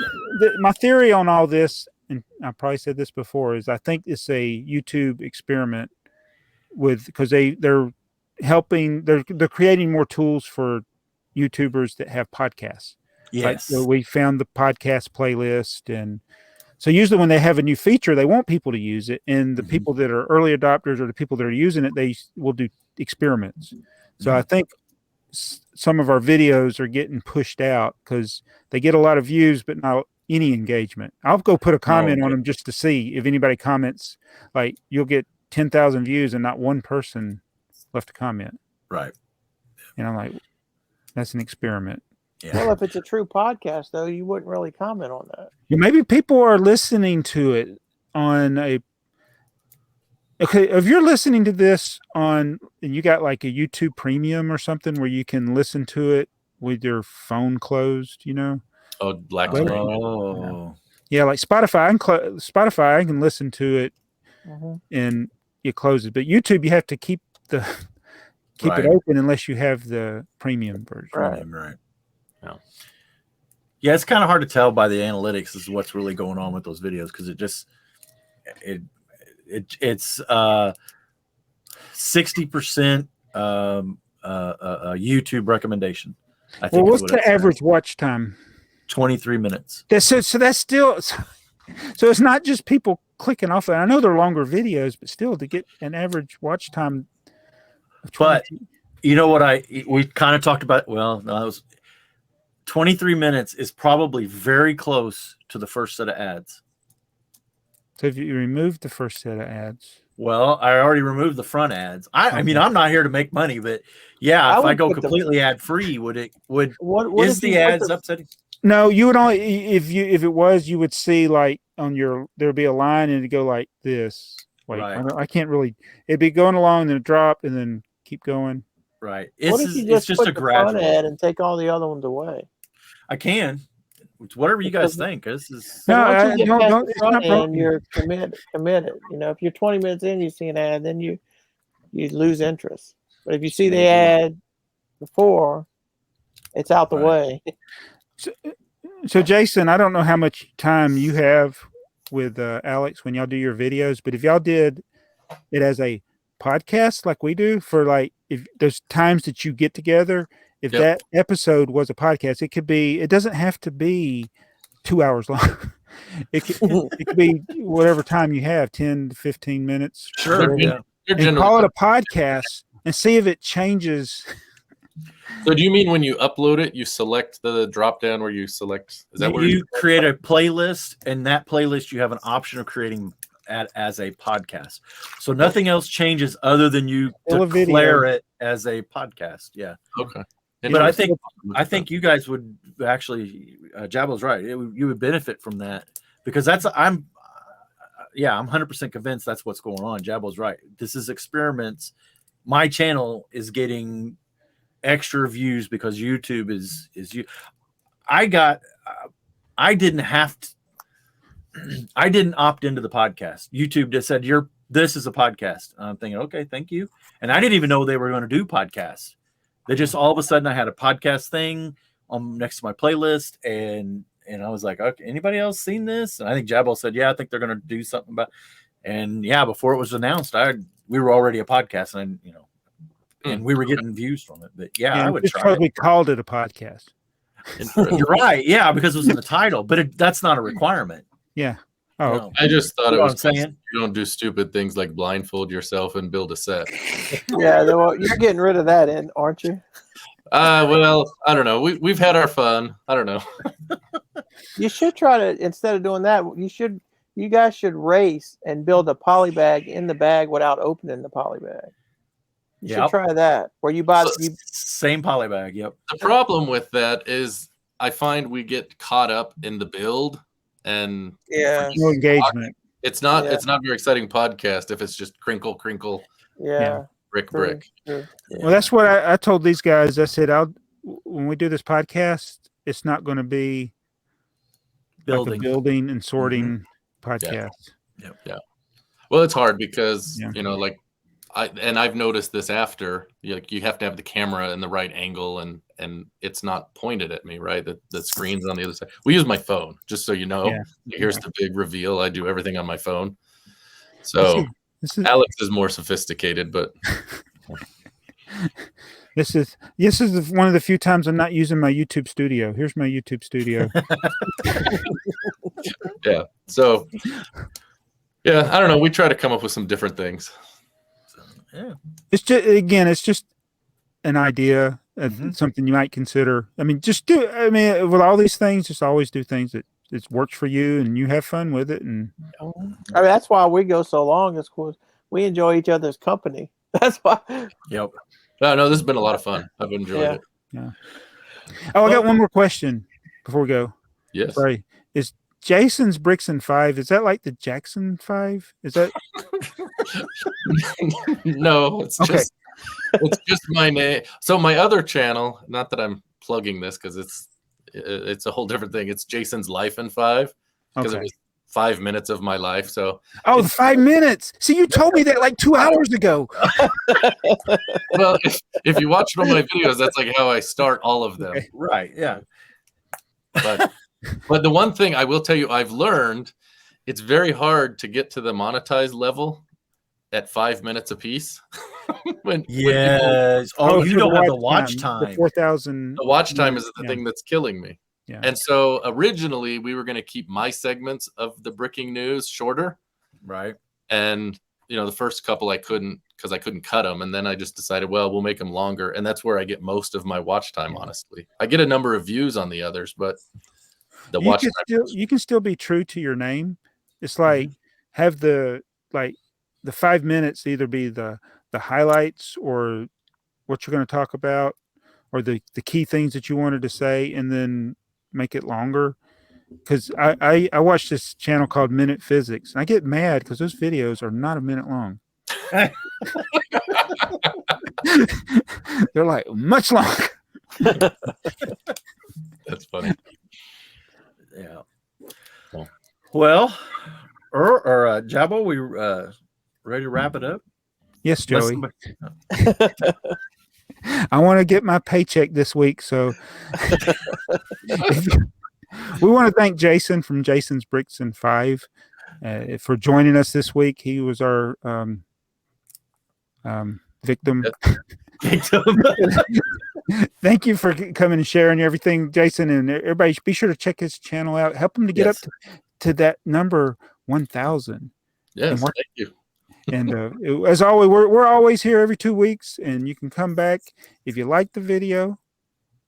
my theory on all this, and I probably said this before, is I think it's a YouTube experiment because they're helping, they're creating more tools for YouTubers that have podcasts. Yes. Like, so we found the podcast playlist, and so usually when they have a new feature, they want people to use it, and the people that are early adopters or the people that are using it, they will do experiments. So I think some of our videos are getting pushed out because they get a lot of views, but not any engagement. I'll go put a comment on them just to see if anybody comments. Like, you'll get 10,000 views and not one person left a comment. Right. And I'm like, that's an experiment. Yeah. Well, if it's a true podcast, though, you wouldn't really comment on that. Maybe people are listening to it on a. Okay, if you're listening to this and you got like a YouTube Premium or something where you can listen to it with your phone closed, Oh, black screen. Oh. Yeah, like Spotify. Spotify, I can listen to it and it closes. But YouTube, you have to keep it open unless you have the premium version. Right. Yeah, it's kind of hard to tell by the analytics is what's really going on with those videos because it's 60% YouTube recommendation. I think. Well, what's the average watch time? 23 minutes. So that's still. So it's not just people clicking off it. I know they're longer videos, but still to get an average watch time. But you know what we kind of talked about. Well, no, that was 23 minutes is probably very close to the first set of ads. So if you removed the first set of ads. Well, I already removed the front ads. I mean, I'm not here to make money, but yeah, if I go completely ad free, what is the ads upsetting? No, you would only if it was, you would see like on there'd be a line and it'd go like this. Wait, right. I can't really. It'd be going along and then drop and then keep going. Right. It's just a gradual ad and take all the other ones away. I can. Whatever you guys think. This is once you get past the front end, you're committed. If you're 20 minutes in, you see an ad, then you lose interest. But if you see the ad before, it's out the way. So Jason, I don't know how much time you have with Alex when y'all do your videos, but if y'all did it as a podcast like we do, for like if there's times that you get together, if that episode was a podcast, it doesn't have to be 2 hours long. It could be whatever time you have, 10 to 15 minutes. Sure. And call it a podcast and see if it changes. So do you mean when you upload it, you select the drop down where you select? Is that where you create a playlist, and that playlist you have an option of creating as a podcast. So nothing else changes other than you declare it as a podcast. Yeah. Okay. But I think you guys would actually, Jabo's right. You would benefit from that because I'm 100% convinced that's what's going on. Jabo's right. This is experiments. My channel is getting extra views because YouTube is you. I didn't opt into the podcast. YouTube just said this is a podcast. I'm thinking, okay, thank you. And I didn't even know they were going to do podcasts. They just all of a sudden I had a podcast thing next to my playlist, and I was like, okay, anybody else seen this? And I think Jabo said, yeah, I think they're going to do something about. And yeah, before it was announced, we were already a podcast, and and we were getting views from it. But yeah, I would try. We called it a podcast. You're right, yeah, because it was in the title, but that's not a requirement. Yeah. Oh, no. I just thought it was saying. You don't do stupid things like blindfold yourself and build a set. Yeah, well, you're getting rid of that, aren't you? Well, I don't know. We've had our fun. I don't know. You should try to, instead of doing that, you guys should race and build a poly bag in the bag without opening the poly bag. You should try that. Where you buy same poly bag. Yep. The problem with that is I find we get caught up in the build and Yeah. No engagement. it's not Yeah. it's not a very exciting podcast if it's just crinkle, crinkle, Yeah. brick, True, brick. true. Well, that's what I told these guys. I said, when we do this podcast, it's not going to be like a building and sorting podcast. Well, it's hard because Yeah. like I've noticed this after, like, you have to have the camera in the right angle, and it's not pointed at me, right? The screen's on the other side. We use my phone, just so you know. Yeah. Here's the big reveal. I do everything on my phone. So This is Alex is more sophisticated, but this is one of the few times I'm not using my YouTube studio. Here's my YouTube studio. yeah. So yeah, I don't know. We try to come up with some different things. Yeah. It's just an idea of something you might consider. I mean, with all these things, just always do things that works for you and you have fun with it. And I mean, that's why we go so long, is because we enjoy each other's company. That's why. Yep. No, this has been a lot of fun. I've enjoyed it. Yeah. Oh, I got one more question before we go. Yes. Sorry. Is Jason's Bricks and 5, is that like the Jackson 5? Is that No, it's just my name. So my other channel, not that I'm plugging this because it's a whole different thing. It's Jason's Life in 5, because it was 5 minutes of my life. So the 5 minutes. See, you told me that like 2 hours ago. well, if you watch one of my videos, that's like how I start all of them. Okay. Right. Yeah. But the one thing I will tell you, I've learned, it's very hard to get to the monetized level at 5 minutes a piece. You don't have the watch time. 4,000. The watch time is the thing that's killing me. Yeah. And so originally we were going to keep my segments of the bricking news shorter. Right. And the first couple I couldn't, because I couldn't cut them. And then I just decided, well, we'll make them longer. And that's where I get most of my watch time, honestly. I get a number of views on the others, but the watch time. You can still be true to your name. It's like have the 5 minutes either be the highlights or what you're going to talk about, or the key things that you wanted to say, and then make it longer. Because I watch this channel called Minute Physics, and I get mad because those videos are not a minute long. They're like much longer. That's funny. Yeah. Well, Jabbo, we ready to wrap it up? Yes, Joey. I want to get my paycheck this week, so we want to thank Jason from Jason's Bricks and 5 for joining us this week. He was our victim. Thank you for coming and sharing everything, Jason, and everybody. Be sure to check his channel out. Help him to get up to that number 1,000. Yes, thank you. And as always, we're always here every 2 weeks, and you can come back if you like the video.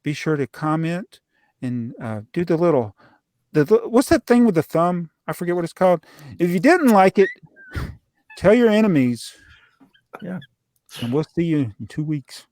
Be sure to comment and do the what's that thing with the thumb? I forget what it's called. If you didn't like it, tell your enemies. Yeah, and we'll see you in 2 weeks.